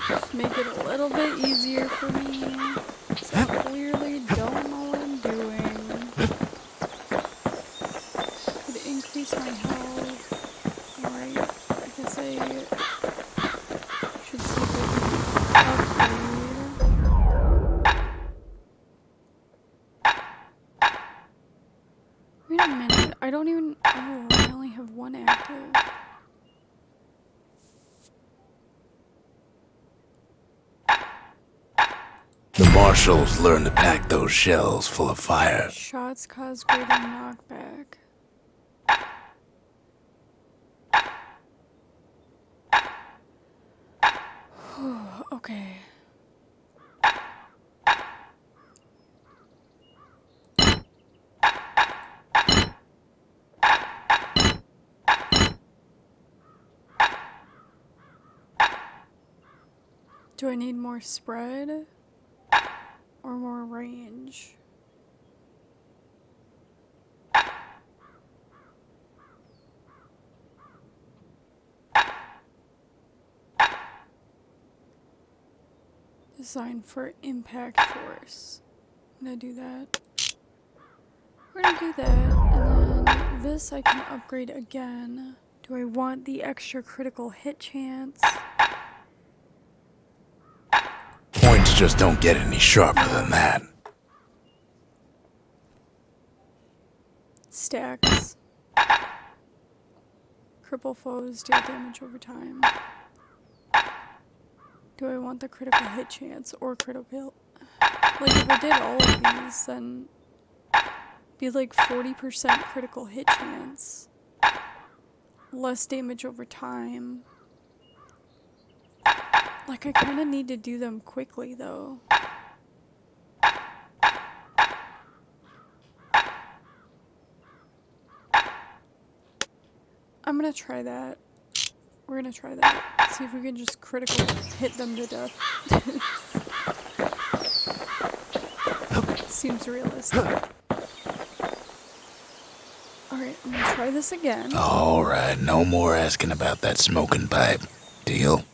just make it a little bit easier for me. 'Cause I clearly don't know what I'm doing. Could increase my health. Alright, I guess I should see if I can upgrade. Wait a minute, I don't even. Oh, I only have one active. The marshals learned to pack those shells full of fire. Shots cause greater knockback. Okay. Do I need more spread or more range? Designed for impact force. I'm gonna do that. We're gonna do that, and then this I can upgrade again. Do I want the extra critical hit chance? Points just don't get any sharper than that. Stacks. Cripple foes deal damage over time. Do I want the critical hit chance or critical? Like if I did all of these, then be like 40% critical hit chance. Less damage over time. Like I kind of need to do them quickly though. I'm gonna try that. We're gonna try that. See if we can just critical hit them to death. Seems realistic. Alright, I'm gonna try this again. Alright, no more asking about that smoking pipe. Deal?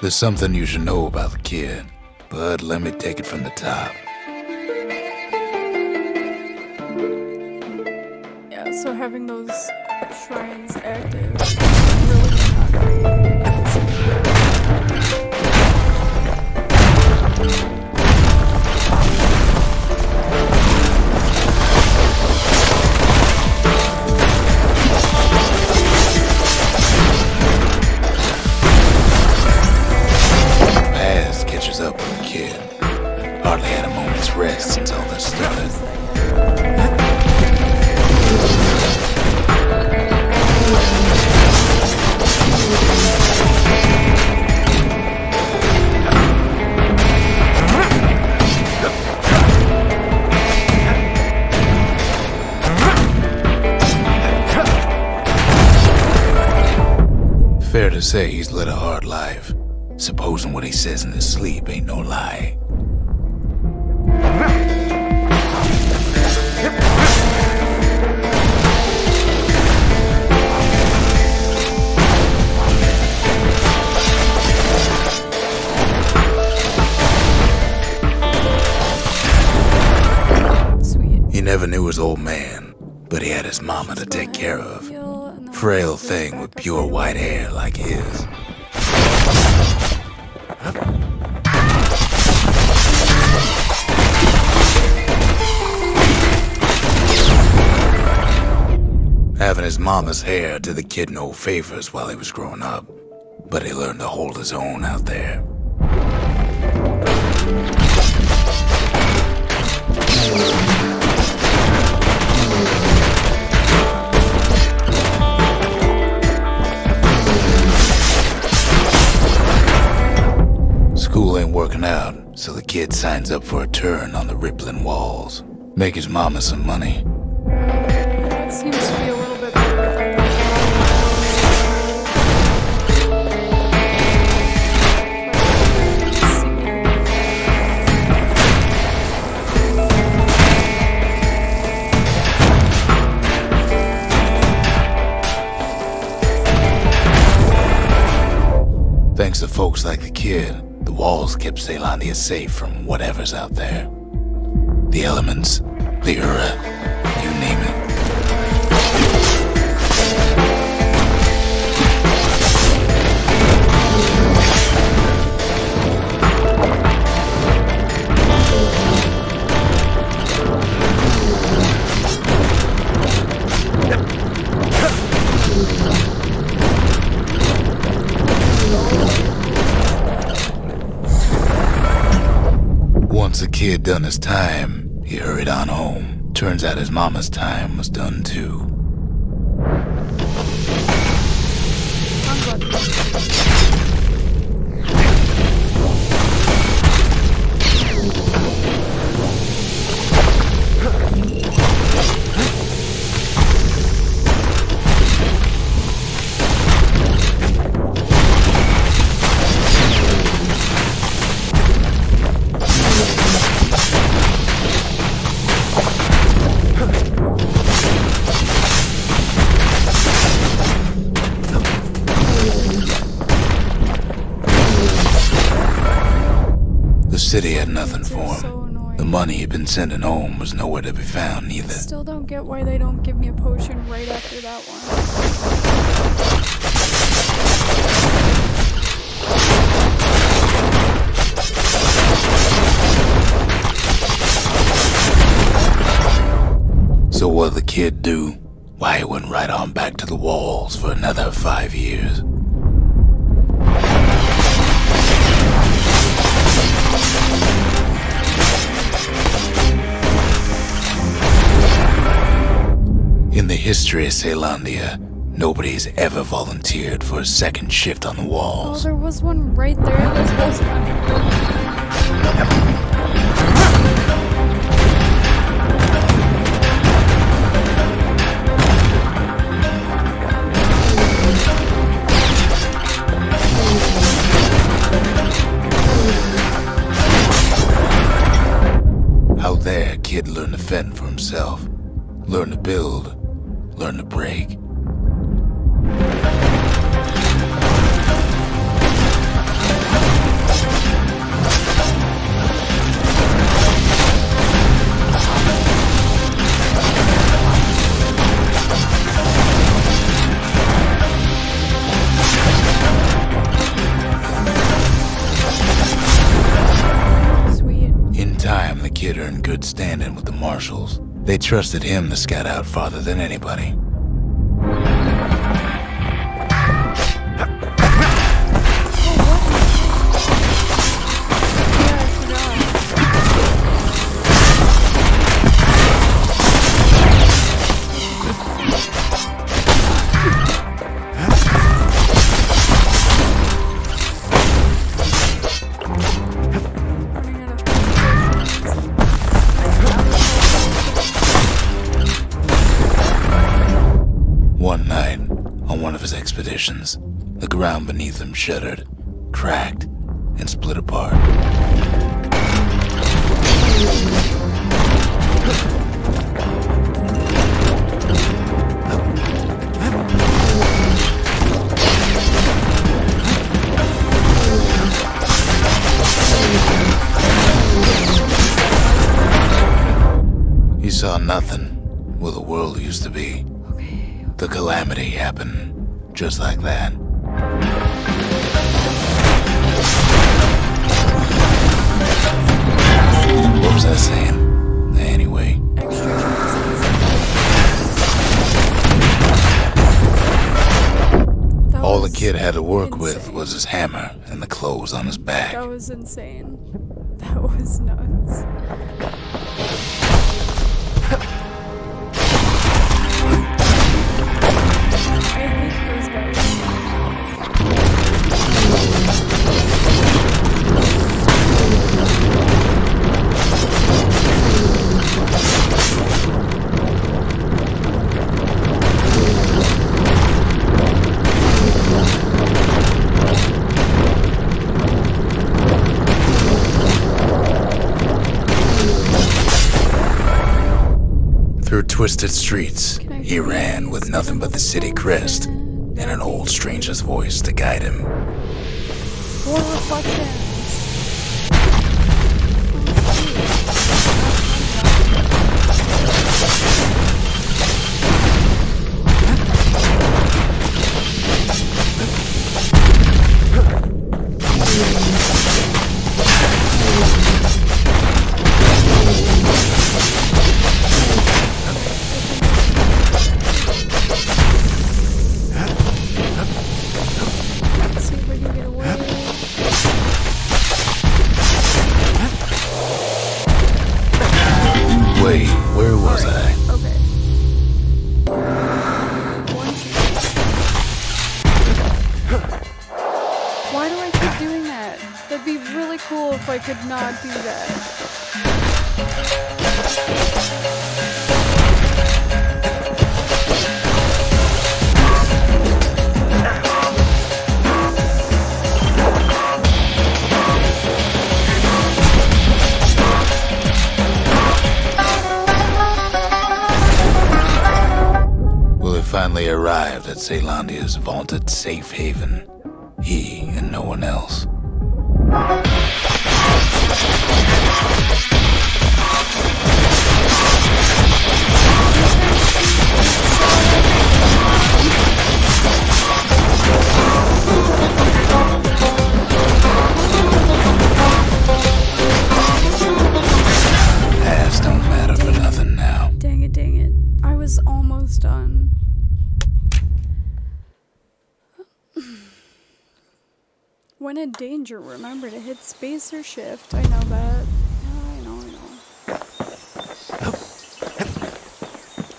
There's something you should know about the kid, but let me take it from the top. Yeah, so having those shrines active really not great. Past catches up with the kid. Hardly had a moment's rest since all this started. Fair to say he's led a hard life. Supposing what he says in his sleep ain't no lie. Sweet. He never knew his old man, but he had his mama to take care of. Heal, and then Frail we'll just thing back with up pure here. white hair like his. Having his mama's hair did the kid no favors while he was growing up, but he learned to hold his own out there. School ain't working out, so the kid signs up for a turn on the rippling walls. Make his mama some money. That seems to be a little bit better if I Thanks to folks like the kid, the walls kept Celandia safe from whatever's out there. The elements, the Ura, you name it. Once the kid done his time, he hurried on home. Turns out his mama's time was done too. The city had nothing for him. so annoying. The money he'd been sending home was nowhere to be found either. Still don't get why they don't give me a potion right after that one. So what'd the kid do? Why, he went right on back to the walls for another 5 years. In the history of Celandia, nobody's ever volunteered for a second shift on the Oh, walls. there was one right there. This was Out there, kid learned to fend for himself, learn to build, learn to break. sweet. In time, the kid earned good standing with the marshals. They trusted him to scout out farther than anybody. One night, on one of his expeditions, the ground beneath him shuddered, cracked, and split apart. He saw nothing where the world used to be. The calamity happened just like that. What was I saying? Anyway. Extra chances. the kid had to work with was his hammer and the clothes on his back. That was insane. That was nuts. I hate those guys. Through twisted streets, he ran with nothing but the city crest and an old stranger's voice to guide him. Four reflections. Let's see if we can get away. Wait, where was I? Okay. One chance. Why do I keep doing that? That'd be really cool if I could not do that. Well, he finally arrived at Zealandia's vaunted safe haven. He and no one else. Past don't matter for nothing now. Dang it, dang it. I was almost done. When in danger, remember to hit space or shift. I know that. I know.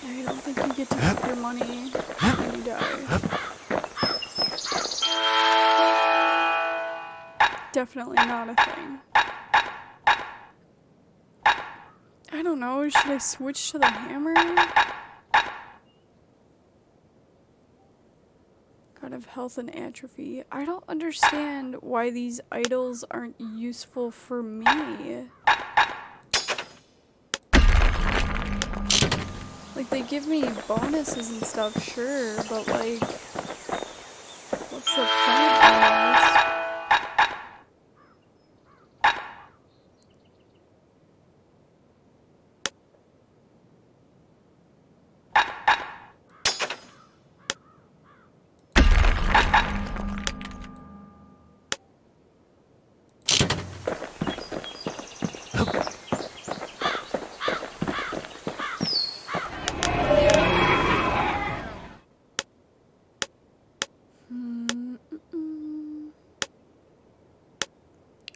I don't think you get to keep your money when you die. Definitely not a thing. I don't know, should I switch to the hammer? God of health and atrophy. I don't understand why these idols aren't useful for me. Like, they give me bonuses and stuff, sure, but like, what's the point almost?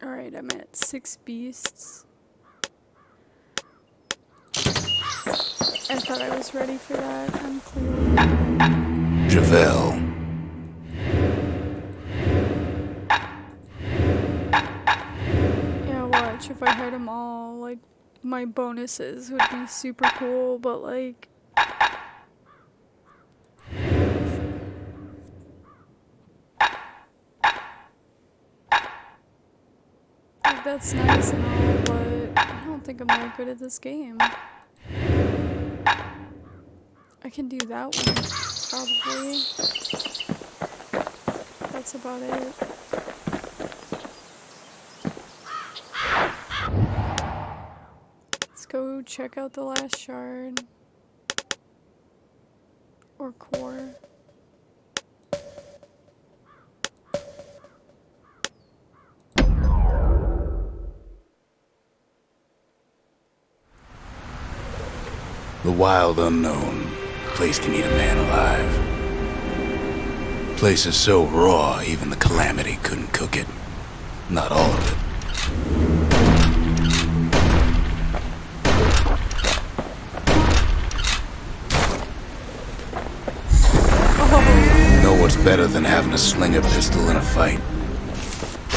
Alright, I'm at 6 beasts. I thought I was ready for that. I'm clearly not. Javel. Yeah, watch. If I had them all, like, my bonuses would be super cool, but like... Like, that's nice and all, but I don't think I'm that good at this game. I can do that one, probably. That's about it. Let's go check out the last shard. Or core. The wild unknown. Place can eat a man alive. Place is so raw, even the Calamity couldn't cook it. Not all of it. Know what's better than having a slinger pistol in a fight?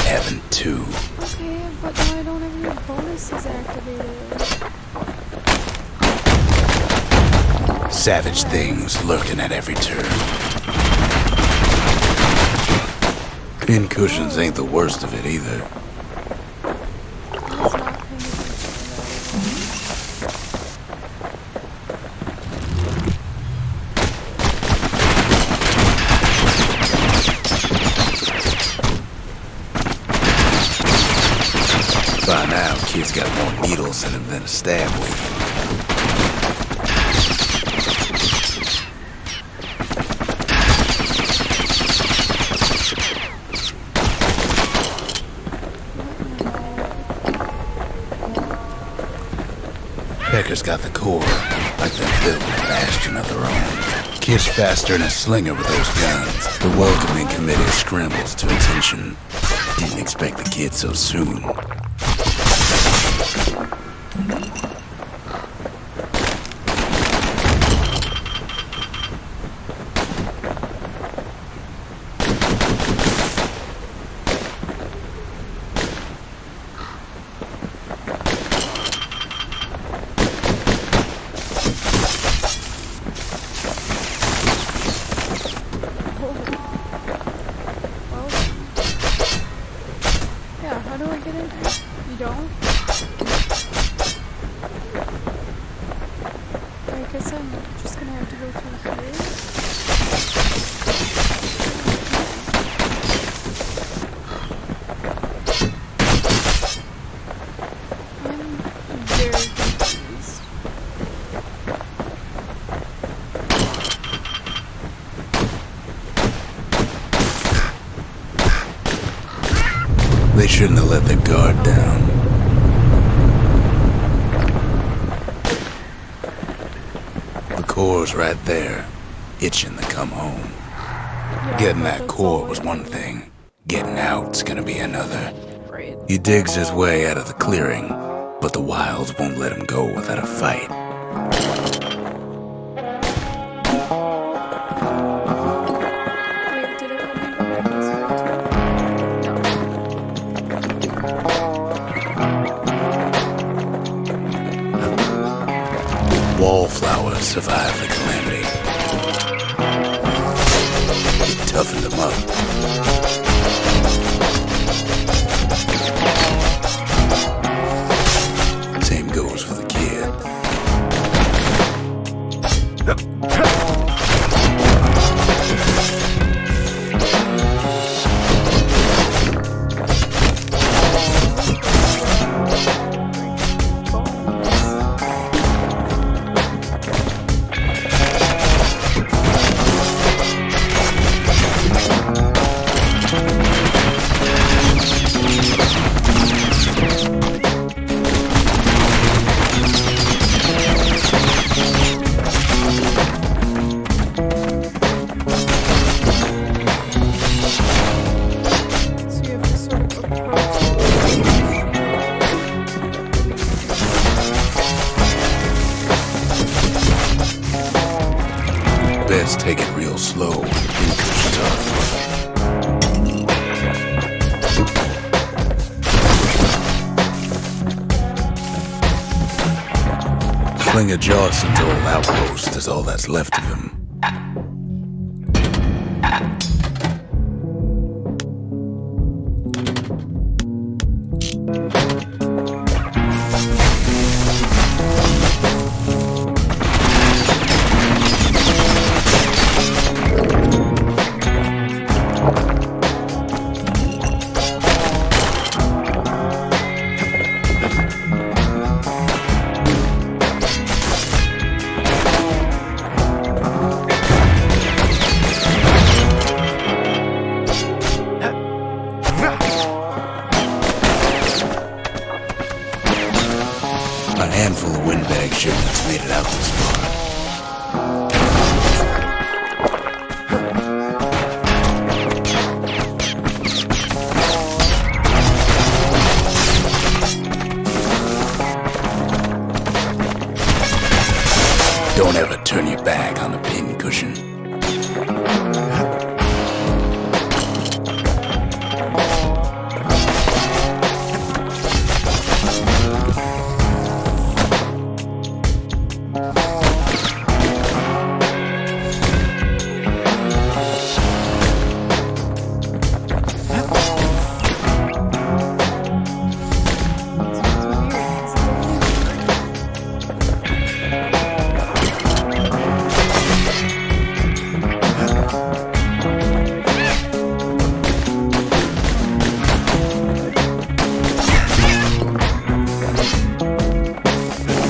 Having two. Okay, but now I don't have any bonuses activated. Savage things lurking at every turn. Pin cushions ain't the worst of it either. I was not paying attention By now, kids got more needles in them than a stab wound. Pecker's got the core, like they're built a Bastion of their own. Kids faster than a slinger with those guns. The welcoming committee scrambles to attention. Didn't expect the kid so soon. Yeah, how do I get in there? You don't? I guess I'm just gonna have to go through here. I'm very confused. They shouldn't have let their guard down. The core's right there, itching to come home. Yeah, Getting but that that's core all was I one need. thing. Getting out's gonna be another. Right. He digs his way out of the clearing, but the wilds won't let him go without a fight. Wait, did it let me go back this way too? Wallflowers survived the Calamity. It toughened them up. Same goes for the kid. So you have to sort of approach Best take it real slow. It's tough. Slinger Johnson's old outpost is all that's left of him. never turn your back on a pincushion.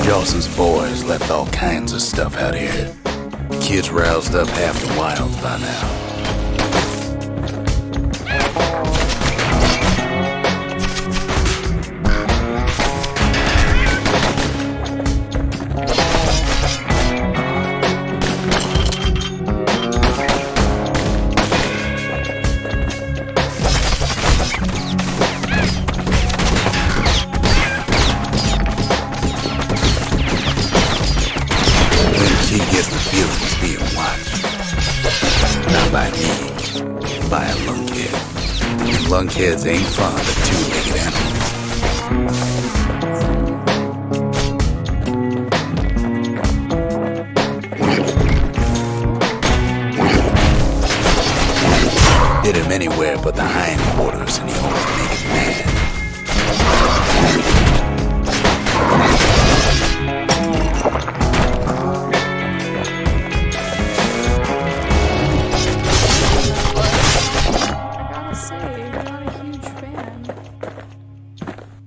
Jawson's boys left all kinds of stuff out here. Kids roused up half the wilds by now. He gets the feeling he's being watched. Not by me, by a lunkhead. Lunkheads ain't fond of two-legged animals. Hit him anywhere but the hindquarters and he always made him mad.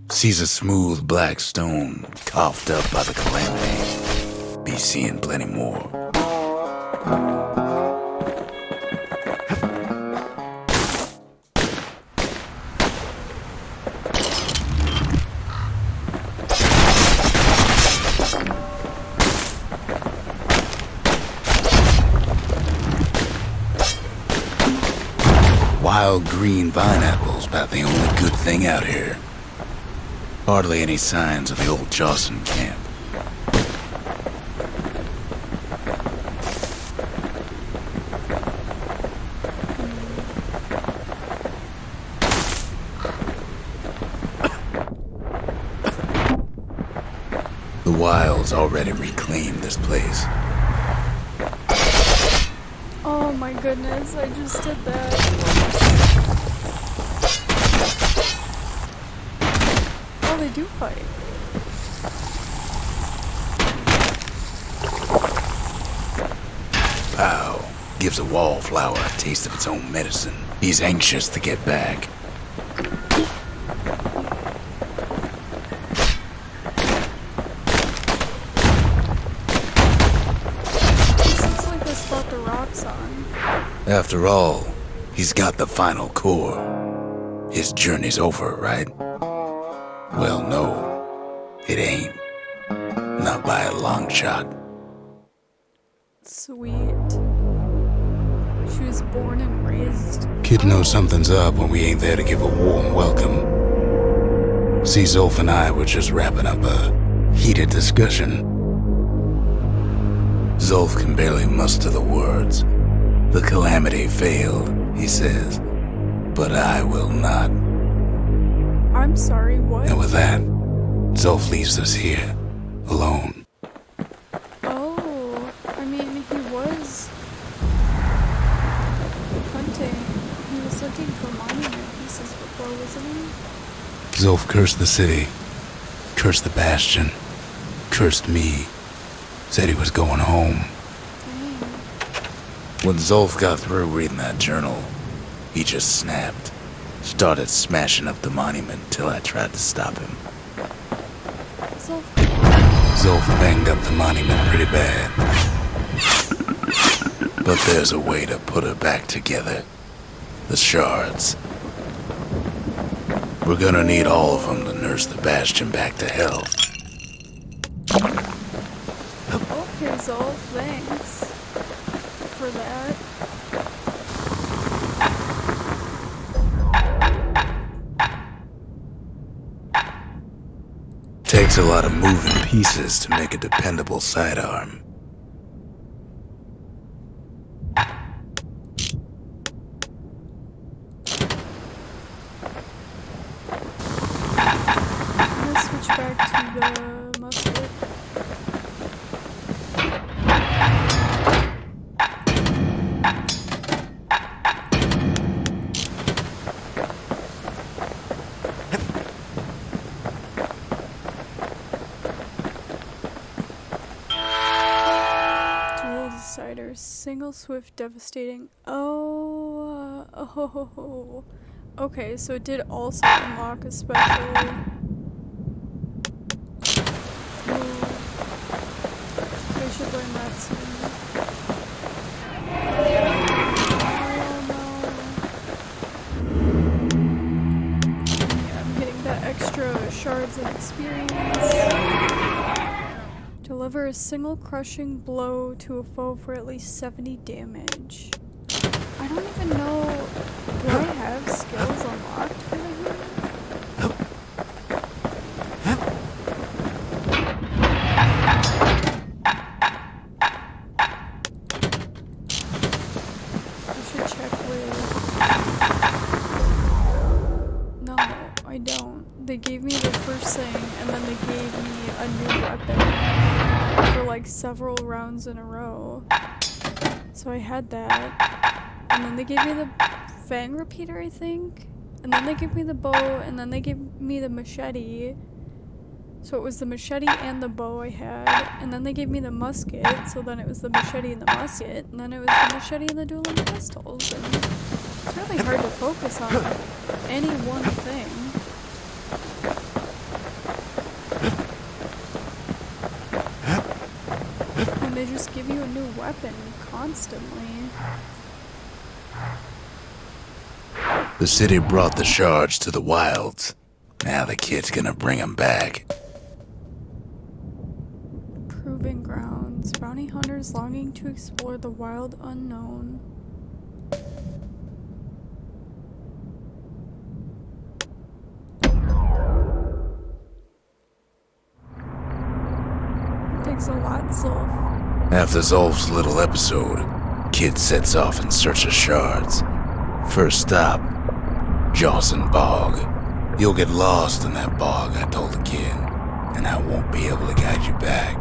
Sees a smooth black stone coughed up by the calamity. Be seeing plenty more. Wild green vine apples about the only good thing out here. Hardly any signs of the old Jawson camp. The wilds already reclaimed this place. Oh my goodness, I just did that. Oh, they do fight. Pow gives a wallflower a taste of its own medicine. He's anxious to get back. This looks like the spot the rock's on. After all, he's got the final core. His journey's over, right? Well, no, it ain't. Not by a long shot. Sweet. She was born and raised. Kid knows something's up when we ain't there to give a warm welcome. See, Zolf and I were just wrapping up a heated discussion. Zolf can barely muster the words. The calamity failed, he says. But I will not. I'm sorry, what? And with that, Zolf leaves us here, alone. Oh, I mean, he was hunting. He was looking for monument pieces before, wasn't he? Zolf cursed the city, cursed the Bastion, cursed me, said he was going home. Dang. When Zolf got through reading that journal, he just snapped. Started smashing up the monument till I tried to stop him. Zolf banged up the monument pretty bad. But there's a way to put her back together. The shards. We're gonna need all of them to nurse the Bastion back to health. Okay, Zolf, thanks for that. Takes a lot of moving pieces to make a dependable sidearm. Cider, single, swift, devastating. Oh. Okay, so it did also unlock a special. Ooh. So I should learn that soon. I'm getting that extra shards of experience. Deliver a single crushing blow to a foe for at least 70 damage. I don't even know. Do I have skills unlocked for the game? I should check with. No, I don't. They gave me the first thing, and then they gave me a new weapon for like several rounds in a row. So I had that. And then they gave me the fang repeater, I think. And then they gave me the bow, and then they gave me the machete. So it was the machete and the bow I had. And then they gave me the musket, so then it was the machete and the musket. And then it was the machete and the dueling pistols. And it's really hard to focus on any one thing. And they just give you a new weapon constantly. The city brought the shards to the wilds. Now the kid's gonna bring them back. Proving grounds. Bounty hunters longing to explore the wild unknown. Thanks a lot, Zolf. After Zolf's little episode, kid sets off in search of shards. First stop, Jawson Bog. You'll get lost in that bog, I told the kid, and I won't be able to guide you back.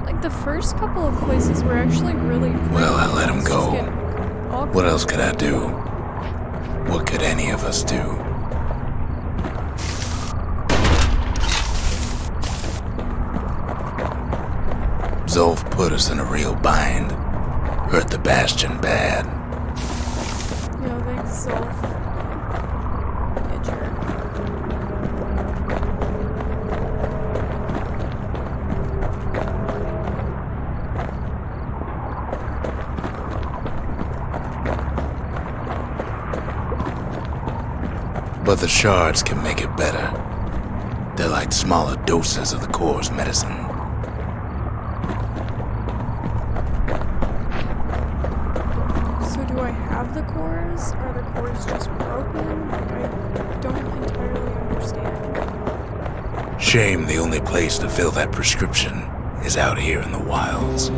Like, the first couple of places were actually really great. Well, I let him It's go. just getting awkward. What else could I do? What could any of us do? Zolf put us in a real bind. Hurt the Bastion bad. Yo, thanks, Zolf. You jerk. But the shards can make it better. They're like smaller doses of the core's medicine. So do I have the cores? Are the cores just broken? Like, I don't entirely understand. Shame the only place to fill that prescription is out here in the wilds.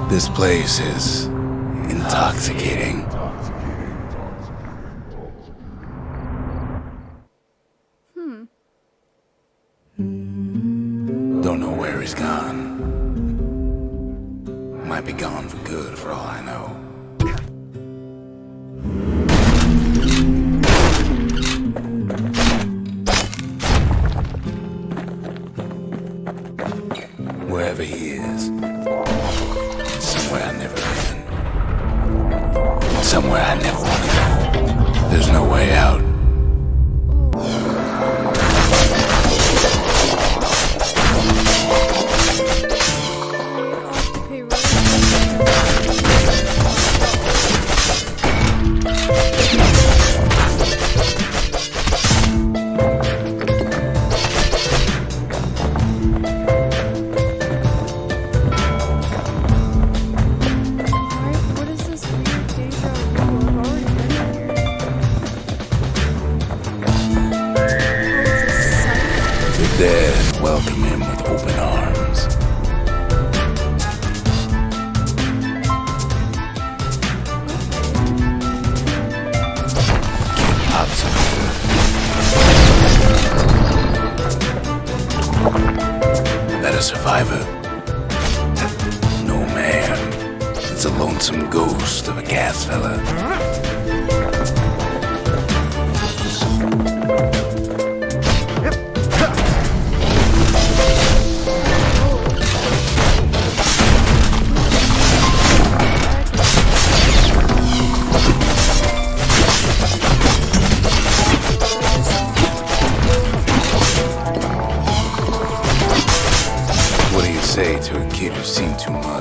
This place is intoxicating. Don't know where he's gone. Might be gone for good for all I know. Wherever he is, somewhere I never been. Somewhere I never want to go. There's no way out. What is this weird deja vu? I've already been here. Oh, it's a site. The dead welcome him with open arms. Kid pops up good. That a survivor? No, man. It's a lonesome ghost of a gas fella.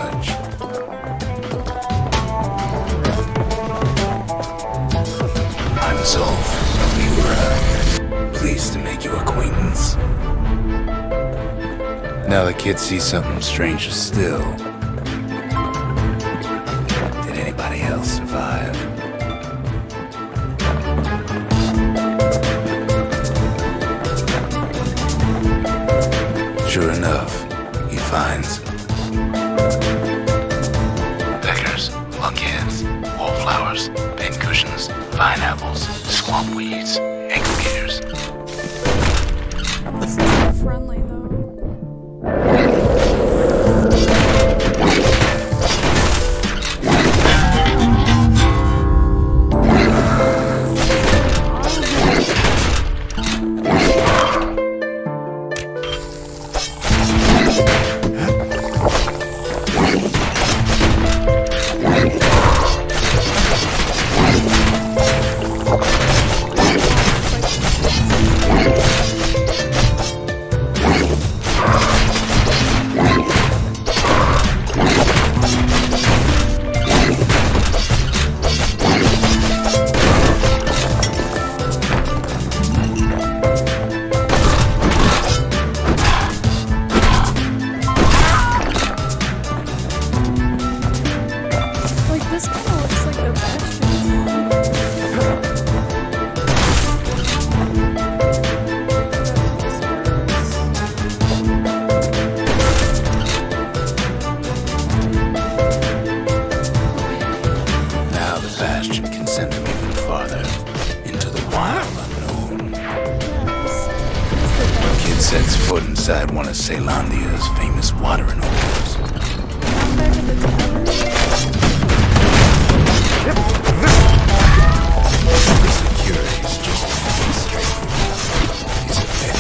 knowledge. I'm Zolf, Lura. Pleased to make your acquaintance. Now the kid sees something stranger still. Did anybody else survive? Sure enough, he finds peckers, lunkheads, wallflowers, pincushions, vine apples, swamp weeds, aggregators. This is not friendly though. This kind of looks like the Bastion. Now the Bastion can send him even farther into the wild unknown. Kid sets foot inside one of Ceylondia's famous watering holes. Back at the tower. The security's just straight. He's a petty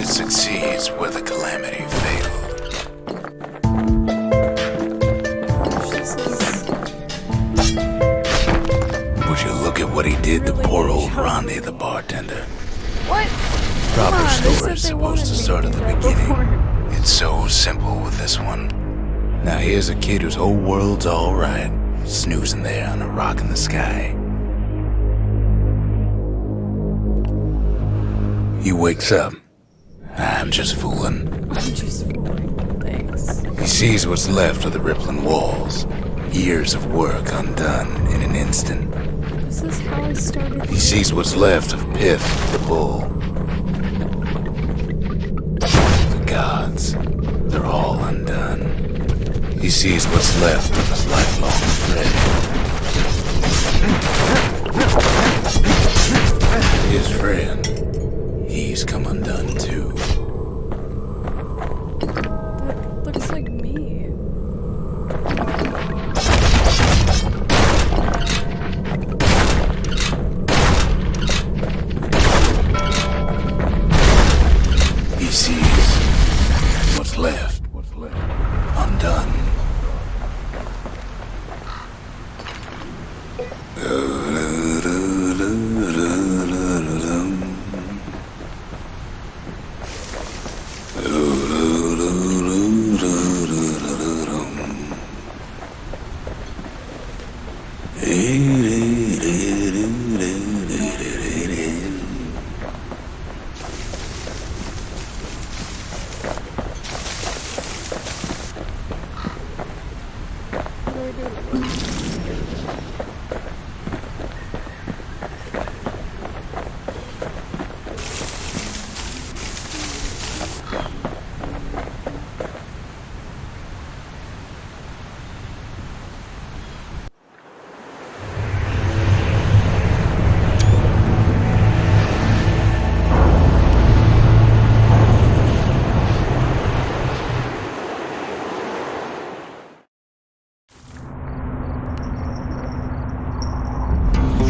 succeeds where the calamity failed. Would you look at what he did to poor old Rondi, the bartender? What? Proper Come on, they story said is they supposed to wanted start me at the there beginning. before. It's so simple with this one. Now here's a kid whose whole world's alright, snoozing there on a rock in the sky. He wakes up. I'm just fooling. I'm just fooling. Thanks. He sees what's left of the rippling walls. Years of work undone in an instant. This is how I started. He sees what's left of Pith, the bull. The gods, they're all undone. He sees what's left of his lifelong friend. His friend, he's come undone too. That looks like me. He sees what's left undone.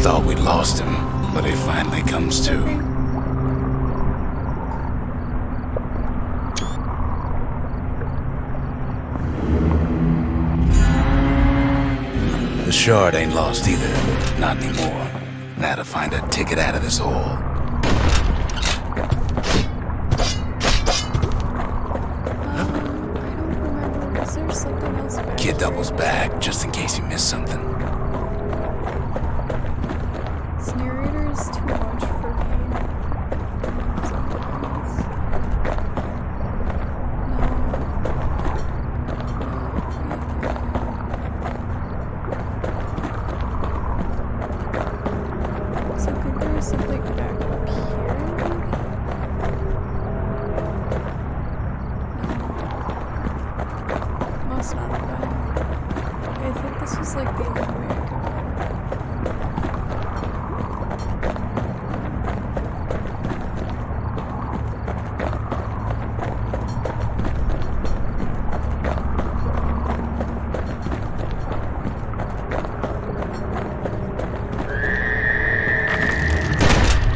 Thought we'd lost him, but he finally comes to. The shard ain't lost either. Not anymore. Now to find a ticket out of this hole. I don't remember. Was there something else back Kid there? doubles back just in case you missed something. This narrator is too much for me. Sometimes. So I think there was something back up here, maybe? No. Must not have been. I think this was like the only way I could go.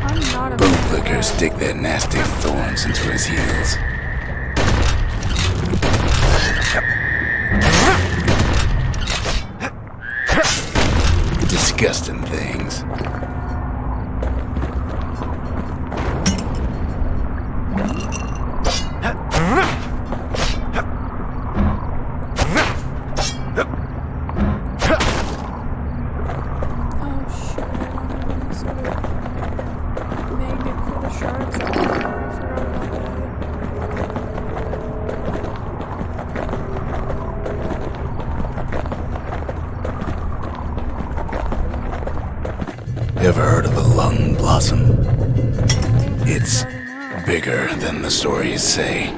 I'm not a Bootlickers stick their nasty thorns into his heels. Disgusting things. Oh shoot, I don't have any sort of magnet for the shards. I forgot about Ever heard of a lung blossom? that. It's Starting out. bigger than the stories say.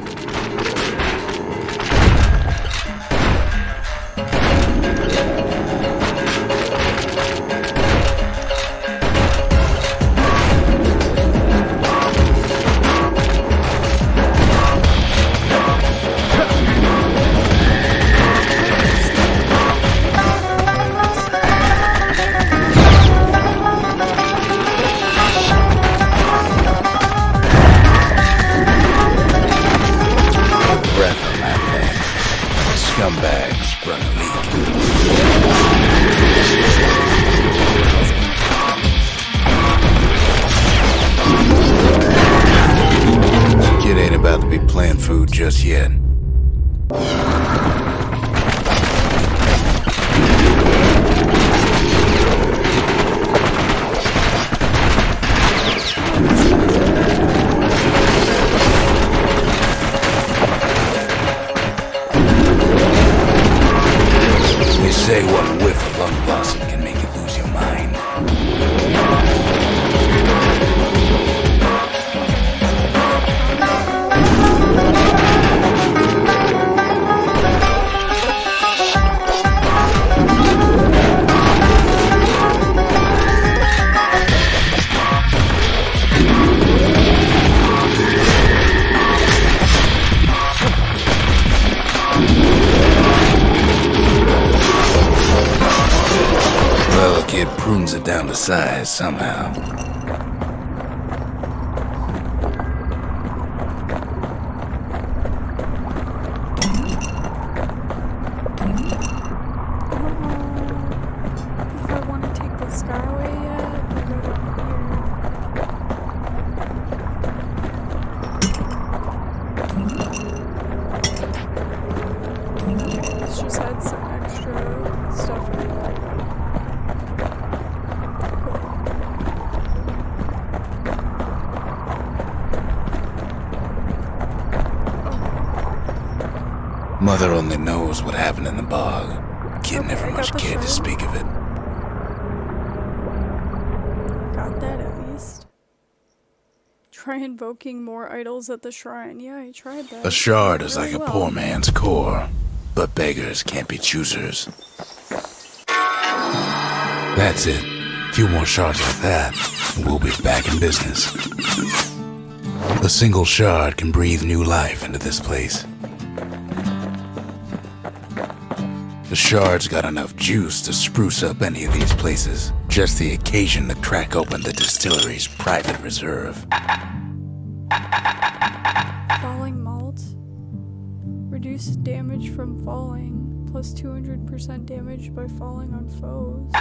Breath on that thing. Scumbags sprung a leak. Kid ain't about to be playing food just yet. They say one whiff of lung blossom can make you lose your mind. Well, the kid prunes it down to size somehow. I don't know if I want to take the skyway yet or go down here. Let's just add some extra stuff in there. Mother only knows what happened in the bog. Kid Okay, never I got much the cared to shrine. speak of it. Got that at least. Try invoking more idols at the shrine. Yeah, I tried that. A shard is Really like a well. poor man's core, but beggars can't be choosers. That's it. A few more shards like that, and we'll be back in business. A single shard can breathe new life into this place. The shards got enough juice to spruce up any of these places. Just the occasion to crack open the distillery's private reserve. Falling malt. Reduce damage from falling. Plus 200% damage by falling on foes.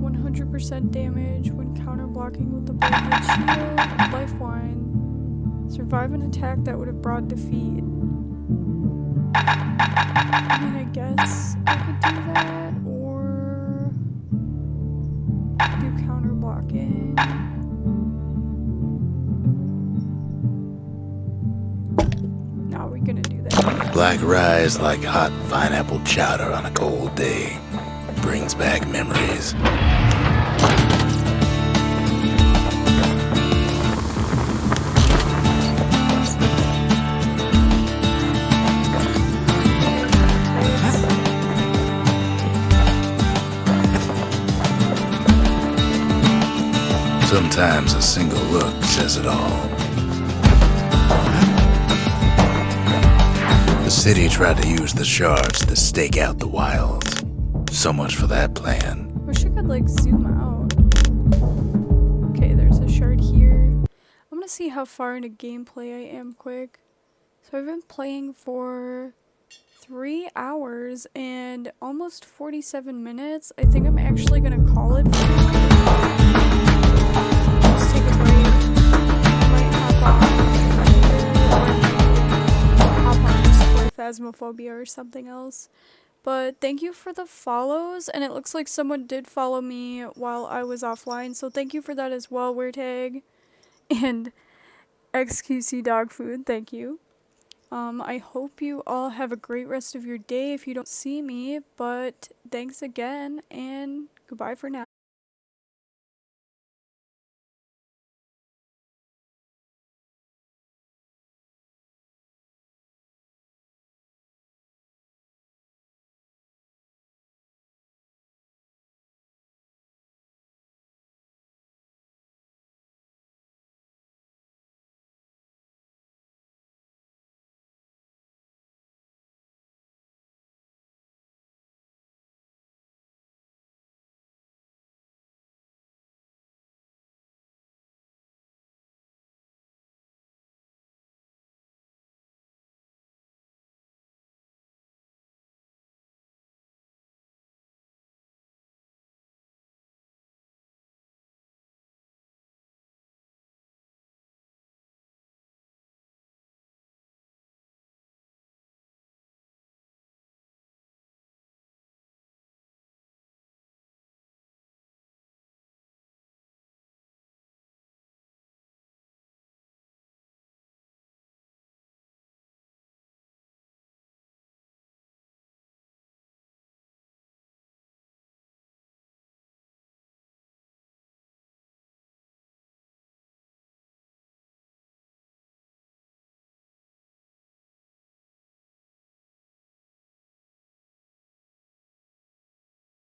100% damage when counterblocking with the Bulkhead Shield. Life wine. Survive an attack that would have brought defeat. I mean, I guess I could do that, or do counterblocking. No, we're gonna do that. Black rye is like hot pineapple chowder on a cold day. Brings back memories. Sometimes a single look says it all. The city tried to use the shards to stake out the wilds. So much for that plan. Wish I could like zoom out. Okay, there's a shard here. I'm gonna see how far into gameplay I am quick. So I've been playing for 3 hours and almost 47 minutes. I think I'm actually gonna call it. Just take a break. Might hop on just play Phasmophobia or something else. But thank you for the follows, and it looks like someone did follow me while I was offline, so thank you for that as well, WeirTag. And XQC Dog Food, thank you. I hope you all have a great rest of your day if you don't see me, but thanks again, and goodbye for now.